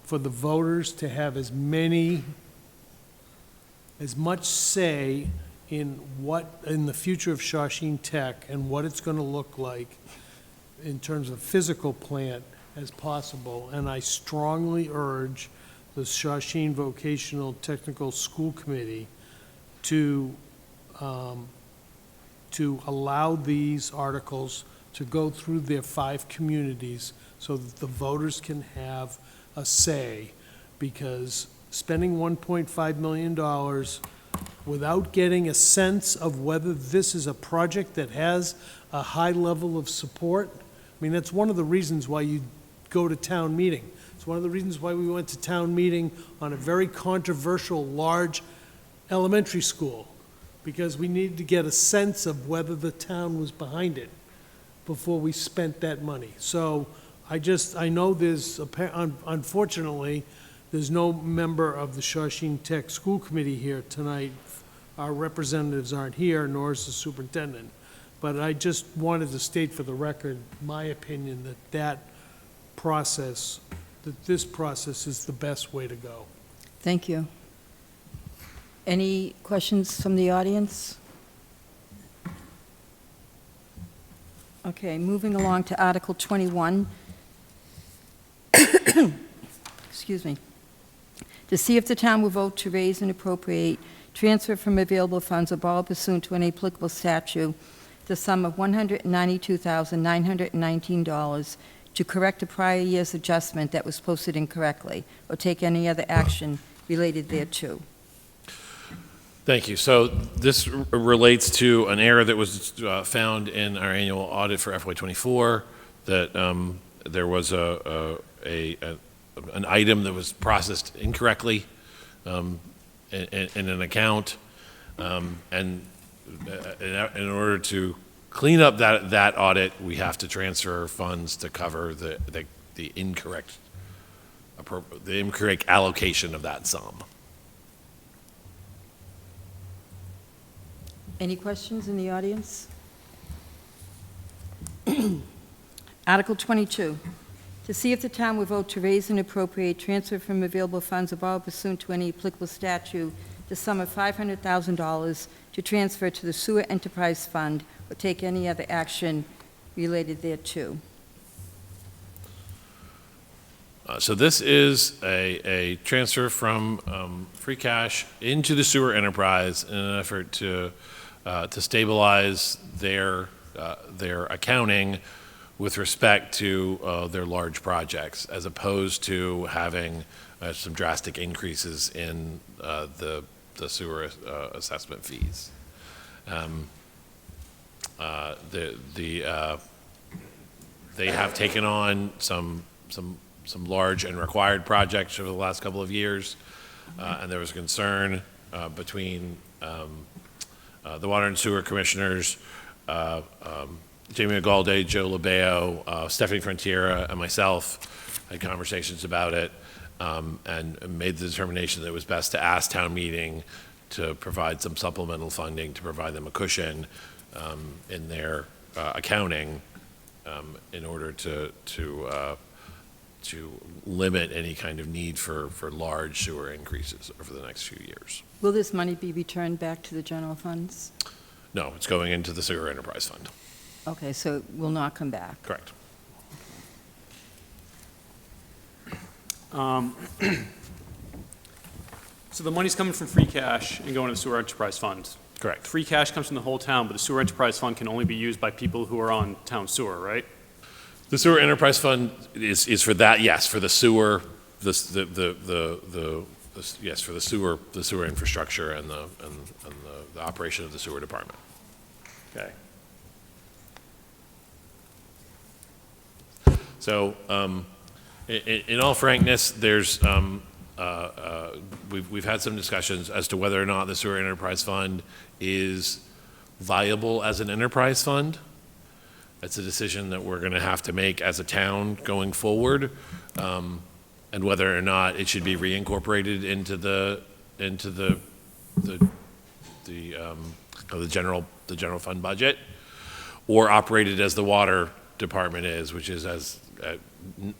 for the voters to have as much say in the future of Shawshene Tech and what it's going to look like in terms of physical plant as possible. And I strongly urge the Shawshene Vocational Technical School Committee to allow these articles to go through their 5 communities so that the voters can have a say, because spending $1.5 million without getting a sense of whether this is a project that has a high level of support, I mean, that's one of the reasons why you go to town meeting. It's one of the reasons why we went to town meeting on a very controversial, large elementary school, because we needed to get a sense of whether the town was behind it before we spent that money. So I know there's, unfortunately, there's no member of the Shawshene Tech School Committee here tonight. Our representatives aren't here, nor is the superintendent. But I just wanted to state for the record my opinion that this process is the best way to go. Thank you. Any questions from the audience? Okay, moving along to Article 21. Excuse me. To see if the town will vote to raise and appropriate, transfer from available funds or borrow pursuant to any applicable statute the sum of $192,919 to correct a prior year's adjustment that was posted incorrectly, or take any other action related thereto. Thank you. So this relates to an error that was found in our annual audit for FY24, that there was an item that was processed incorrectly in an account, and in order to clean up that audit, we have to transfer funds to cover the incorrect allocation of that sum. Any questions in the audience? Article 22, to see if the town will vote to raise and appropriate, transfer from available funds or borrow pursuant to any applicable statute the sum of $500,000 to transfer to the Sewer Enterprise Fund or take any other action related thereto. So this is a transfer from free cash into the sewer enterprise in an effort to stabilize their accounting with respect to their large projects, as opposed to having some drastic increases in the sewer assessment fees. They have taken on some large and required projects over the last couple of years, and there was concern between the Water and Sewer Commissioners, Jamie Agalde, Joe Labeo, Stephanie Frontiera, and myself had conversations about it, and made the determination that it was best to ask town meeting to provide some supplemental funding to provide them a cushion in their accounting in order to limit any kind of need for large sewer increases over the next few years. Will this money be returned back to the general funds? No, it's going into the Sewer Enterprise Fund. Okay, so it will not come back. Correct. So the money's coming from free cash and going to the sewer enterprise fund. Correct. Free cash comes from the whole town, but the sewer enterprise fund can only be used by people who are on town sewer, right? The Sewer Enterprise Fund is for that, yes, for the sewer, yes, for the sewer infrastructure and the operation of the sewer department. Okay. So, in all frankness, there's we've had some discussions as to whether or not the Sewer Enterprise Fund is viable as an enterprise fund. It's a decision that we're going to have to make as a town going forward, and whether or not it should be reincorporated into the general fund budget, or operated as the water department is, which is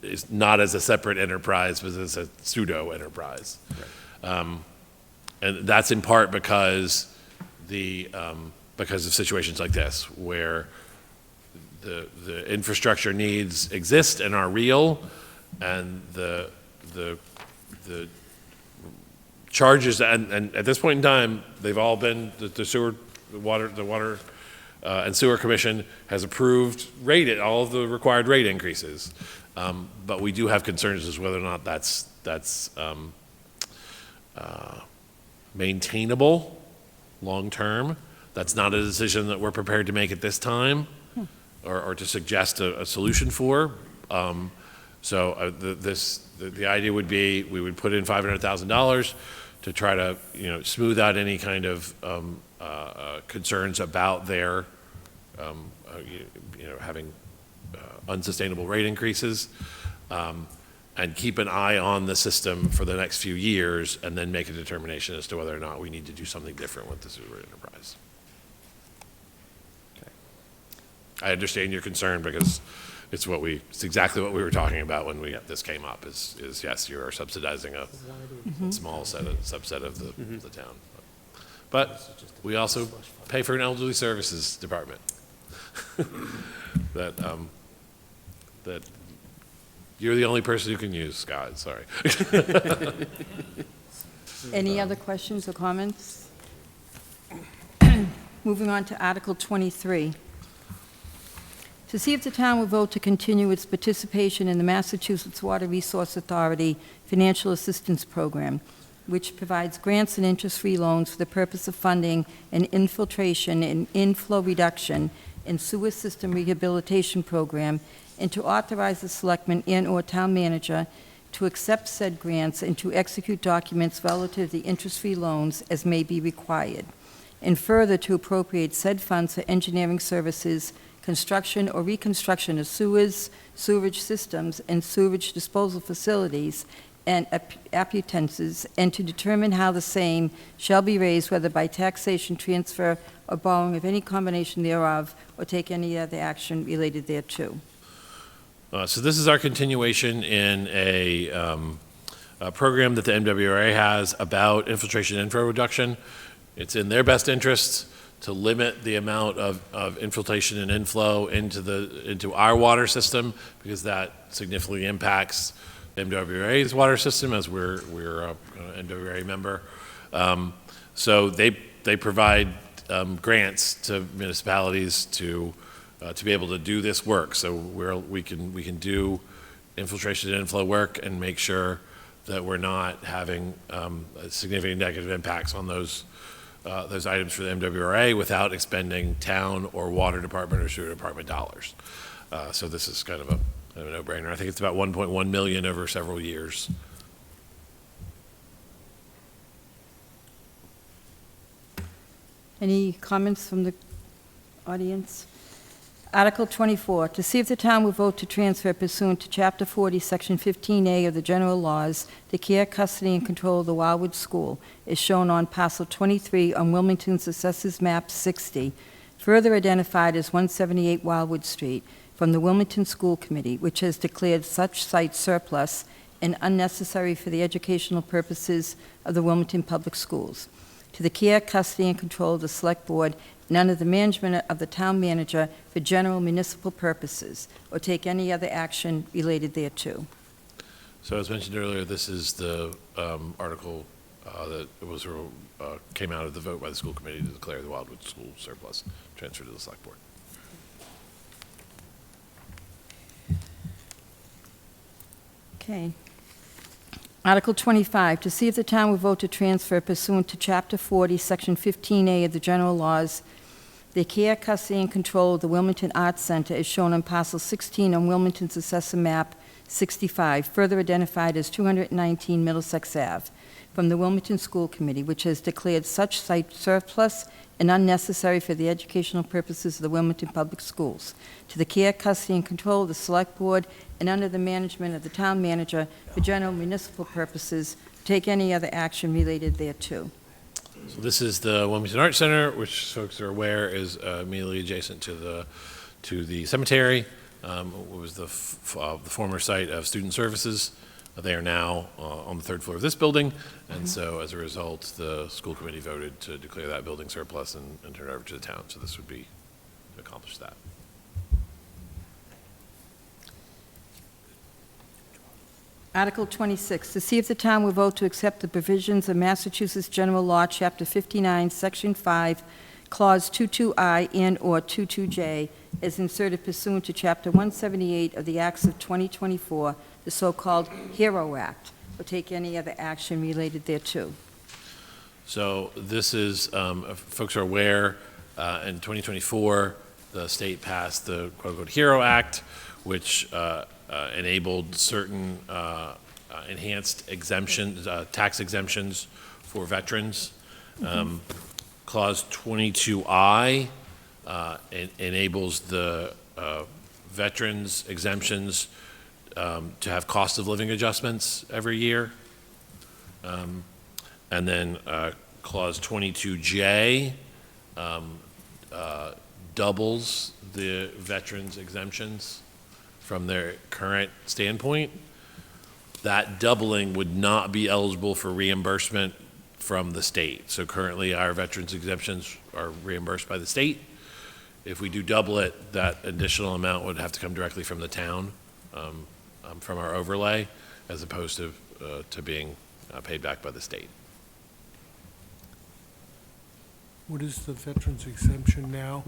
is not as a separate enterprise, but as a pseudo enterprise. Right. And that's in part because of situations like this, where the infrastructure needs exist and are real, and the charges, and at this point in time, they've all been, the water and sewer commission has approved all of the required rate increases, but we do have concerns as to whether or not that's maintainable long term. That's not a decision that we're prepared to make at this time, or to suggest a solution for. So the idea would be we would put in $500,000 to try to smooth out any kind of concerns about their having unsustainable rate increases, and and keep an eye on the system for the next few years, and then make a determination as to whether or not we need to do something different with the sewer enterprise. I understand your concern, because it's exactly what we were talking about when this came up, is yes, you are subsidizing a small subset of the town. But we also pay for an elderly services department. That you're the only person who can use, Scott, sorry. Any other questions or comments? Moving on to Article 23. To see if the town will vote to continue its participation in the Massachusetts Water Resource Authority Financial Assistance Program, which provides grants and interest-free loans for the purpose of funding an infiltration and inflow reduction and sewer system rehabilitation program, and to authorize the selectman and/or town manager to accept said grants and to execute documents relative to the interest-free loans as may be required, and further to appropriate said funds for engineering services, construction or reconstruction of sewers, sewerage systems, and sewage disposal facilities and apputences, and to determine how the same shall be raised, whether by taxation, transfer, or borrowing of any combination thereof, or take any other action related thereto. So this is our continuation in a program that the MWRA has about infiltration and inflow reduction. It's in their best interest to limit the amount of infiltration and inflow into our water system, because that significantly impacts MWRA's water system, as we're an MWRA member. So they provide grants to municipalities to be able to do this work. So we can do infiltration and inflow work and make sure that we're not having significant negative impacts on those items for the MWRA without expending town or water department or sewer department dollars. So this is kind of a no-brainer. I think it's about 1.1 million over several years. Any comments from the audience? Article 24, to see if the town will vote to transfer pursuant to Chapter 40, Section 15A of the general laws, the care, custody, and control of the Wildwood School, is shown on parcel 23 on Wilmington's Assessors Map 60, further identified as 178 Wildwood Street, from the Wilmington School Committee, which has declared such site surplus and unnecessary for the educational purposes of the Wilmington Public Schools, to the care, custody, and control of the Select Board, and under the management of the town manager for general municipal purposes, or take any other action related thereto. So as mentioned earlier, this is the article that came out of the vote by the school committee to declare the Wildwood School surplus, transfer to the Select Board. Okay. Article 25, to see if the town will vote to transfer pursuant to Chapter 40, Section 15A of the general laws, the care, custody, and control of the Wilmington Arts Center is shown on parcel 16 on Wilmington's Assessor Map 65, further identified as 219 Middlesex Ave, from the Wilmington School Committee, which has declared such site surplus and unnecessary for the educational purposes of the Wilmington Public Schools, to the care, custody, and control of the Select Board, and under the management of the town manager for general municipal purposes, take any other action related thereto. So this is the Wilmington Arts Center, which folks are aware is immediately adjacent to the cemetery. It was the former site of Student Services. They are now on the third floor of this building, and so as a result, the school committee voted to declare that building surplus and turn it over to the town. So this would be to accomplish that. Article 26, to see if the town will vote to accept the provisions of Massachusetts General Law, Chapter 59, Section 5, Clause 22I and/or 22J, as inserted pursuant to Chapter 178 of the Acts of 2024, the so-called HERO Act, or take any other action related thereto. So this is, folks are aware, in 2024, the state passed the quote-unquote HERO Act, which enabled certain enhanced exemptions, tax exemptions for veterans. Clause 22I enables the veterans exemptions to have cost of living adjustments every year. And then Clause 22J doubles the veterans' exemptions from their current standpoint. That doubling would not be eligible for reimbursement from the state. So currently, our veterans' exemptions are reimbursed by the state. If we do double it, that additional amount would have to come directly from the town, from our overlay, as opposed to being paid back by the state. What is the veterans exemption now?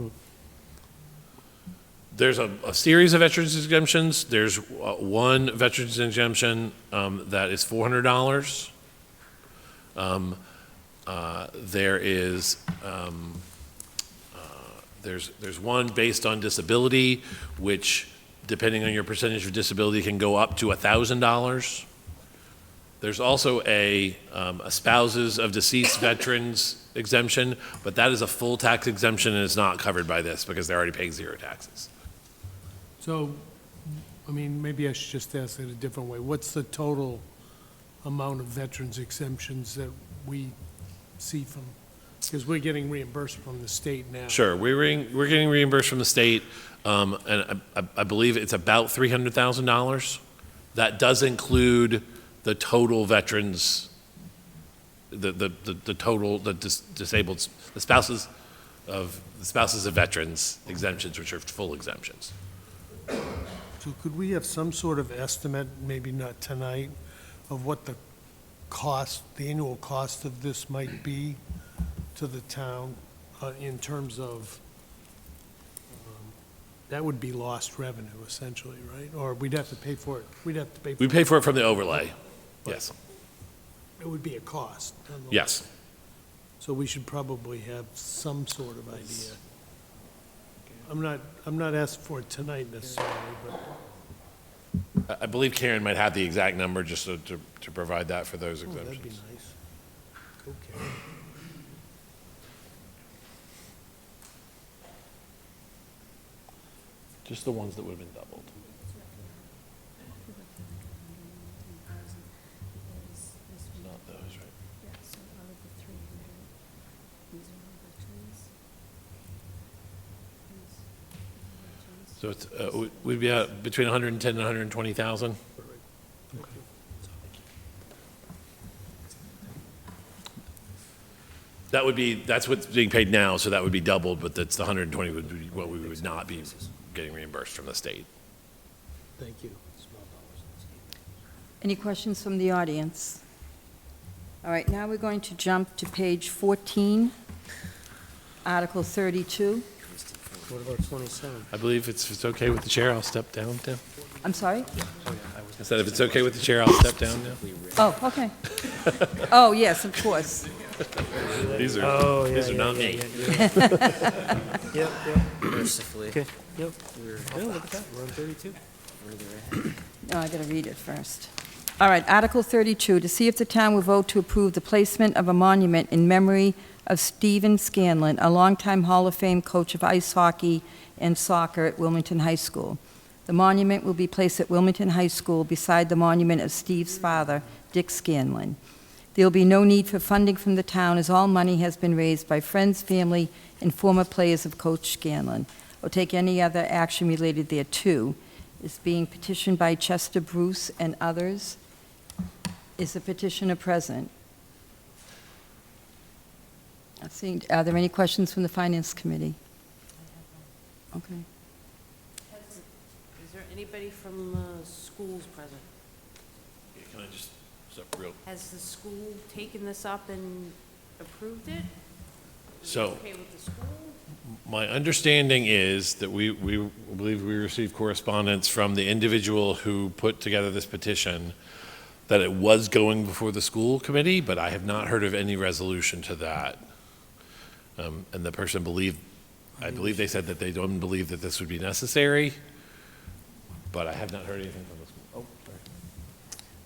There's a series of veterans exemptions. There's one veterans exemption that is $400. There is there's one based on disability, which, depending on your percentage of disability, can go up to $1,000. There's also a spouses of deceased veterans exemption, but that is a full tax exemption and is not covered by this because they're already paying zero taxes. So, I mean, maybe I should just ask it a different way. What's the total amount of veterans exemptions that we see from, because we're getting reimbursed from the state now? Sure, we're getting reimbursed from the state, and I believe it's about $300,000. That does include the total veterans, the total, disabled, the spouses of veterans exemptions, which are full exemptions. So could we have some sort of estimate, maybe not tonight, of what the cost, the annual cost of this might be to the town in terms of, that would be lost revenue essentially, right? Or we'd have to pay for it, we'd have to pay for it. We pay for it from the overlay, yes. It would be a cost. nonetheless. Yes. So we should probably have some sort of idea. I'm not asking for it tonight necessarily, but. I believe Karen might have the exact number just to provide that for those Oh, that'd be exemptions. nice. Okay. Just the ones that would have been doubled. Not those, right? So it's, we'd be out between 110 and 120,000. That would be, that's what's being paid now, so that would be doubled, but that's the 120 would be what we would not be getting reimbursed from the state. Thank you. Any questions from the audience? All right, now we're going to jump to page 14, Article 32. What about 27? I believe if it's okay with the chair, I'll step down, Tim. I'm sorry? I said if it's okay with the chair, I'll step down now. Oh, okay. Oh, yes, of course. These are, Oh, yeah, these are yeah, not yeah, me. yeah, Yep, yep. Mercifully. Okay, yep. Yeah, look at that, we're on 32. No, I gotta read it first. All right, Article 32, to see if the town will vote to approve the placement of a monument in memory of Stephen Scanlon, a longtime Hall of Fame coach of ice hockey and soccer at Wilmington High School. The monument will be placed at Wilmington High School beside the monument of Steve's father, Dick Scanlon. There will be no need for funding from the town, as all money has been raised by friends, family, and former players of Coach Scanlon, or take any other action related thereto. Is being petitioned by Chester Bruce and others. Is the petitioner present? Are there any questions from the Finance Committee? Okay. Is there anybody from schools present? Can I just, step real? Has the school taken this up and approved it? Is it So- okay with the school? My understanding is that we believe we received correspondence from the individual who put together this petition that it was going before the school committee, but I have not heard of any resolution to that. And the person I believe they said that they don't believe that this would be necessary, but I have not heard anything from the school. Oh, sorry.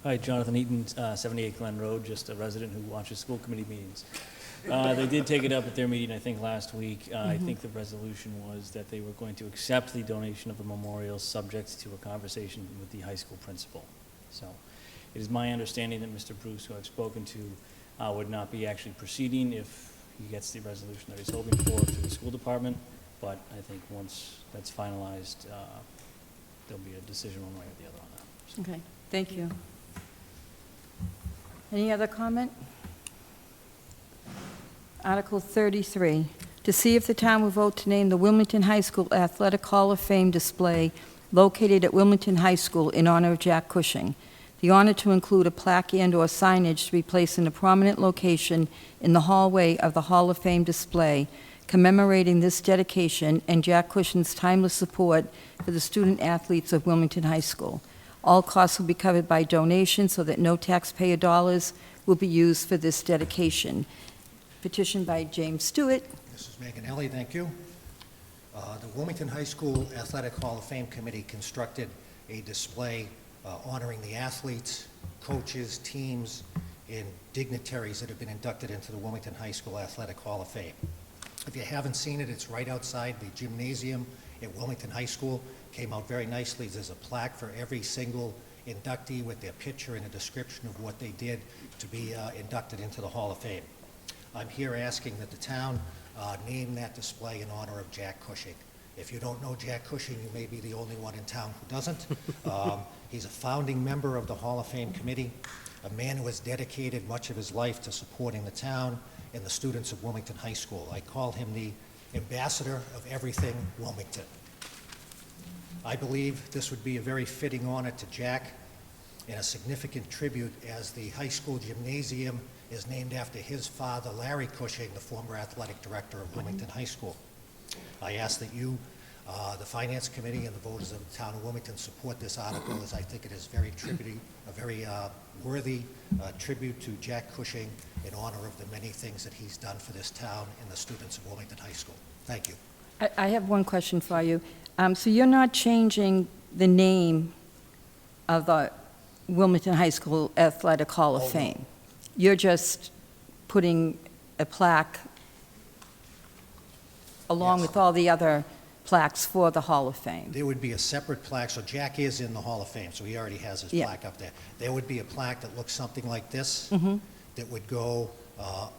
Hi, Jonathan Eaton, 78 Glen Road, just a resident who watches school committee meetings. They did take it up at their meeting, I think, last week. I think the resolution was that they were going to accept the donation of the memorial, subject to a conversation with the high school principal. So it is my understanding that Mr. Bruce, who I've spoken to, would not be actually proceeding if he gets the resolution that he's hoping for through the school department. But I think once that's finalized, there'll be a decision one way or the other on that. So. Okay, thank you. Any other comment? Article 33, to see if the town will vote to name the Wilmington High School Athletic Hall of Fame display located at Wilmington High School in honor of Jack Cushing. The honor to include a plaque and/or signage to be placed in a prominent location in the hallway of the Hall of Fame display, commemorating this dedication and Jack Cushing's timeless support for the student athletes of Wilmington High School. All costs will be covered by donation so that no taxpayer dollars will be used for this dedication. Petition by James Stewart. This is Megan Ellie, thank you. The Wilmington High School Athletic Hall of Fame Committee constructed a display honoring the athletes, coaches, teams, and dignitaries that have been inducted into the Wilmington High School Athletic Hall of Fame. If you haven't seen it, it's right outside the gymnasium at Wilmington High School. Came out very nicely. There's a plaque for every single inductee with their picture and a description of what they did to be inducted into the Hall of Fame. I'm here asking that the town name that display in honor of Jack Cushing. If you don't know Jack Cushing, you may be the only one in town who doesn't. He's a founding member of the Hall of Fame Committee, a man who has dedicated much of his life to supporting the town and the students of Wilmington High School. I call him the ambassador of everything Wilmington. I believe this would be a very fitting honor to Jack and a significant tribute as the high school gymnasium is named after his father, Larry Cushing, the former athletic director of Wilmington High School. I ask that you, the Finance Committee and the voters of the town of Wilmington support this article, as I think it is a very worthy tribute to Jack Cushing in honor of the many things that he's done for this town and the students of Wilmington High School. Thank you. I have one question for you. So you're not changing the name of the Wilmington High School Athletic Hall of Fame? You're just putting a plaque along with all the other plaques for the Hall of Fame? There would be a separate plaque, so Jack is in the Hall of Fame, so he already has his plaque up there. There would be a plaque that looks something like this, that would go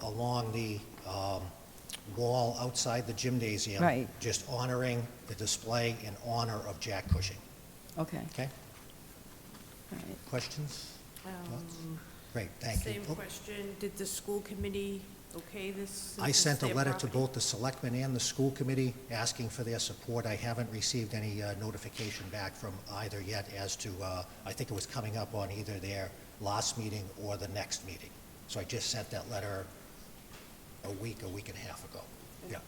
along the wall outside the gymnasium, Right. just honoring the display in honor of Jack Cushing. Okay. Okay? All right. Questions? Thoughts? Great, thank you. Same question, did the school committee okay this? since I it's sent a their letter to property? both the selectmen and the school committee asking for their support. I haven't received any notification back from either yet as to, I think it was coming up on either their last meeting or the next meeting. So I just sent that letter a week and a half ago. Yeah.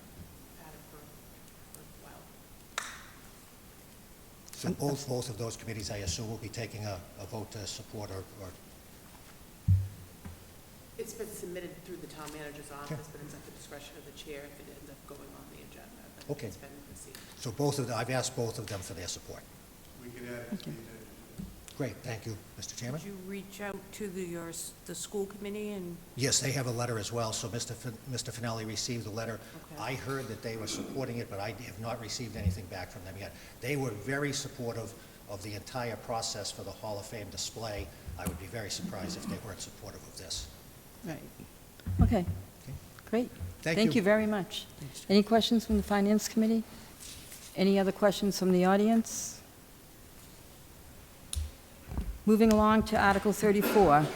So both of those committees, I assume, will be taking a vote to support or It's been submitted through the town manager's office, but it's at the discretion of the chair if it ends up going on the agenda. But Okay. It's been received. So I've asked both of them for their support. We could add it to the agenda. Great, thank you, Mr. Chairman. Did you reach out to the school committee and? Yes, they have a letter as well, so Mr. Finelli received the letter. Okay. I heard that they were supporting it, but I have not received anything back from them yet. They were very supportive of the entire process for the Hall of Fame display. I would be very surprised if they weren't supportive of this. Right. Okay. Great. Thank Thank you. you very much. Any questions from the Finance Committee? Any other questions from the audience? Moving along to Article 34.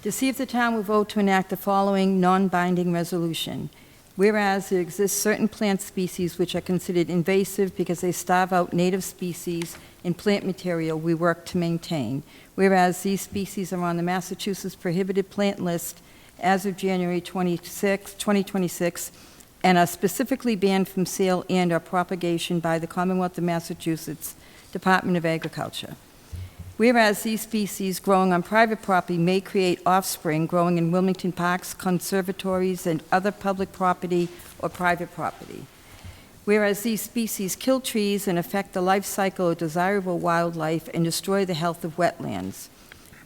To see if the town will vote to enact the following non-binding resolution. Whereas there exist certain plant species which are considered invasive because they starve out native species and plant material we work to maintain. Whereas these species are on the Massachusetts prohibited plant list as of January 26, 2026, and are specifically banned from sale and/or propagation by the Commonwealth of Massachusetts Department of Agriculture. Whereas these species growing on private property may create offspring growing in Wilmington parks, conservatories, and other public property or private property. Whereas these species kill trees and affect the life cycle of desirable wildlife and destroy the health of wetlands.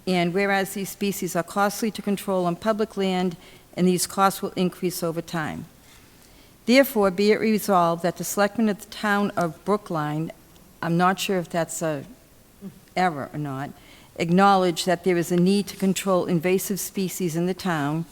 And whereas these species are costly to control on public land and these costs will increase over time. Therefore, be it resolved that the Selectmen of the Town of Brookline, I'm not sure if that's a error or not, acknowledge that there is a need to control invasive species in the town,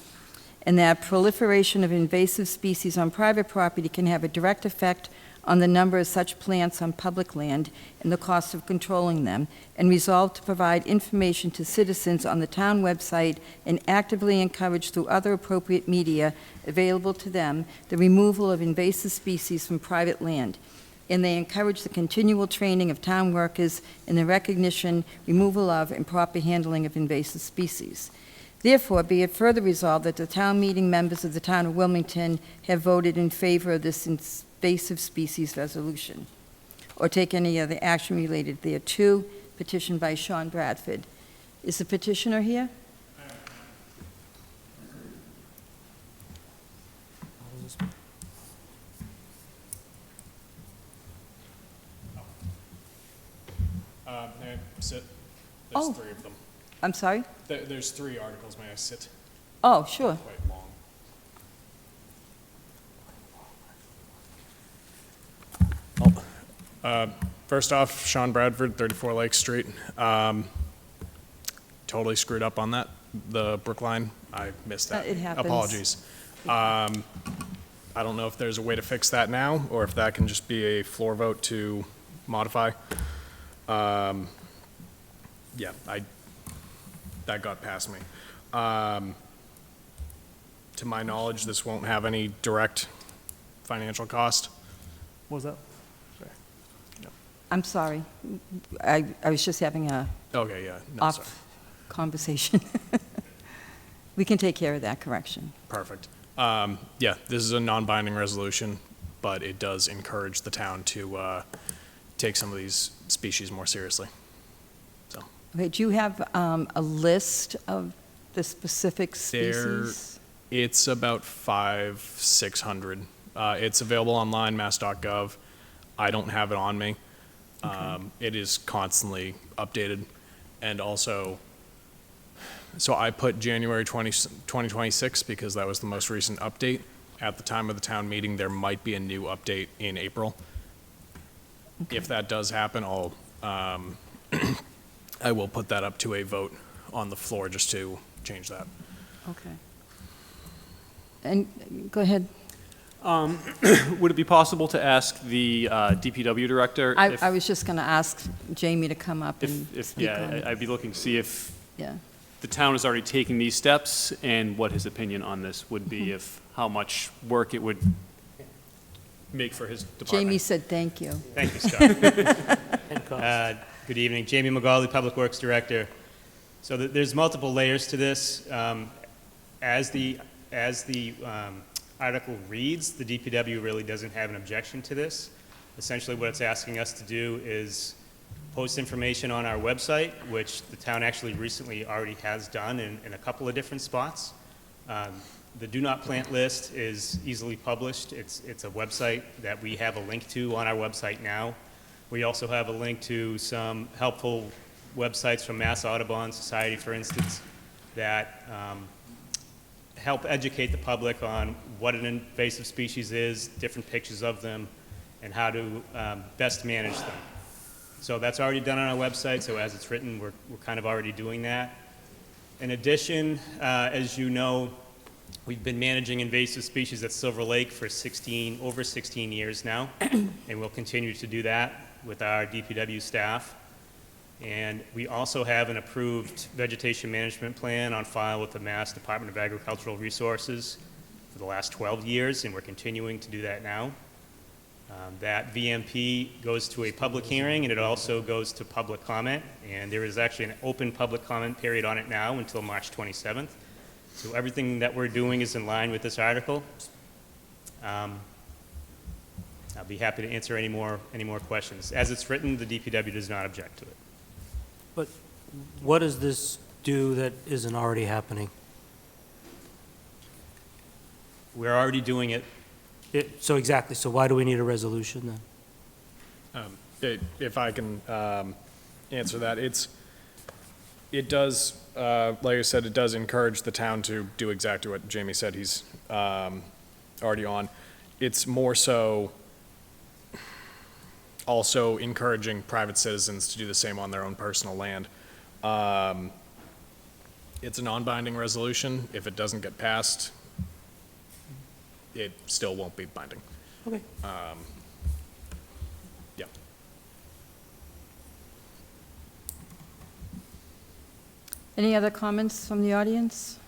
and that proliferation of invasive species on private property can have a direct effect on the number of such plants on public land and the cost of controlling them, and resolve to provide information to citizens on the town website and actively encourage through other appropriate media available to them the removal of invasive species from private land. And they encourage the continual training of town workers in the recognition, removal of, and proper handling of invasive species. Therefore, be it further resolved that the town meeting members of the town of Wilmington have voted in favor of this invasive species resolution, or take any other action related thereto, petitioned by Sean Bradford. Is the petitioner here? May I sit? Oh. There's 3 of them. I'm sorry? There's 3 articles. May I sit? Oh, sure. Quite long. First off, Sean Bradford, 34 Lake Street. Totally screwed up on that, the Brookline. I missed that. It happens. Apologies. I don't know if there's a way to fix that now, or if that can just be a floor vote to modify. Yeah, that got past me. To my knowledge, this won't have any direct financial cost. What was that? I'm sorry. I was just having a Okay, yeah. No, off sorry. conversation. We can take care of that correction. Perfect. Yeah, this is a non-binding resolution, but it does encourage the town to take some of these species more seriously. So Okay, do you have a list of the specific species? it's about 500-600. It's available online, mass.gov. I don't have it on me. It is constantly updated. And also, so I put January 2026 because that was the most recent update. At the time of the town meeting, there might be a new update in April. If that does happen, I'll, I will put that up to a vote on the floor just to change that. Okay. And, go ahead. Would it be possible to ask the DPW director? if- I was just going to ask Jamie to come up and If, speak on yeah, it. I'd be looking to see if Yeah. the town is already taking these steps and what his opinion on this would be, if how much work it would make for his department. Jamie said thank you. Thank you, Scott. Good evening, Jamie McGauley, Public Works Director. So there's multiple layers to this. As the article reads, the DPW really doesn't have an objection to this. Essentially, what it's asking us to do is post information on our website, which the town actually recently already has done in a couple of different spots. The Do Not Plant list is easily published. It's a website that we have a link to on our website now. We also have a link to some helpful websites from Mass Audubon Society, for instance, that help educate the public on what an invasive species is, different pictures of them, and how to best manage them. So that's already done on our website, so as it's written, we're kind of already doing that. In addition, as you know, we've been managing invasive species at Silver Lake for over 16 years now, and we'll continue to do that with our DPW staff. And we also have an approved vegetation management plan on file with the Mass Department of Agricultural Resources for the last 12 years, and we're continuing to do that now. That VMP goes to a public hearing, and it also goes to public comment, and there is actually an open public comment period on it now until March 27th. So everything that we're doing is in line with this article. I'll be happy to answer any more questions. As it's written, the DPW does not object to it. But what does this do that isn't already happening? We're already doing it. So exactly, so why do we need a resolution then? If I can answer that, It does, like I said, it does encourage the town to do exactly what Jamie said he's already on. It's more so also encouraging private citizens to do the same on their own personal land. It's a non-binding resolution. If it doesn't get passed, it still won't be binding. Okay. Yeah. Any other comments from the audience?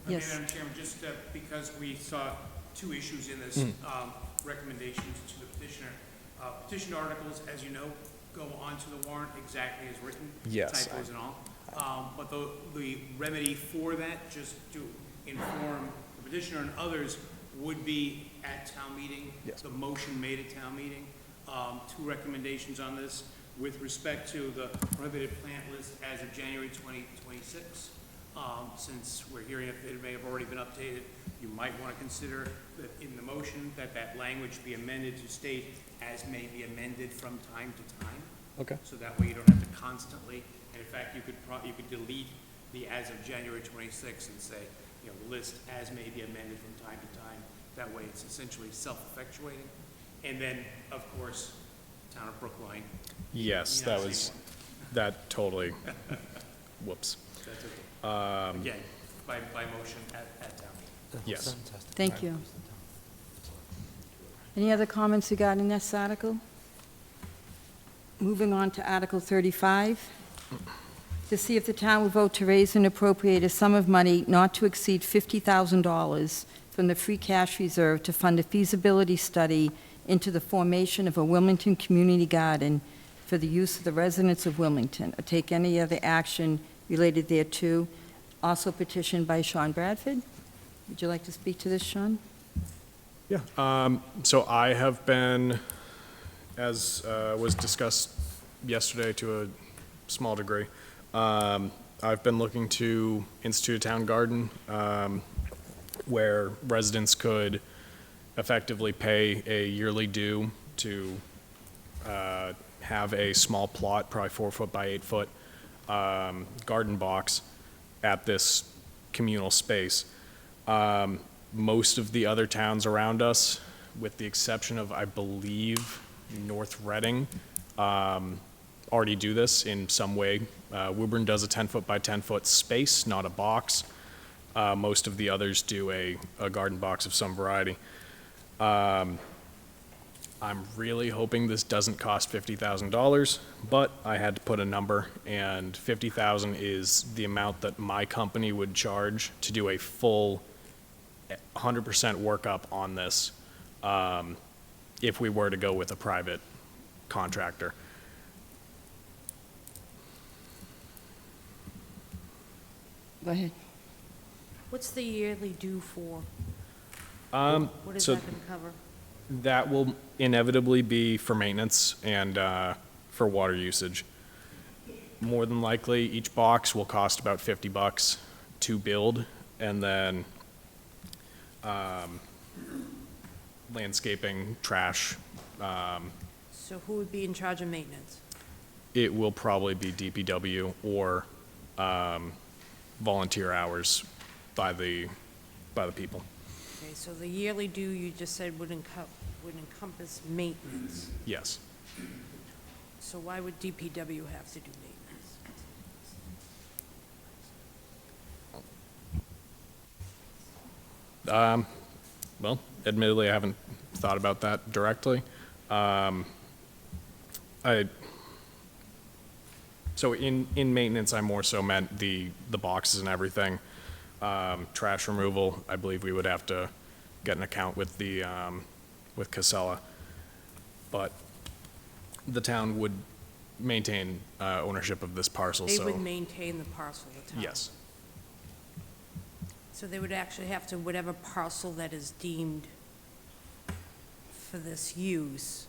Yes. Madam Chairman, just because we saw two issues in this, recommendations to the petitioner. Petition articles, as you know, go onto the warrant exactly as written. Yes. Typos and all. But the remedy for that, just to inform the petitioner and others, would be at town meeting. Yes. The motion made at town meeting. Two recommendations on this. With respect to the prohibited plant list as of January 2026, since we're hearing it may have already been updated, you might want to consider that in the motion that language be amended to state as may be amended from time to time. Okay. So that way you don't have to constantly, and in fact, you could delete the as of January 26 and say, list as may be amended from time to time. That way it's essentially self-effectuating. And then, of course, Town of Brookline. Yes, May not that say was, one. that totally, whoops. That's okay. Again, by motion at town meeting. Yes. Thank you. Any other comments regarding this article? Moving on to Article 35. To see if the town will vote to raise and appropriate a sum of money not to exceed $50,000 from the free cash reserve to fund a feasibility study into the formation of a Wilmington Community Garden for the use of the residents of Wilmington, or take any other action related thereto. Also petitioned by Sean Bradford. Would you like to speak to this, Sean? Yeah. So I have been, as was discussed yesterday to a small degree, I've been looking to institute a town garden where residents could effectively pay a yearly due to have a small plot, probably 4 foot by 8 foot, garden box at this communal space. Most of the other towns around us, with the exception of, I believe, North Reading, already do this in some way. Woburn does a 10 foot by 10 foot space, not a box. Most of the others do a garden box of some variety. I'm really hoping this doesn't cost $50,000, but I had to put a number, and $50,000 is the amount that my company would charge to do a full 100% workup on this, if we were to go with a private contractor. Go ahead. What's the yearly due for? What is So that going to cover? that will inevitably be for maintenance and for water usage. More than likely, each box will cost about $50 to build, and then landscaping, trash. So who would be in charge of maintenance? It will probably be DPW or volunteer hours by the people. Okay, so the yearly due you just said would encompass maintenance. Yes. So why would DPW have to do maintenance? Well, admittedly, I haven't thought about that directly. So in maintenance, I more so meant the boxes and everything. Trash removal, I believe we would have to get an account with with Casella. But the town would maintain ownership of this parcel, They so. would maintain the parcel, the town? Yes. So they would actually have to, whatever parcel that is deemed for this use,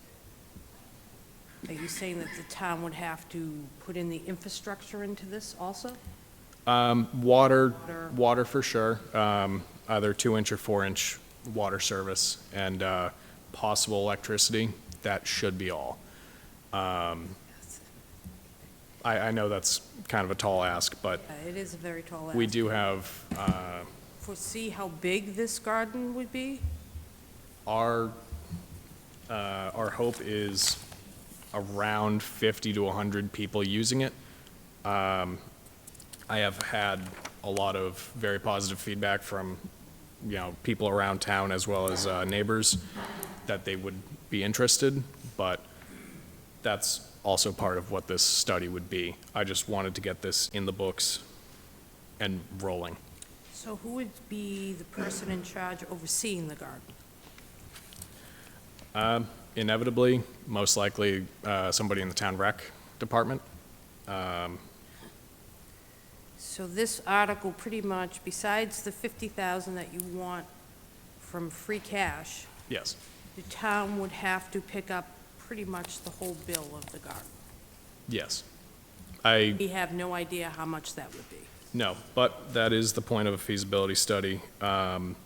are you saying that the town would have to put in the infrastructure into this also? Water for sure, either 2-inch or 4-inch water service, and possible electricity. That should be all. I I know that's kind of a tall ask, but It is a very tall ask. we do have, Foresee how big this garden would be? our hope is around 50 to 100 people using it. I have had a lot of very positive feedback from, people around town as well as neighbors that they would be interested, but that's also part of what this study would be. I just wanted to get this in the books and rolling. So who would be the person in charge overseeing the garden? Inevitably, most likely, somebody in the town rec department. So this article pretty much, besides the 50,000 that you want from free cash, Yes, the town would have to pick up pretty much the whole bill of the garden. yes. We have no idea how much that would be. No, but that is the point of a feasibility study, in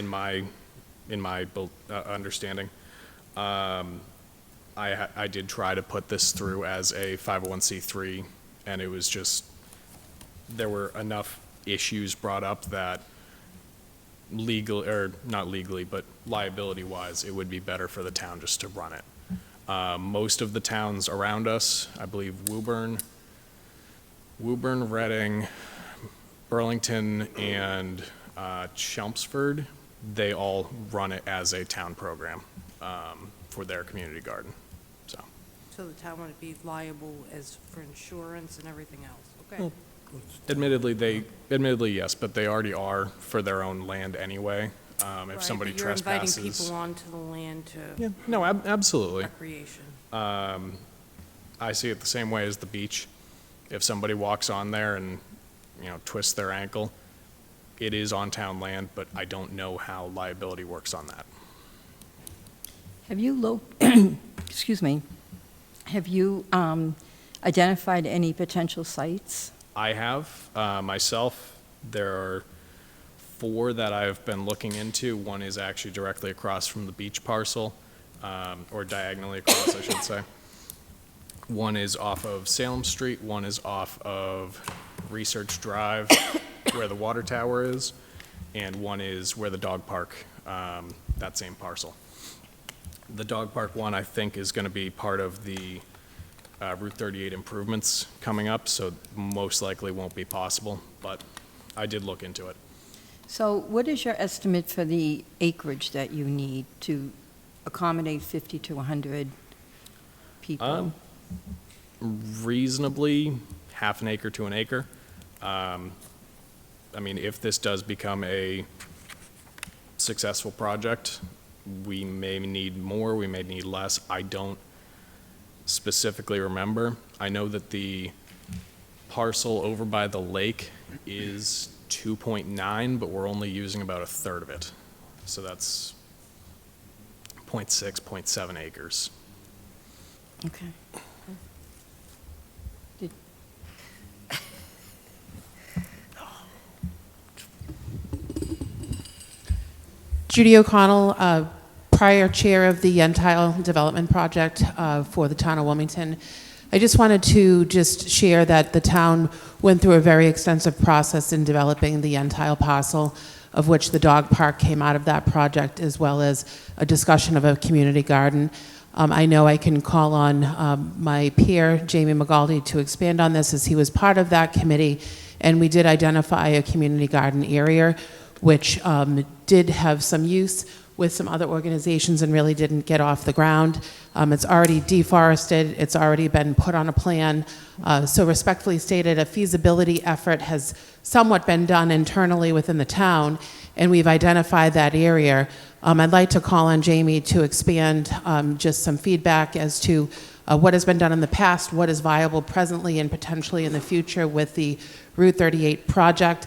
my understanding. I did try to put this through as a 501c3, and it was just, there were enough issues brought up that not legally, but liability-wise, it would be better for the town just to run it. Most of the towns around us, I believe Woburn, Reading, Burlington, and Chelmsford, they all run it as a town program for their community garden, so. So the town would be liable for insurance and everything else, okay? Well, Admittedly, yes, but they already are for their own land anyway. If somebody Right, but you're inviting trespasses. people onto the land to Yeah, no, absolutely. recreation. I see it the same way as the beach. If somebody walks on there and, twists their ankle, it is on town land, but I don't know how liability works on that. Have you, excuse me, have you identified any potential sites? I have, myself, there are 4 that I've been looking into. One is actually directly across from the beach parcel, or diagonally across, I should say. One is off of Salem Street, one is off of Research Drive, where the water tower is, and one is where the dog park, that same parcel. The dog park one, I think, is going to be part of the Route 38 improvements coming up, so most likely won't be possible, but I did look into it. So what is your estimate for the acreage that you need to accommodate 50 to 100 people? Reasonably, half an acre to an acre. If this does become a successful project, we may need more, we may need less. I don't specifically remember. I know that the parcel over by the lake is 2.9, but we're only using about a third of it. So that's 0.6, 0.7 acres. Okay. Judy O'Connell, prior chair of the Yentile Development Project for the town of Wilmington. I just wanted to share that the town went through a very extensive process in developing the Yentile parcel, of which the dog park came out of that project, as well as a discussion of a community garden. I know I can call on my peer, Jamie McGaldy, to expand on this, as he was part of that committee, and we did identify a community garden area, which did have some use with some other organizations and really didn't get off the ground. It's already deforested, it's already been put on a plan. So respectfully stated, a feasibility effort has somewhat been done internally within the town, and we've identified that area. I'd like to call on Jamie to expand just some feedback as to what has been done in the past, what is viable presently and potentially in the future with the Route 38 project.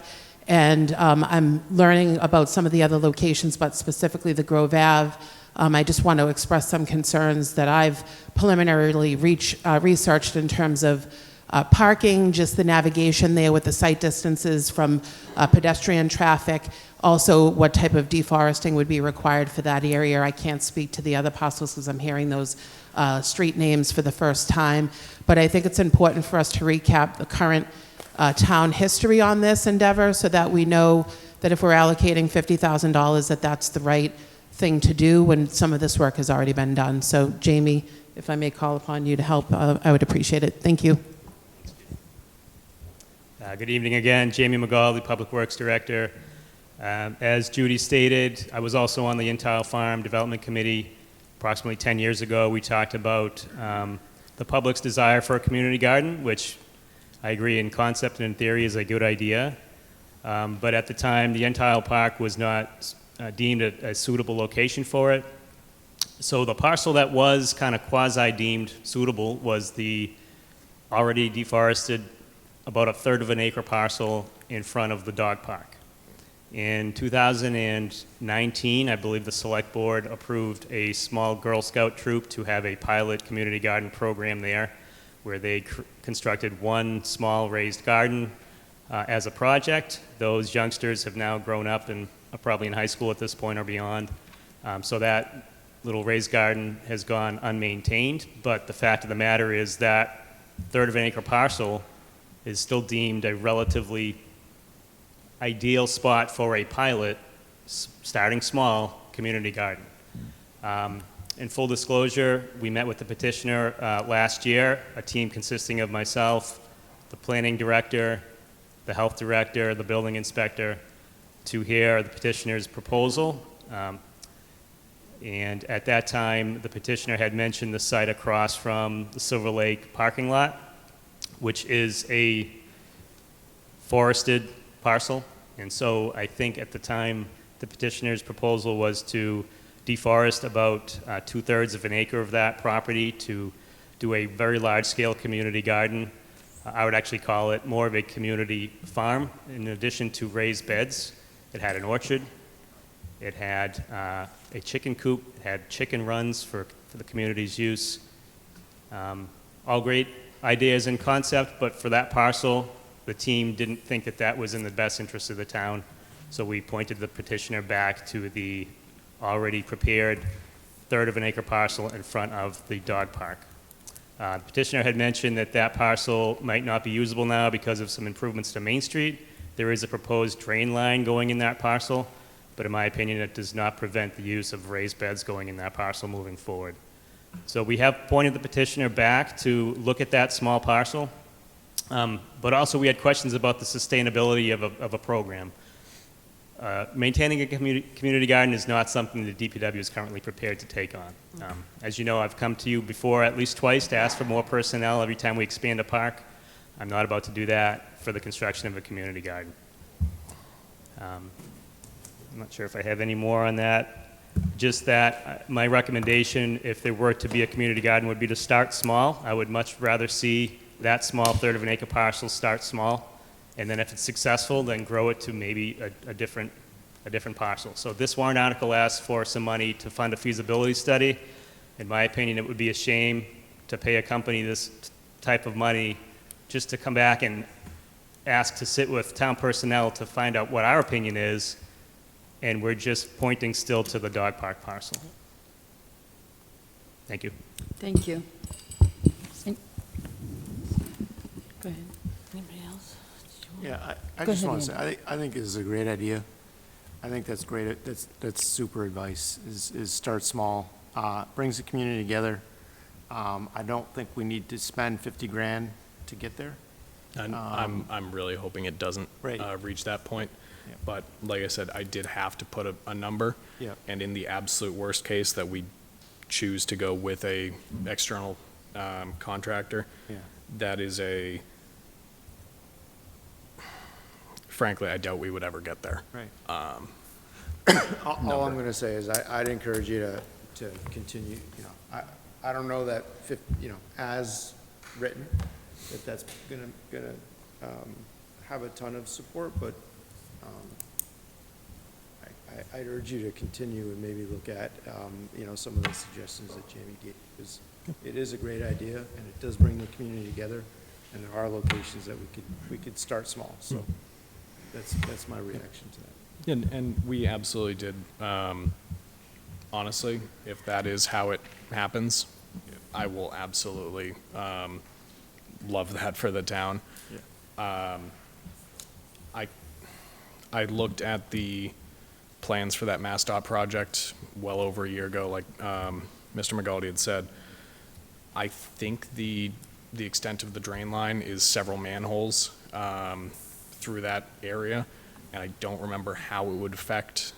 And I'm learning about some of the other locations, but specifically the Grove Ave. I just want to express some concerns that I've preliminarily researched in terms of parking, just the navigation there with the sight distances from pedestrian traffic. Also, what type of deforesting would be required for that area. I can't speak to the other parcels because I'm hearing those street names for the first time. But I think it's important for us to recap the current town history on this endeavor so that we know that if we're allocating $50,000, that that's the right thing to do when some of this work has already been done. So Jamie, if I may call upon you to help, I would appreciate it. Thank you. Good evening again. Jamie McGall, the Public Works Director. As Judy stated, I was also on the Entile Farm Development Committee approximately 10 years ago. We talked about the public's desire for a community garden, which I agree in concept and in theory is a good idea. But at the time, the Entile Park was not deemed a suitable location for it. So the parcel that was kind of quasi-deemed suitable was the already deforested, about a third of an acre parcel in front of the dog park. In 2019, I believe the Select Board approved a small Girl Scout troop to have a pilot community garden program there, where they constructed one small raised garden as a project. Those youngsters have now grown up and are probably in high school at this point or beyond. So that little raised garden has gone unmaintained, but the fact of the matter is that third of an acre parcel is still deemed a relatively ideal spot for a pilot, starting small, community garden. In full disclosure, we met with the petitioner last year, a team consisting of myself, the planning director, the health director, the building inspector, to hear the petitioner's proposal. And at that time, the petitioner had mentioned the site across from the Silver Lake parking lot, which is a forested parcel. And so I think at the time, the petitioner's proposal was to deforest about 2/3 of an acre of that property to do a very large-scale community garden. I would actually call it more of a community farm. In addition to raised beds, it had an orchard, it had a chicken coop, it had chicken runs for the community's use. All great ideas and concept, but for that parcel, the team didn't think that that was in the best interest of the town, so we pointed the petitioner back to the already prepared third of an acre parcel in front of the dog park. The petitioner had mentioned that that parcel might not be usable now because of some improvements to Main Street. There is a proposed drain line going in that parcel, but in my opinion, it does not prevent the use of raised beds going in that parcel moving forward. So we have pointed the petitioner back to look at that small parcel, but also we had questions about the sustainability of a program. Maintaining a community garden is not something the DPW is currently prepared to take on. As you know, I've come to you before at least twice to ask for more personnel every time we expand a park. I'm not about to do that for the construction of a community garden. I'm not sure if I have any more on that. Just that my recommendation, if there were to be a community garden, would be to start small. I would much rather see that small third of an acre parcel start small, and then if it's successful, then grow it to maybe a different parcel. So this warrant article asks for some money to fund a feasibility study. In my opinion, it would be a shame to pay a company this type of money just to come back and ask to sit with town personnel to find out what our opinion is, and we're just pointing still to the dog park parcel. Thank you. Thank you. Go ahead. Anybody else? Yeah, I Go just ahead, want to Andy. say, I think this is a great idea. I think that's great. That's super advice, is start small. Brings the community together. I don't think we need to spend 50 grand to get there. And I'm really hoping it doesn't reach that point. Yeah. But like I said, I did have to put a number. Yeah. And in the absolute worst case that we choose to go with a external contractor, Yeah. that is frankly, I doubt we would ever get there. Right. All I'm going to say is I'd encourage you to continue, I don't know that, as written, that's going to have a ton of support, but I'd urge you to continue and maybe look at, some of the suggestions that Jamie gave, because it is a great idea, and it does bring the community together. And there are locations that we could start small, so that's my reaction to that. And we absolutely did, honestly, if that is how it happens, I will absolutely love that for the town. I looked at the plans for that MassDOT project well over a year ago, like Mr. McGaldy had said. I think the extent of the drain line is several manholes through that area, and I don't remember how it would affect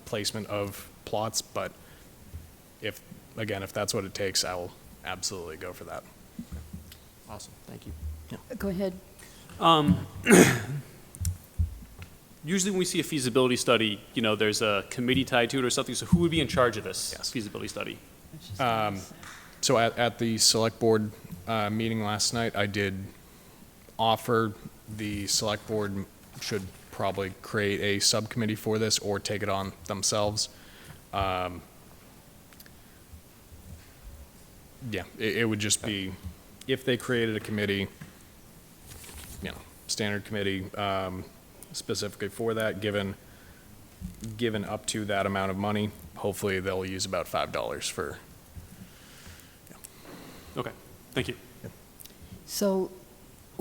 placement of plots, but if that's what it takes, I will absolutely go for that. Awesome, thank you. Go ahead. Usually when we see a feasibility study, there's a committee tied to it or something, so who would be in charge of this feasibility study? So at the select board meeting last night, I did offer the select board should probably create a subcommittee for this or take it on themselves. It would just be, if they created a committee, standard committee, specifically for that, given up to that amount of money, hopefully they'll use about $5 for. Okay, thank you. So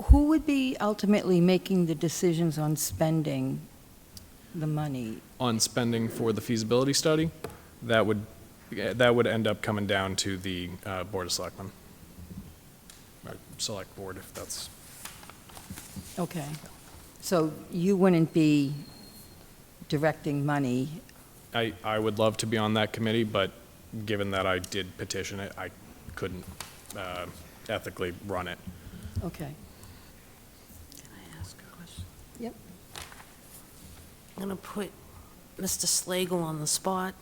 who would be ultimately making the decisions on spending the money? On spending for the feasibility study, that would end up coming down to the Board of Selectmen. Or Select Board, if that's. Okay. So you wouldn't be directing money? I would love to be on that committee, but given that I did petition it, I couldn't ethically run it. Okay. Can I ask a question? Yep. I'm going to put Mr. Slagle on the spot,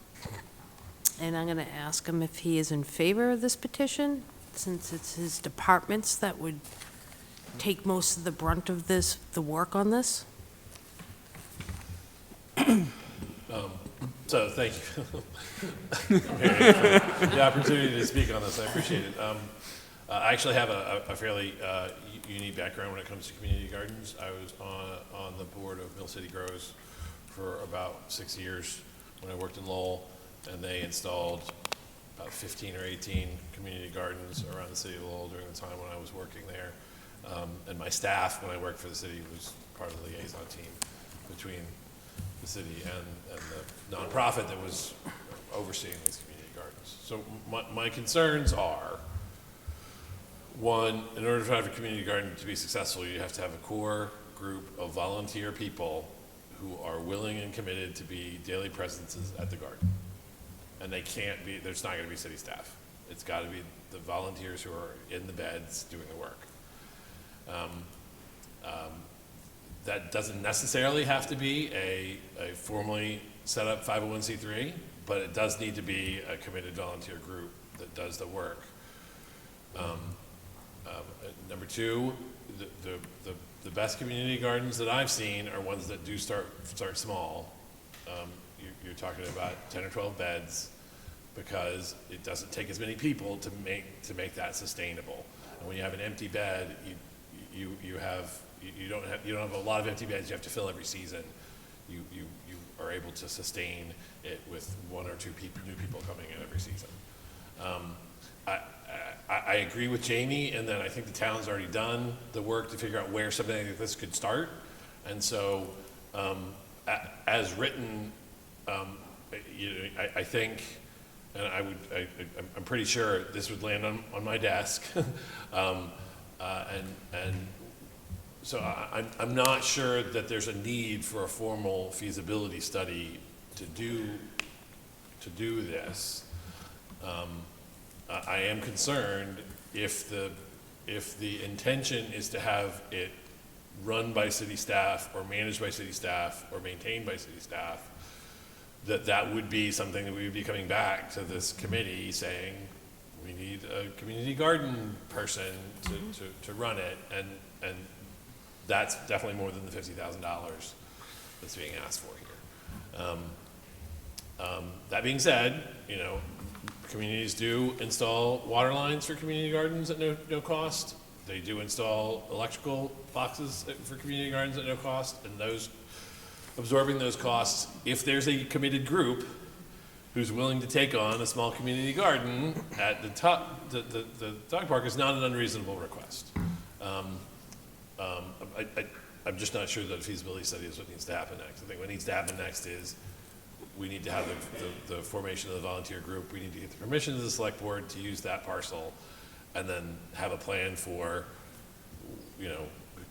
and I'm going to ask him if he is in favor of this petition, since it's his departments that would take most of the brunt of this, the work on this. So thank you. The opportunity to speak on this, I appreciate it. I actually have a fairly unique background when it comes to community gardens. I was on the board of Mill City Grows for about 6 years when I worked in Lowell, and they installed about 15 or 18 community gardens around the city of Lowell during the time when I was working there. And my staff, when I worked for the city, was part of the liaison team between the city and the nonprofit that was overseeing these community gardens. So my concerns are, one, in order to have a community garden to be successful, you have to have a core group of volunteer people who are willing and committed to be daily presences at the garden. And they can't be, there's not going to be city staff. It's got to be the volunteers who are in the beds doing the work. That doesn't necessarily have to be a formally set up 501c3, but it does need to be a committed volunteer group that does the work. Number two, the best community gardens that I've seen are ones that do start small. You're talking about 10 or 12 beds, because it doesn't take as many people to make that sustainable. And when you have an empty bed, you don't have a lot of empty beds you have to fill every season. You are able to sustain it with 1 or 2 new people coming in every season. I agree with Jamie in that I think the town's already done the work to figure out where something like this could start. And so, as written, I think, and I'm pretty sure this would land on my desk. And so I'm not sure that there's a need for a formal feasibility study to do this. I am concerned if the intention is to have it run by city staff or managed by city staff or maintained by city staff, that would be something that we would be coming back to this committee saying, we need a community garden person to run it, and that's definitely more than the $50,000 that's being asked for here. That being said, communities do install water lines for community gardens at no cost. They do install electrical boxes for community gardens at no cost, and absorbing those costs, if there's a committed group who's willing to take on a small community garden at the top, the dog park is not an unreasonable request. I'm just not sure that a feasibility study is what needs to happen next. I think what needs to happen next is we need to have the formation of the volunteer group. We need to get the permission of the select board to use that parcel, and then have a plan for,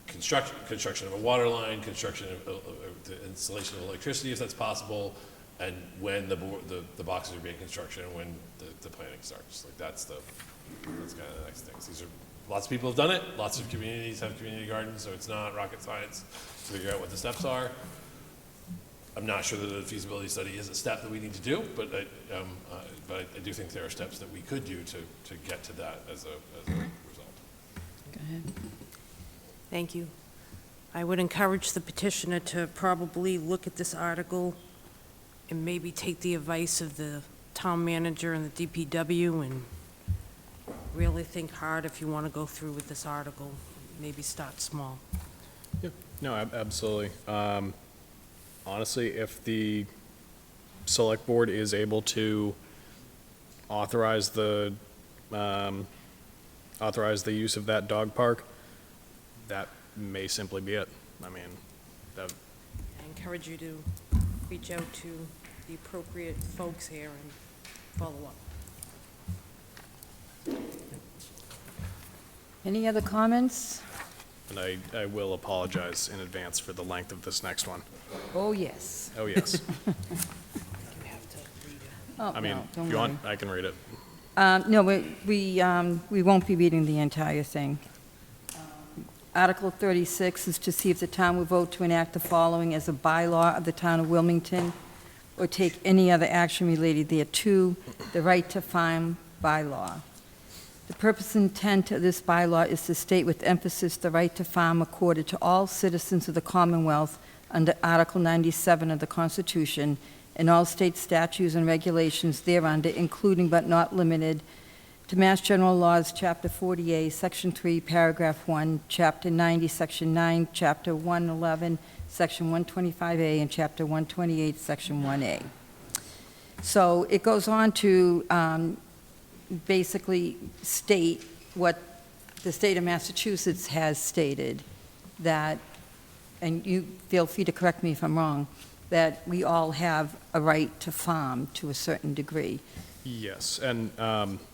construction of a water line, construction of the installation of electricity if that's possible, and when the boxes are being constructed and when the planning starts. Like that's kind of the next things. Lots of people have done it. Lots of communities have community gardens, so it's not rocket science to figure out what the steps are. I'm not sure that a feasibility study is a step that we need to do, but I do think there are steps that we could do to get to that as a result. Go ahead. Thank you. I would encourage the petitioner to probably look at this article and maybe take the advice of the town manager and the DPW and really think hard if you want to go through with this article. Maybe start small. Yeah, no, absolutely. Honestly, if the select board is able to authorize the use of that dog park, that may simply be it. I mean, that. I encourage you to reach out to the appropriate folks here and follow up. Any other comments? And I will apologize in advance for the length of this next one. Oh, yes. Oh, yes. Oh, I mean, no, if don't you worry. want, I can read it. No, we won't be reading the entire thing. Article 36 is to see if the town will vote to enact the following as a bylaw of the town of Wilmington, or take any other action related thereto, the right to farm bylaw. The purpose and intent of this bylaw is to state with emphasis the right to farm accorded to all citizens of the Commonwealth under Article 97 of the Constitution, and all state statutes and regulations thereunder, including but not limited to Mass General Laws, Chapter 48, Section 3, Paragraph 1, Chapter 90, Section 9, Chapter 111, Section 125A, and Chapter 128, Section 1A. So it goes on to basically state what the state of Massachusetts has stated, that, and you feel free to correct me if I'm wrong, that we all have a right to farm to a certain degree. Yes, and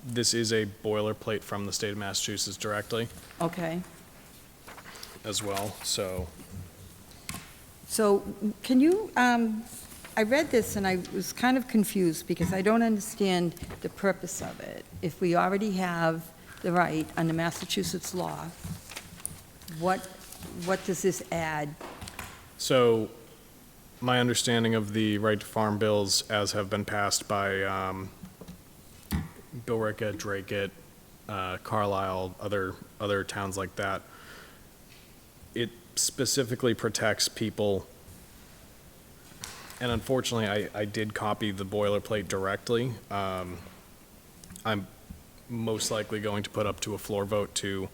this is a boilerplate from the state of Massachusetts directly Okay. as well, so. So can you, I read this and I was kind of confused because I don't understand the purpose of it. If we already have the right under Massachusetts law, what does this add? So, my understanding of the right to farm bills as have been passed by Billerica, Dracut, Carlisle, other towns like that, it specifically protects people, and unfortunately, I did copy the boilerplate directly. I'm most likely going to put up to a floor vote to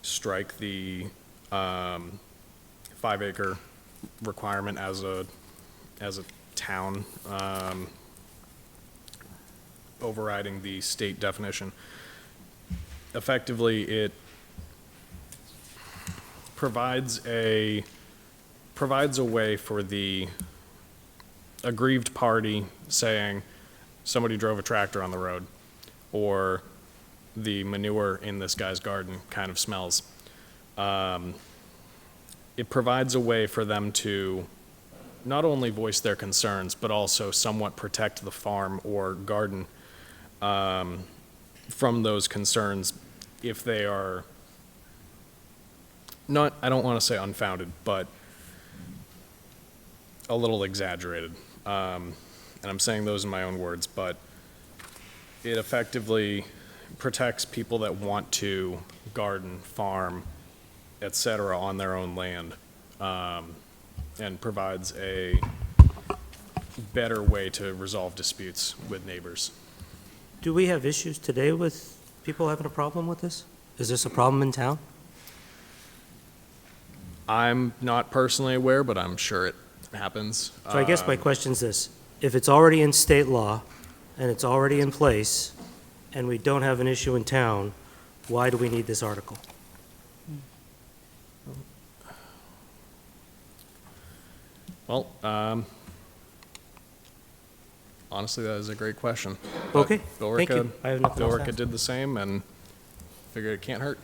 strike the 5-acre requirement as a town, overriding the state definition. Effectively, it provides a way for the aggrieved party saying somebody drove a tractor on the road, or the manure in this guy's garden kind of smells. It provides a way for them to not only voice their concerns, but also somewhat protect the farm or garden from those concerns if they are not, I don't want to say unfounded, but a little exaggerated. And I'm saying those in my own words, but it effectively protects people that want to garden, farm, et cetera, on their own land, and provides a better way to resolve disputes with neighbors. Do we have issues today with people having a problem with this? Is this a problem in town? I'm not personally aware, but I'm sure it happens. So I guess my question's this: if it's already in state law and it's already in place, and we don't have an issue in town, why do we need this article? Well, honestly, that is a great question. But Okay, thank you. I have nothing else to Billerica ask. did the same and figured it can't hurt.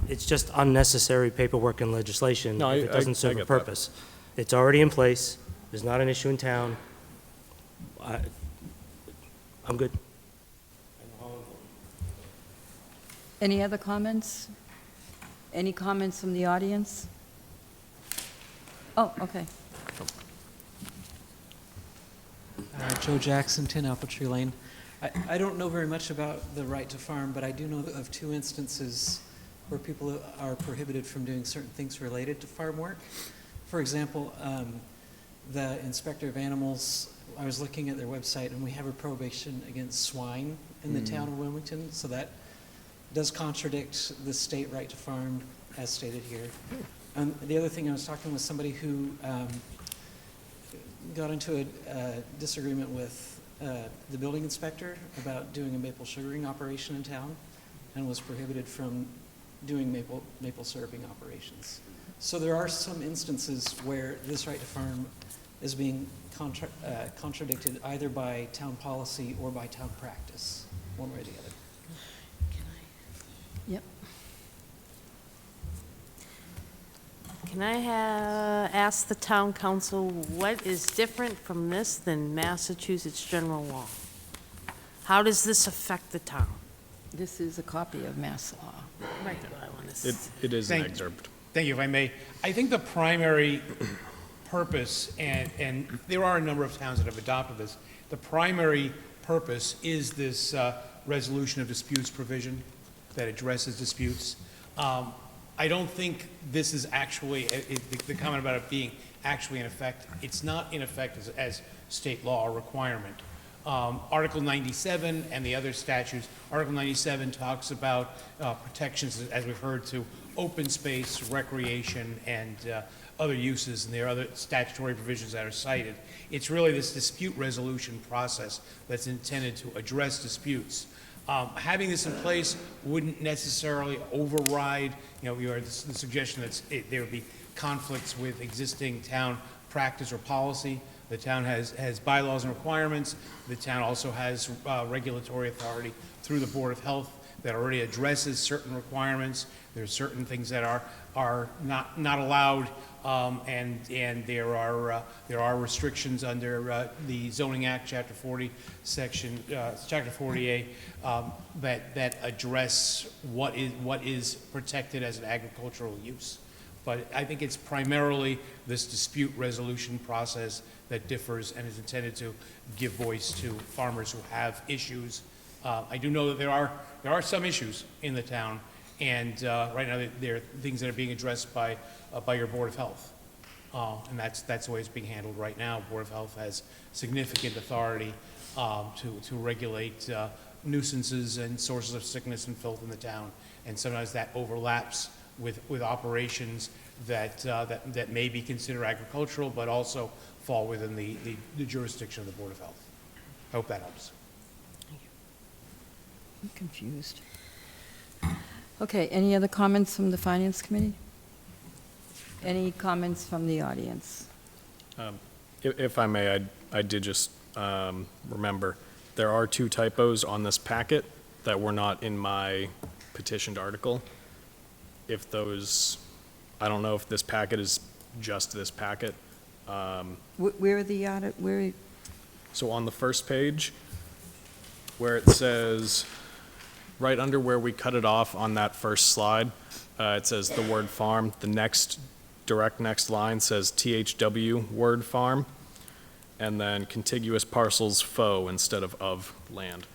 It's just unnecessary paperwork and legislation No, if it doesn't I serve a get that. purpose. It's already in place, there's not an issue in town. I'm good. Any other comments? Any comments from the audience? Oh, okay. Joe Jackson, 10 Apple Tree Lane. I don't know very much about the right to farm, but I do know of 2 instances where people are prohibited from doing certain things related to farm work. For example, the inspector of animals, I was looking at their website, and we have a prohibition against swine in the town of Wilmington, so that does contradict the state right to farm as stated here. The other thing, I was talking with somebody who got into a disagreement with the building inspector about doing a maple sugaring operation in town and was prohibited from doing maple syruping operations. So there are some instances where this right to farm is being contradicted either by town policy or by town practice, one way or the other. Yep. Can I ask the town council what is different from this than Massachusetts general law? How does this affect the town? This is a copy of Mass law. Right, I want to It is an Thank- excerpt. Thank you, if I may. I think the primary purpose, and there are a number of towns that have adopted this, the primary purpose is this resolution of disputes provision that addresses disputes. I don't think this is actually, the comment about it being actually in effect, it's not in effect as state law or requirement. Article 97 and the other statutes, Article 97 talks about protections, as we've heard, to open space, recreation, and other uses, and there are other statutory provisions that are cited. It's really this dispute resolution process that's intended to address disputes. Having this in place wouldn't necessarily override, you heard the suggestion that there would be conflicts with existing town practice or policy. The town has bylaws and requirements. The town also has regulatory authority through the Board of Health that already addresses certain requirements. There's certain things that are not allowed, and there are restrictions under the Zoning Act, Chapter 40, Chapter 40A, that address what is protected as an agricultural use. But I think it's primarily this dispute resolution process that differs and is intended to give voice to farmers who have issues. I do know that there are some issues in the town, and right now there are things that are being addressed by your Board of Health. And that's the way it's being handled right now. Board of Health has significant authority to regulate nuisances and sources of sickness and filth in the town, and sometimes that overlaps with operations that may be considered agricultural, but also fall within the jurisdiction of the Board of Health. I hope that helps. I'm confused. Okay, any other comments from the Finance Committee? Any comments from the audience? If I may, I did just remember, there are 2 typos on this packet that were not in my petitioned article. If those, I don't know if this packet is just this packet. Where are the, where, So on the first page, where it says, right under where we cut it off on that first slide, it says the word farm. The next line says THW word farm, and then contiguous parcels faux instead of land.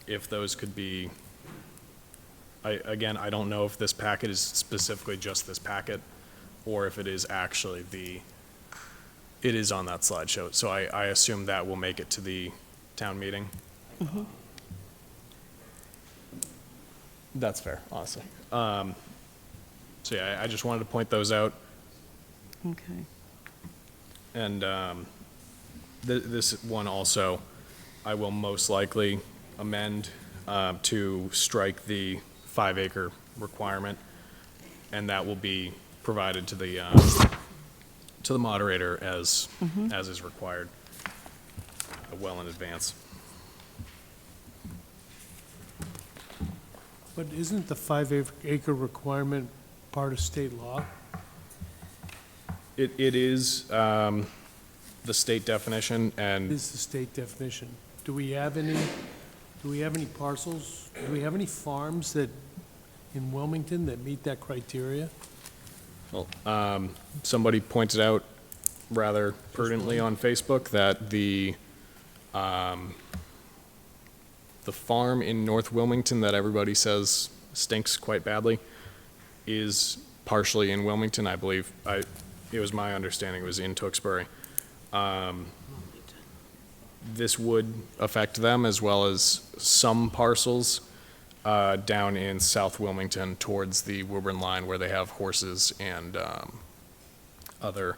If those could be, again, I don't know if this packet is specifically just this packet, or if it is actually it is on that slideshow. So I assume that will make it to the town meeting. That's fair, honestly. So yeah, I just wanted to point those out. Okay. And this one also, I will most likely amend to strike the 5-acre requirement, and that will be provided to the moderator as is required, well in advance. But isn't the 5-acre requirement part of state law? It is the state definition, and Is the state definition. Do we have any parcels, do we have any farms that, in Wilmington, that meet that criteria? well, somebody pointed out rather prudently on Facebook that the farm in North Wilmington that everybody says stinks quite badly is partially in Wilmington, I believe. It was my understanding it was in Tewksbury. This would affect them as well as some parcels down in South Wilmington towards the Woburn line where they have horses and other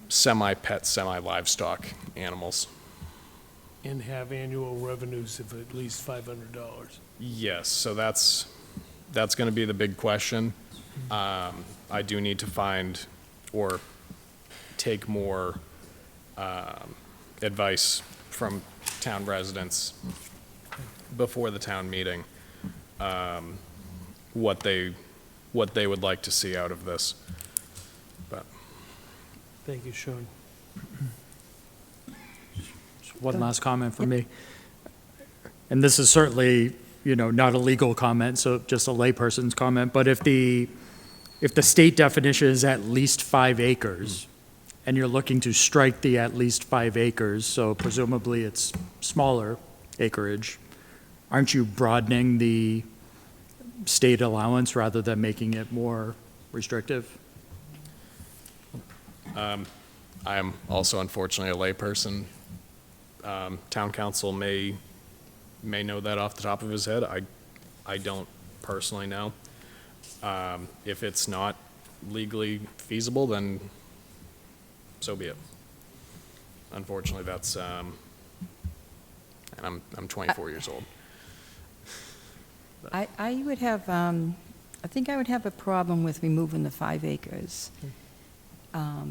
semi-pet, semi-livestock animals. And have annual revenues of at least $500? Yes, so that's going to be the big question. I do need to find or take more advice from town residents before the town meeting, what they would like to see out of this. But Thank you, Sean. One last comment from me. And this is certainly, not a legal comment, so just a layperson's comment, but if the state definition is at least 5 acres, and you're looking to strike the at least 5 acres, so presumably it's smaller acreage, aren't you broadening the state allowance rather than making it more restrictive? I am also unfortunately a layperson. Town council may know that off the top of his head. I don't personally know. If it's not legally feasible, then so be it. Unfortunately, that's, and I'm 24 years old. I would have, I think I would have a problem with removing the 5 acres. I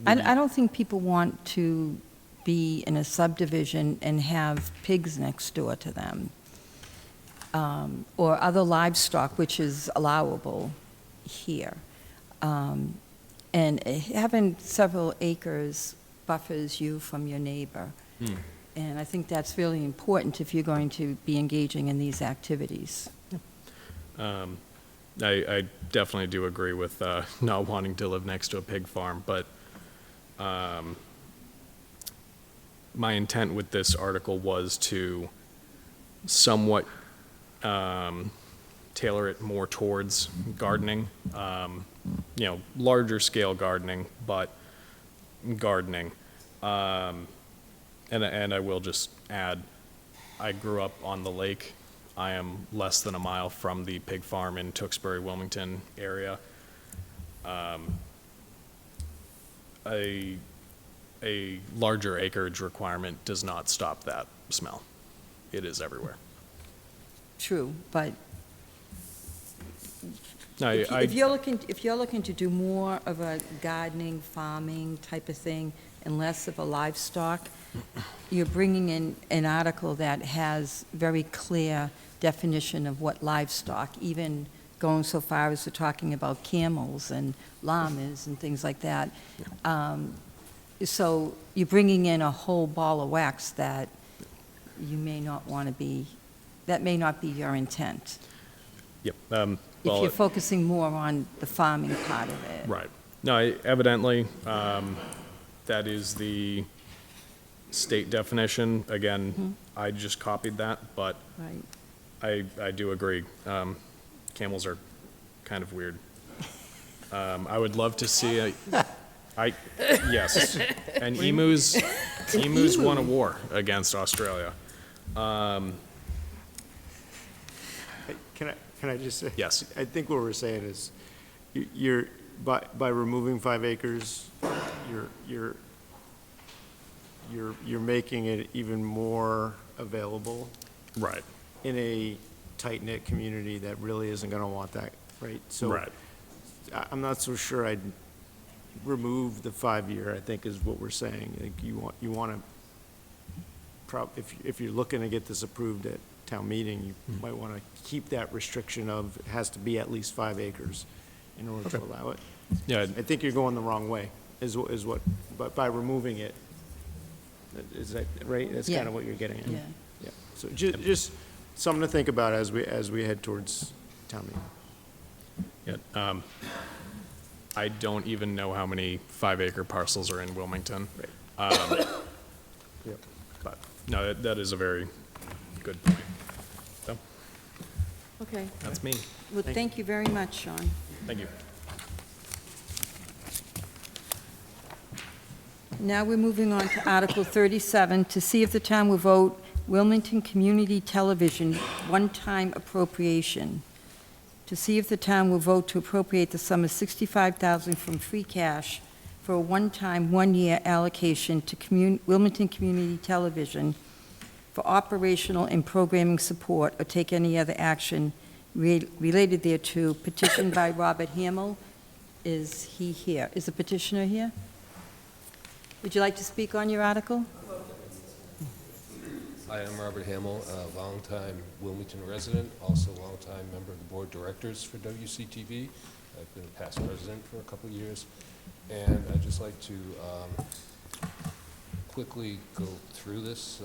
don't think people want to be in a subdivision and have pigs next door to them, or other livestock, which is allowable here. And having several acres buffers you from your neighbor. And I think that's really important if you're going to be engaging in these activities. I definitely do agree with not wanting to live next to a pig farm, but my intent with this article was to somewhat tailor it more towards gardening, larger scale gardening, but gardening. And I will just add, I grew up on the lake. I am less than a mile from the pig farm in Tewksbury, Wilmington area. A larger acreage requirement does not stop that smell. It is everywhere. True, but No, if you're looking to do more of a gardening, farming type of thing, and less of a livestock, you're bringing in an article that has very clear definition of what livestock, even going so far as to talking about camels and llamas and things like that. So you're bringing in a whole ball of wax that you may not want to be, that may not be your intent. Yep. If you're focusing more on the farming part of it. Right. No, evidently, that is the state definition. Again, I just copied that, but Right. I do agree. Camels are kind of weird. I would love to see yes. And emus, Emus won a war against Australia. Can I just say? Yes. I think what we're saying is, you're, by removing 5 acres, you're making it even more available. Right. In a tight-knit community that really isn't gonna want that, right? So Right. I'm not so sure I'd remove the 5-year, I think is what we're saying. Like, you wanna, if you're looking to get this approved at town meeting, you might wanna keep that restriction of, it has to be at least 5 acres in order to Okay. allow it. Yeah. I think you're going the wrong way, is what, but by removing it, is that right? That's Yeah. kind of what you're getting at. Yeah. Yeah, so just something to think about as we head towards town meeting. Yeah, I don't even know how many 5-acre parcels are in Wilmington. Yep. But, no, that is a very good point. So, Okay. that's me. Well, thank you very much, Sean. Thank you. Now we're moving on to Article 37, to see if the town will vote Wilmington Community Television one-time appropriation. To see if the town will vote to appropriate the sum of $65,000 from free cash for a one-time, one-year allocation to Wilmington Community Television for operational and programming support, or take any other action related thereto, petitioned by Robert Hamill. Is he here? Is the petitioner here? Would you like to speak on your article? Hi, I'm Robert Hamill, a longtime Wilmington resident, also a longtime member of the board of directors for WCTV. I've been a past president for a couple of years, and I'd just like to quickly go through this.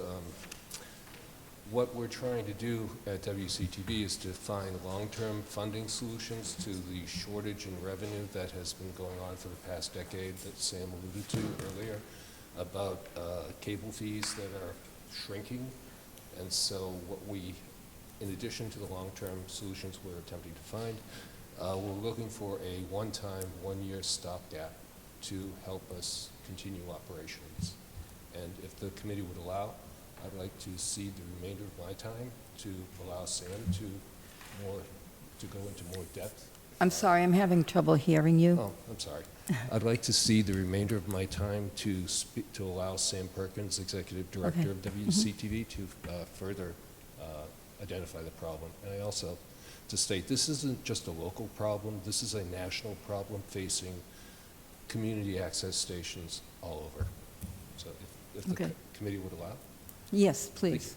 What we're trying to do at WCTV is to find long-term funding solutions to the shortage in revenue that has been going on for the past decade that Sam alluded to earlier about cable fees that are shrinking. And so what we, in addition to the long-term solutions we're attempting to find, we're looking for a one-time, one-year stopgap to help us continue operations. And if the committee would allow, I'd like to cede the remainder of my time to allow Sam to go into more depth. I'm sorry, I'm having trouble hearing you. Oh, I'm sorry. I'd like to cede the remainder of my time to allow Sam Perkins, Executive Director of WCTV, to further identify the problem. And I also, to state, this isn't just a local problem, this is a national problem facing community access stations all over. So if the committee would allow. Yes, please.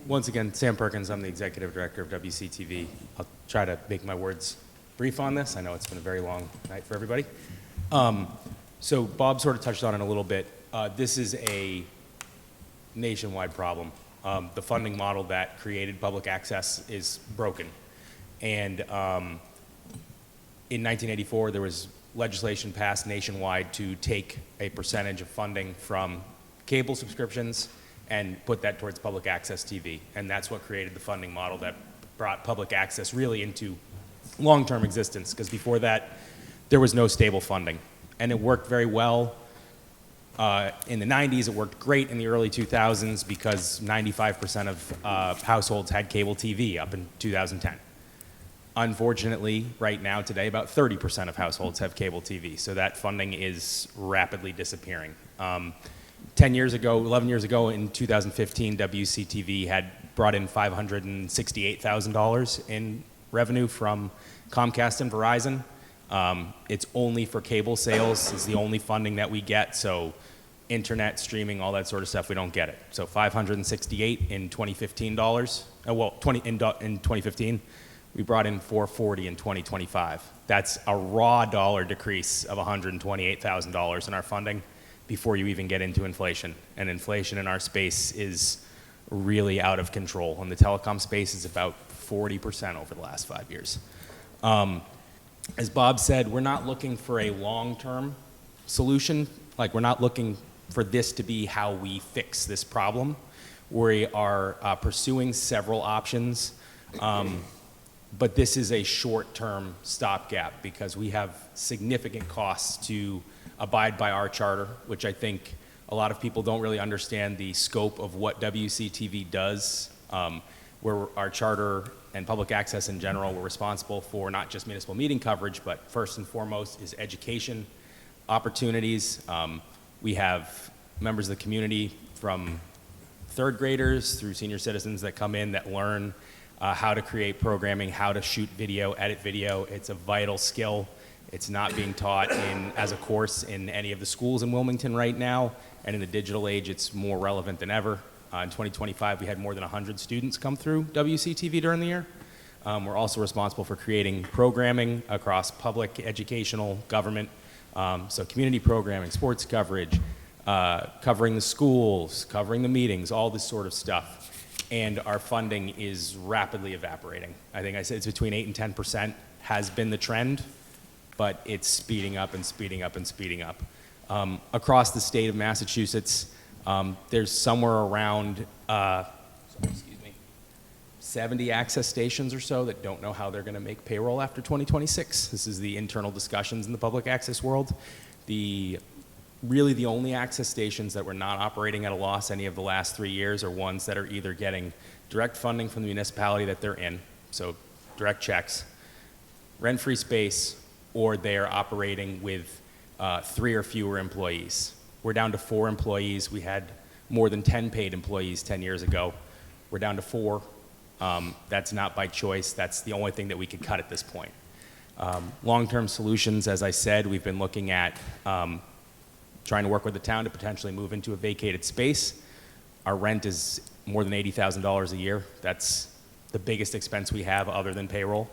Once again, Sam Perkins, I'm the Executive Director of WCTV. I'll try to make my words brief on this. I know it's been a very long night for everybody. So Bob sort of touched on it a little bit. This is a nationwide problem. The funding model that created public access is broken. And in 1984, there was legislation passed nationwide to take a percentage of funding from cable subscriptions and put that towards public access TV. And that's what created the funding model that brought public access really into long-term existence, because before that, there was no stable funding. And it worked very well in the 90s. It worked great in the early 2000s because 95% of households had cable TV up in 2010. Unfortunately, right now, today, about 30% of households have cable TV, so that funding is rapidly disappearing. 10 years ago, 11 years ago, in 2015, WCTV had brought in $568,000 in revenue from Comcast and Verizon. It's only for cable sales, is the only funding that we get, so internet, streaming, all that sort of stuff, we don't get it. So 568 in 2015 dollars, in 2015. We brought in 440 in 2025. That's a raw dollar decrease of $128,000 in our funding before you even get into inflation. And inflation in our space is really out of control. In the telecom space, it's about 40% over the last 5 years. As Bob said, we're not looking for a long-term solution. Like, we're not looking for this to be how we fix this problem. We are pursuing several options, but this is a short-term stopgap because we have significant costs to abide by our charter, which I think a lot of people don't really understand the scope of what WCTV does. Where our charter and public access in general, we're responsible for not just municipal meeting coverage, but first and foremost is education opportunities. We have members of the community from third graders through senior citizens that come in that learn how to create programming, how to shoot video, edit video. It's a vital skill. It's not being taught as a course in any of the schools in Wilmington right now, and in the digital age, it's more relevant than ever. In 2025, we had more than 100 students come through WCTV during the year. We're also responsible for creating programming across public, educational, government, so community programming, sports coverage, covering the schools, covering the meetings, all this sort of stuff. And our funding is rapidly evaporating. I think I said it's between 8 and 10% has been the trend, but it's speeding up and speeding up and speeding up. Across the state of Massachusetts, there's somewhere around 70 access stations or so that don't know how they're going to make payroll after 2026. This is the internal discussions in the public access world. Really the only access stations that were not operating at a loss any of the last 3 years are ones that are either getting direct funding from the municipality that they're in, so direct checks, rent-free space, or they are operating with 3 or fewer employees. We're down to 4 employees. We had more than 10 paid employees 10 years ago. We're down to 4. That's not by choice. That's the only thing that we could cut at this point. Long-term solutions, as I said, we've been looking at trying to work with the town to potentially move into a vacated space. Our rent is more than $80,000 a year. That's the biggest expense we have other than payroll.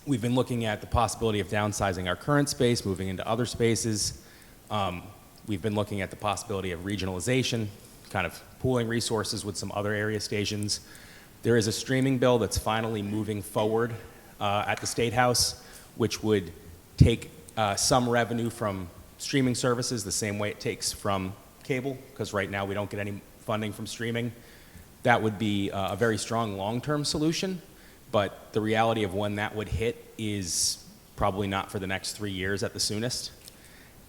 We've been looking at the possibility of downsizing our current space, moving into other spaces. We've been looking at the possibility of regionalization, kind of pooling resources with some other area stations. There is a streaming bill that's finally moving forward at the State House, which would take some revenue from streaming services the same way it takes from cable, because right now we don't get any funding from streaming. That would be a very strong long-term solution, but the reality of when that would hit is probably not for the next 3 years at the soonest.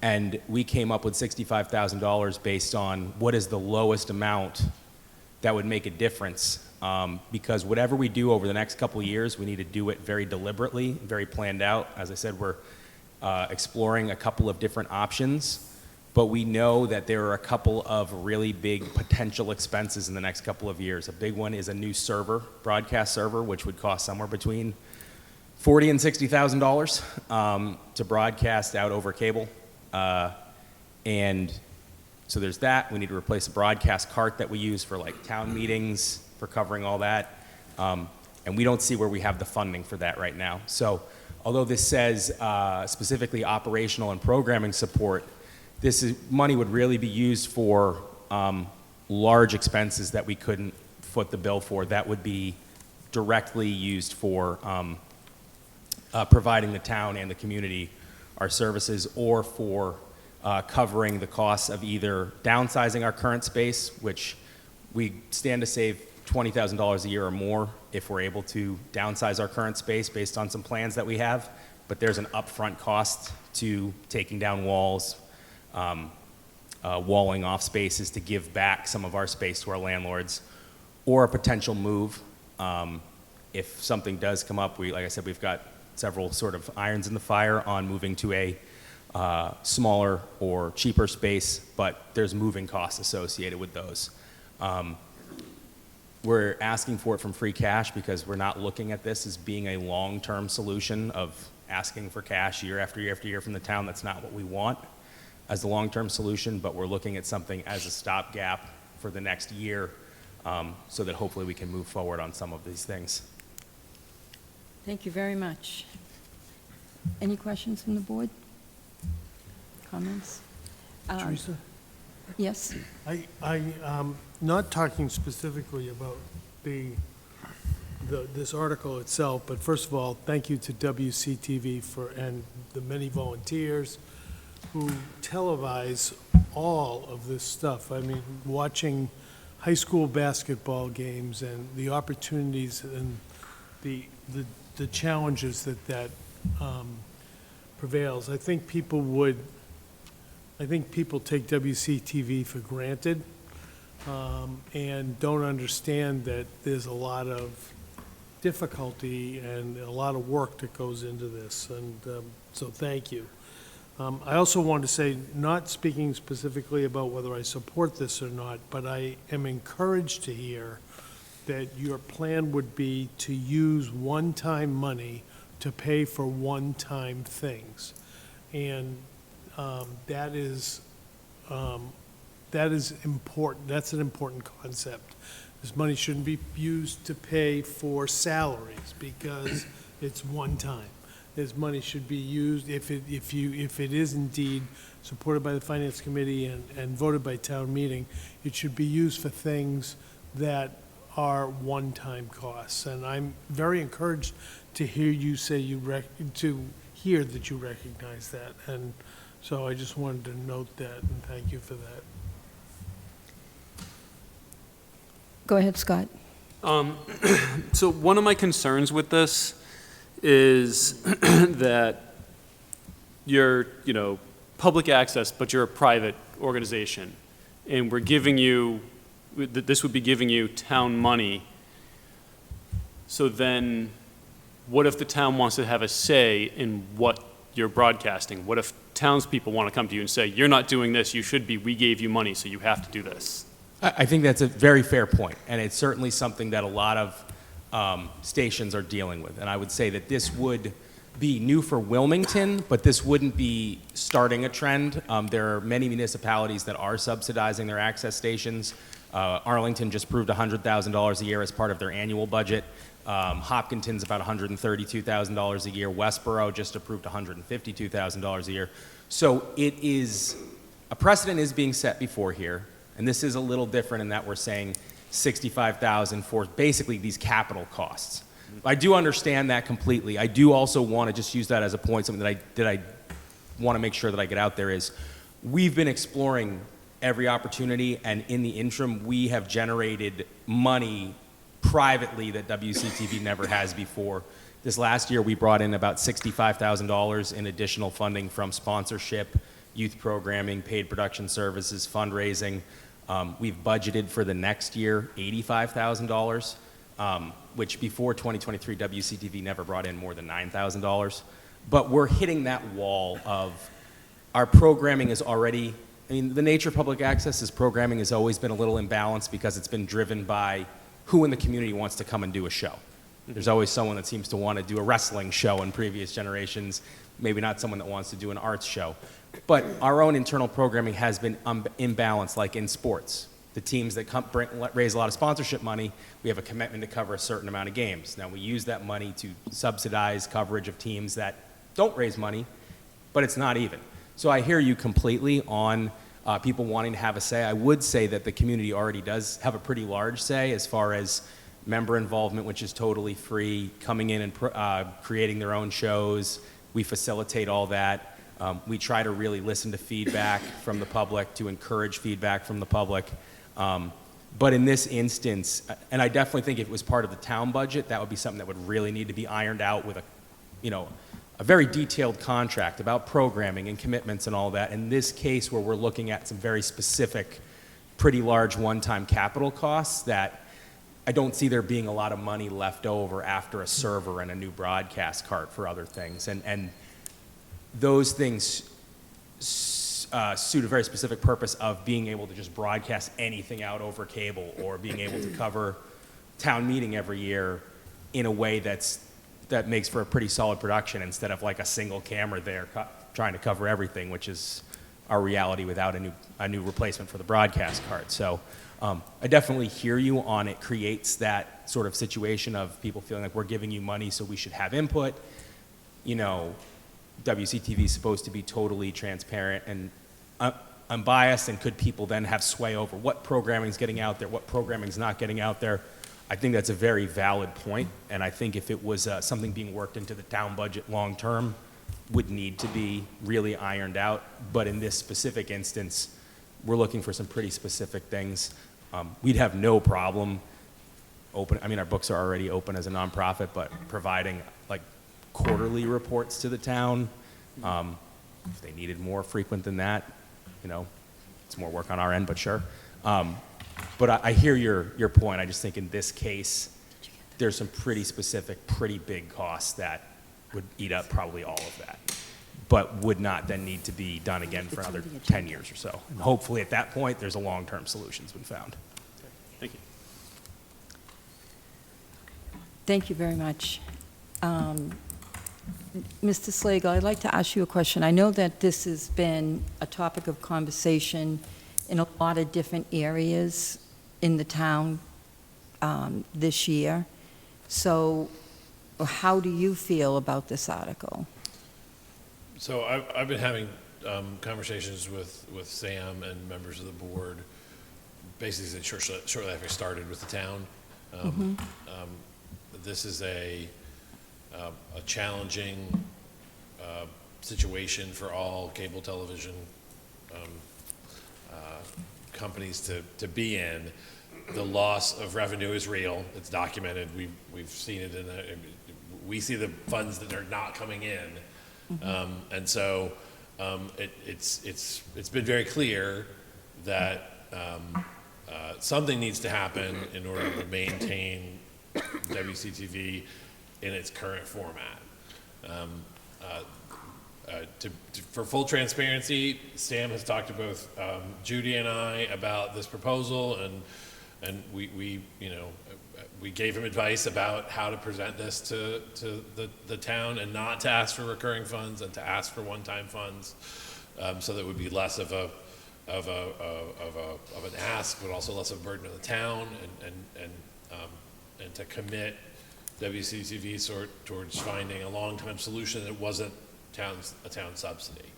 And we came up with $65,000 based on what is the lowest amount that would make a difference. Because whatever we do over the next couple of years, we need to do it very deliberately, very planned out. As I said, we're exploring a couple of different options, but we know that there are a couple of really big potential expenses in the next couple of years. A big one is a new server, broadcast server, which would cost somewhere between $40,000 and $60,000 to broadcast out over cable. And so there's that. We need to replace a broadcast cart that we use for like town meetings, for covering all that. And we don't see where we have the funding for that right now. So although this says specifically operational and programming support, money would really be used for large expenses that we couldn't foot the bill for. That would be directly used for providing the town and the community our services, or for covering the costs of either downsizing our current space, which we stand to save $20,000 a year or more if we're able to downsize our current space based on some plans that we have, but there's an upfront cost to taking down walls, walling off spaces to give back some of our space to our landlords, or a potential move. If something does come up, like I said, we've got several sort of irons in the fire on moving to a smaller or cheaper space, but there's moving costs associated with those. We're asking for it from free cash because we're not looking at this as being a long-term solution of asking for cash year after year after year from the town. That's not what we want as a long-term solution, but we're looking at something as a stopgap for the next year so that hopefully we can move forward on some of these things. Thank you very much. Any questions from the board? Comments? Teresa? Yes? I'm not talking specifically about this article itself, but first of all, thank you to WCTV and the many volunteers who televise all of this stuff. I mean, watching high school basketball games and the opportunities and the challenges that prevails. I think people take WCTV for granted and don't understand that there's a lot of difficulty and a lot of work that goes into this, and so thank you. I also want to say, not speaking specifically about whether I support this or not, but I am encouraged to hear that your plan would be to use one-time money to pay for one-time things. And that is important. That's an important concept. This money shouldn't be used to pay for salaries because it's one time. This money should be used, if it is indeed supported by the Finance Committee and voted by town meeting, it should be used for things that are one-time costs. And I'm very encouraged to hear you say to hear that you recognize that. And so I just wanted to note that, and thank you for that. Go ahead, Scott. So one of my concerns with this is that you're, public access, but you're a private organization, and we're giving you, this would be giving you town money. So then, what if the town wants to have a say in what you're broadcasting? What if townspeople want to come to you and say, you're not doing this, we gave you money, so you have to do this? I think that's a very fair point, and it's certainly something that a lot of stations are dealing with. And I would say that this would be new for Wilmington, but this wouldn't be starting a trend. There are many municipalities that are subsidizing their access stations. Arlington just approved $100,000 a year as part of their annual budget. Hopkinton's about $132,000 a year. Westboro just approved $152,000 a year. So a precedent is being set before here. And this is a little different in that we're saying $65,000 for basically these capital costs. I do understand that completely. I do also want to just use that as a point, something that I want to make sure that I get out there is, we've been exploring every opportunity, and in the interim, we have generated money privately that WCTV never has before. This last year, we brought in about $65,000 in additional funding from sponsorship, youth programming, paid production services, fundraising. We've budgeted for the next year $85,000, which before 2023, WCTV never brought in more than $9,000. But we're hitting that wall of our programming is already, the nature of public access is programming has always been a little imbalanced because it's been driven by who in the community wants to come and do a show. There's always someone that seems to want to do a wrestling show in previous generations, maybe not someone that wants to do an arts show. But our own internal programming has been imbalanced, like in sports. The teams that raise a lot of sponsorship money, we have a commitment to cover a certain amount of games. Now, we use that money to subsidize coverage of teams that don't raise money, but it's not even. So I hear you completely on people wanting to have a say. I would say that the community already does have a pretty large say as far as member involvement, which is totally free, coming in and creating their own shows. We facilitate all that. We try to really listen to feedback from the public, to encourage feedback from the public. But in this instance, and I definitely think if it was part of the town budget, that would be something that would really need to be ironed out with a very detailed contract about programming and commitments and all that. In this case, where we're looking at some very specific, pretty large one-time capital costs that I don't see there being a lot of money left over after a server and a new broadcast cart for other things. And those things suit a very specific purpose of being able to just broadcast anything out over cable, or being able to cover town meeting every year in a way that makes for a pretty solid production, instead of like a single camera there trying to cover everything, which is our reality without a new replacement for the broadcast cart. So I definitely hear you on it creates that sort of situation of people feeling like we're giving you money, so we should have input. WCTV is supposed to be totally transparent and unbiased, and could people then have sway over what programming is getting out there, what programming is not getting out there? I think that's a very valid point, and I think if it was something being worked into the town budget long term, would need to be really ironed out. But in this specific instance, we're looking for some pretty specific things. We'd have no problem our books are already open as a nonprofit, but providing like quarterly reports to the town. If they needed more frequent than that, it's more work on our end, but sure. But I hear your point. I just think in this case, there's some pretty specific, pretty big costs that would eat up probably all of that, but would not then need to be done again for another 10 years or so. And hopefully at that point, there's a long-term solution's been found. Thank you. Thank you very much. Mr. Slagle, I'd like to ask you a question. I know that this has been a topic of conversation in a lot of different areas in the town this year. So how do you feel about this article? So I've been having conversations with Sam and members of the board, basically shortly after I started with the town. This is a challenging situation for all cable television companies to be in. The loss of revenue is real. It's documented. We've seen it we see the funds that are not coming in, and so it's been very clear that something needs to happen in order to maintain WCTV in its current format. For full transparency, Sam has talked to both Judy and I about this proposal, and we gave him advice about how to present this to the town, and not to ask for recurring funds and to ask for one-time funds, so that it would be less of an ask, but also less of a burden on the town, and to commit WCTV towards finding a long-term solution that wasn't a town subsidy.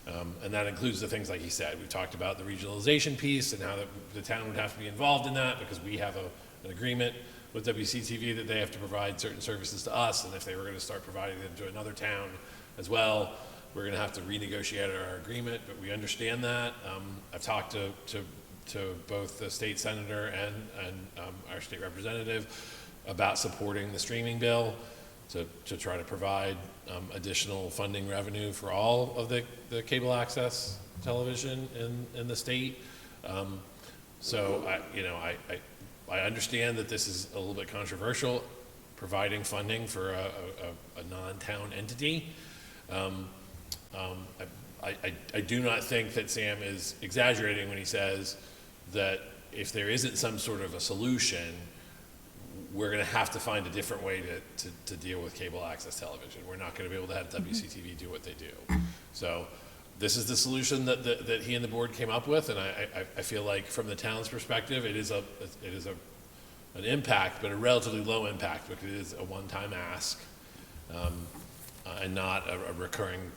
And that includes the things like he said. We've talked about the regionalization piece and how the town would have to be involved in that, because we have an agreement with WCTV that they have to provide certain services to us, and if they were going to start providing them to another town as well, we're going to have to renegotiate our agreement, but we understand that. I've talked to both the state senator and our state representative about supporting the streaming bill to try to provide additional funding revenue for all of the cable access television in the state. So I understand that this is a little bit controversial, providing funding for a non-town entity. I do not think that Sam is exaggerating when he says that if there isn't some sort of a solution, we're going to have to find a different way to deal with cable access television. We're not going to be able to have WCTV do what they do. So this is the solution that he and the board came up with, and I feel like from the town's perspective, it is an impact, but a relatively low impact, because it is a one-time ask, and not a recurring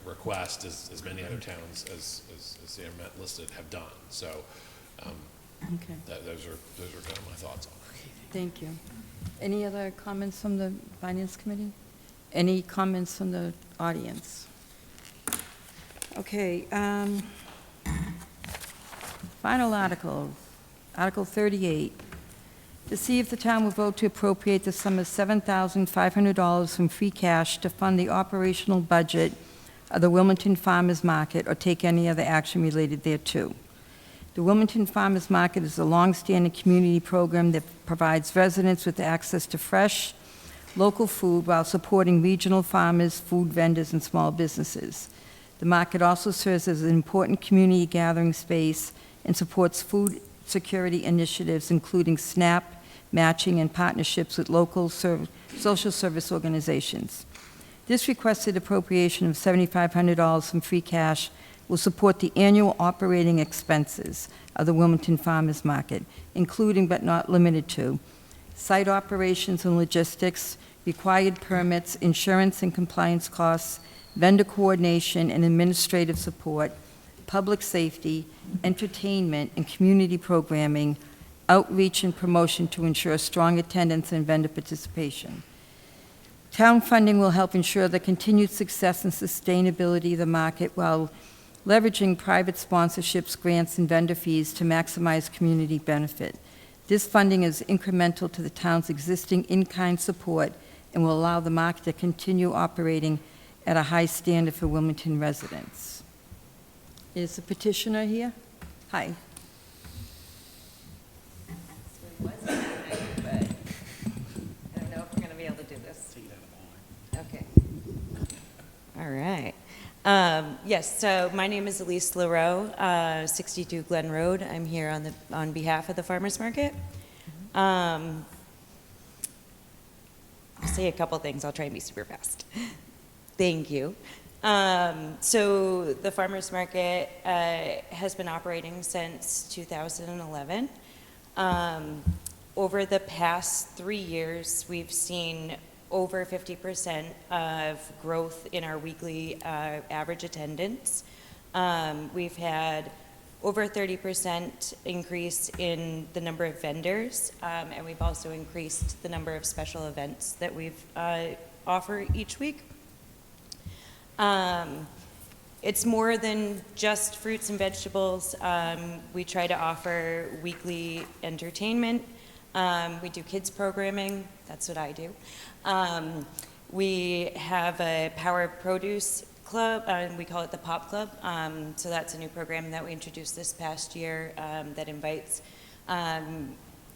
request as many other towns as Sam listed have done. So Okay. those are kind of my thoughts on it. Thank you. Any other comments from the Finance Committee? Any comments from the audience? Okay, final article, Article 38. To see if the town will vote to appropriate the sum of $7,500 from free cash to fund the operational budget of the Wilmington Farmers Market, or take any other action related thereto. The Wilmington Farmers Market is a long-standing community program that provides residents with access to fresh, local food while supporting regional farmers, food vendors, and small businesses. The market also serves as an important community gathering space and supports food security initiatives, including SNAP, matching, and partnerships with local social service organizations. This requested appropriation of $7,500 from free cash will support the annual operating expenses of the Wilmington Farmers Market, including but not limited to site operations and logistics, required permits, insurance and compliance costs, vendor coordination and administrative support, public safety, entertainment and community programming, outreach and promotion to ensure strong attendance and vendor participation. Town funding will help ensure the continued success and sustainability of the market while leveraging private sponsorships, grants, and vendor fees to maximize community benefit. This funding is incremental to the town's existing in-kind support and will allow the market to continue operating at a high standard for Wilmington residents. Is the petitioner here? Hi. I don't know if we're going to be able to do this. Okay. All right. Yes, so my name is Elise LaRoe, 62 Glen Road. I'm here on behalf of the Farmers Market. I'll say a couple things. I'll try and be super fast. Thank you. So the Farmers Market has been operating since 2011. Over the past 3 years, we've seen over 50% of growth in our weekly average attendance. We've had over 30% increase in the number of vendors, and we've also increased the number of special events that we've offer each week. It's more than just fruits and vegetables. We try to offer weekly entertainment. We do kids programming. That's what I do. We have a Power Produce Club, and we call it the Pop Club. So that's a new program that we introduced this past year that invites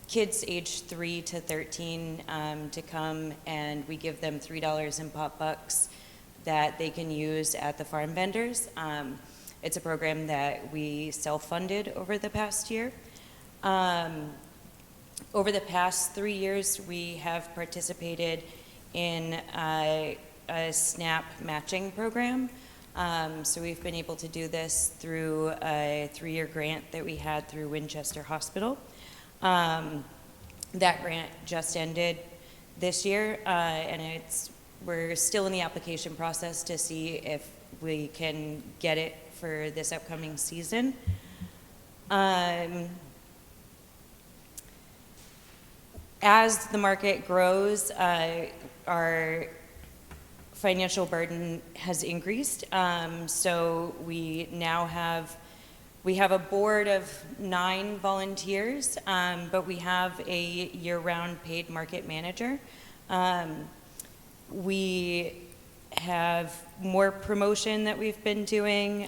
kids aged 3 to 13 to come, and we give them $3 in pop bucks that they can use at the farm vendors. It's a program that we self-funded over the past year. Over the past 3 years, we have participated in a SNAP matching program. So we've been able to do this through a 3-year grant that we had through Winchester Hospital. That grant just ended this year, and we're still in the application process to see if we can get it for this upcoming season. As the market grows, our financial burden has increased. So we now have a board of 9 volunteers, but we have a year-round paid market manager. We have more promotion that we've been doing.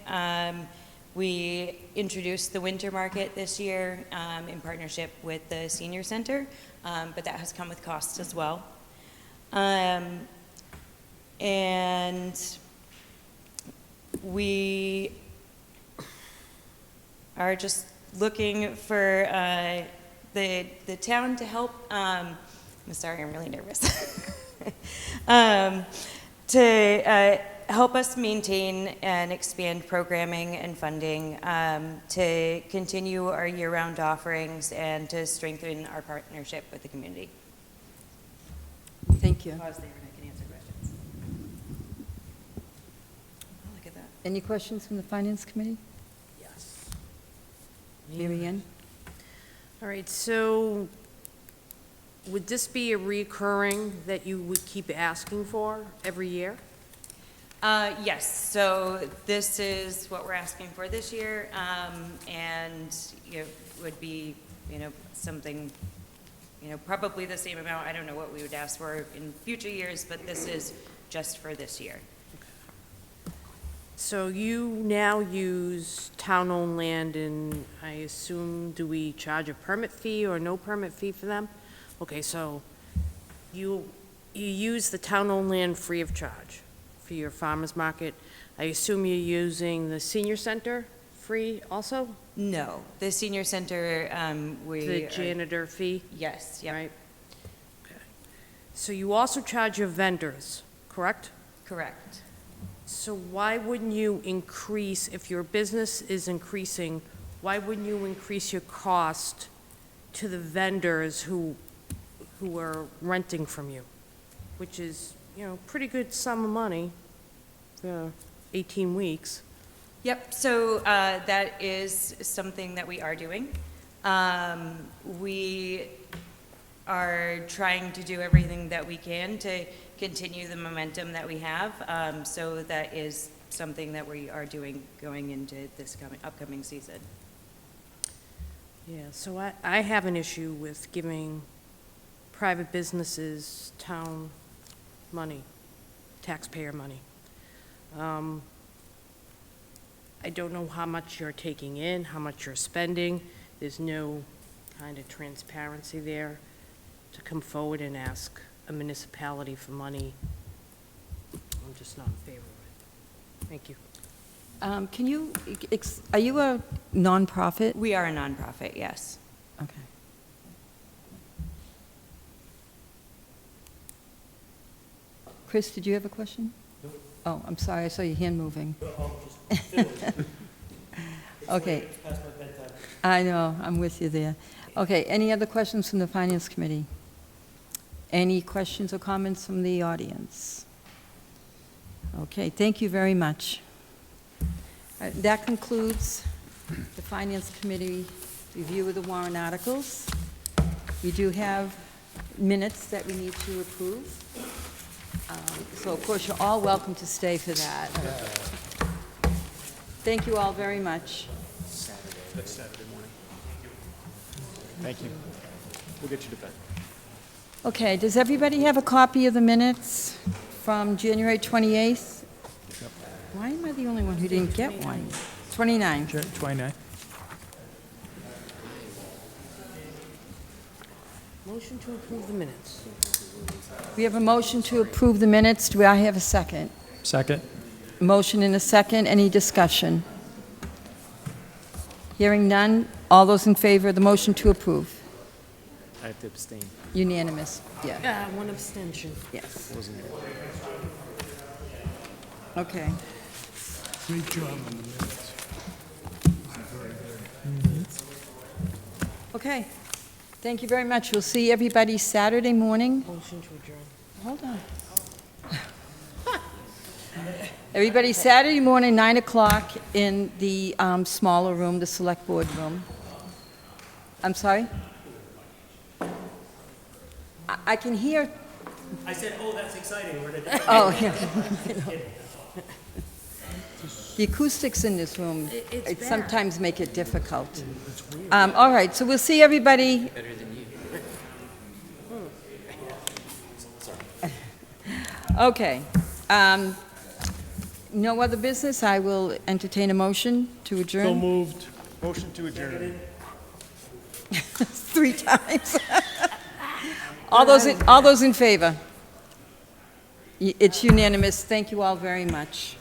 We introduced the winter market this year in partnership with the senior center, but that has come with costs as well. And we are just looking for the town to help. I'm sorry, I'm really nervous. To help us maintain and expand programming and funding, to continue our year-round offerings, and to strengthen our partnership with the community. Thank you. Pause there and I can answer questions. Oh, look at that. Any questions from the Finance Committee? Yes. Mary Ann? All right, so would this be a recurring that you would keep asking for every year? Yes, so this is what we're asking for this year, and would be, something, probably the same amount. I don't know what we would ask for in future years, but this is just for this year. So you now use town-owned land, and I assume, do we charge a permit fee or no permit fee for them? Okay, so you use the town-owned land free of charge for your farmer's market. I assume you're using the senior center free also? No, the senior center, The janitor fee? Yes, yeah. Right? Okay. So you also charge your vendors, correct? Correct. So why wouldn't you increase, if your business is increasing, why wouldn't you increase your cost to the vendors who are renting from you? Which is, pretty good sum of money for 18 weeks. Yep, so that is something that we are doing. We are trying to do everything that we can to continue the momentum that we have. So that is something that we are doing going into this upcoming season. Yeah, so I have an issue with giving private businesses town money, taxpayer money. I don't know how much you're taking in, how much you're spending. There's no kind of transparency there to come forward and ask a municipality for money. I'm just not in favor of it. Thank you. Can you, are you a nonprofit? We are a nonprofit, yes. Okay. Chris, did you have a question? Oh, I'm sorry, I saw your hand moving. Okay. I know, I'm with you there. Okay, any other questions from the Finance Committee? Any questions or comments from the audience? Okay, thank you very much. That concludes the Finance Committee review of the warrant articles. We do have minutes that we need to approve. So of course, you're all welcome to stay for that. Thank you all very much. That's Saturday morning. Thank you. We'll get you to bed. Okay, does everybody have a copy of the minutes from January 28th? Why am I the only one who didn't get one? 29. 29. Motion to approve the minutes. We have a motion to approve the minutes. Do I have a second? Second. Motion and a second. Any discussion? Hearing none. All those in favor of the motion to approve? I have to abstain. Unanimous. Yeah. One abstention. Yes. Wasn't here. Okay. Great job on the minutes. Very good. Okay. Thank you very much. We'll see everybody Saturday morning. Motion to adjourn. Hold on. Everybody Saturday morning, 9 o'clock in the smaller room, the Select Board room. I'm sorry? I can hear. I said, oh, that's exciting. We're Oh, yeah. The acoustics in this room It's sometimes make it difficult. All right, so we'll see everybody. Better than you. Okay. No other business. I will entertain a motion to adjourn. So moved. Motion to adjourn. 3 times. All those in favor? It's unanimous. Thank you all very much.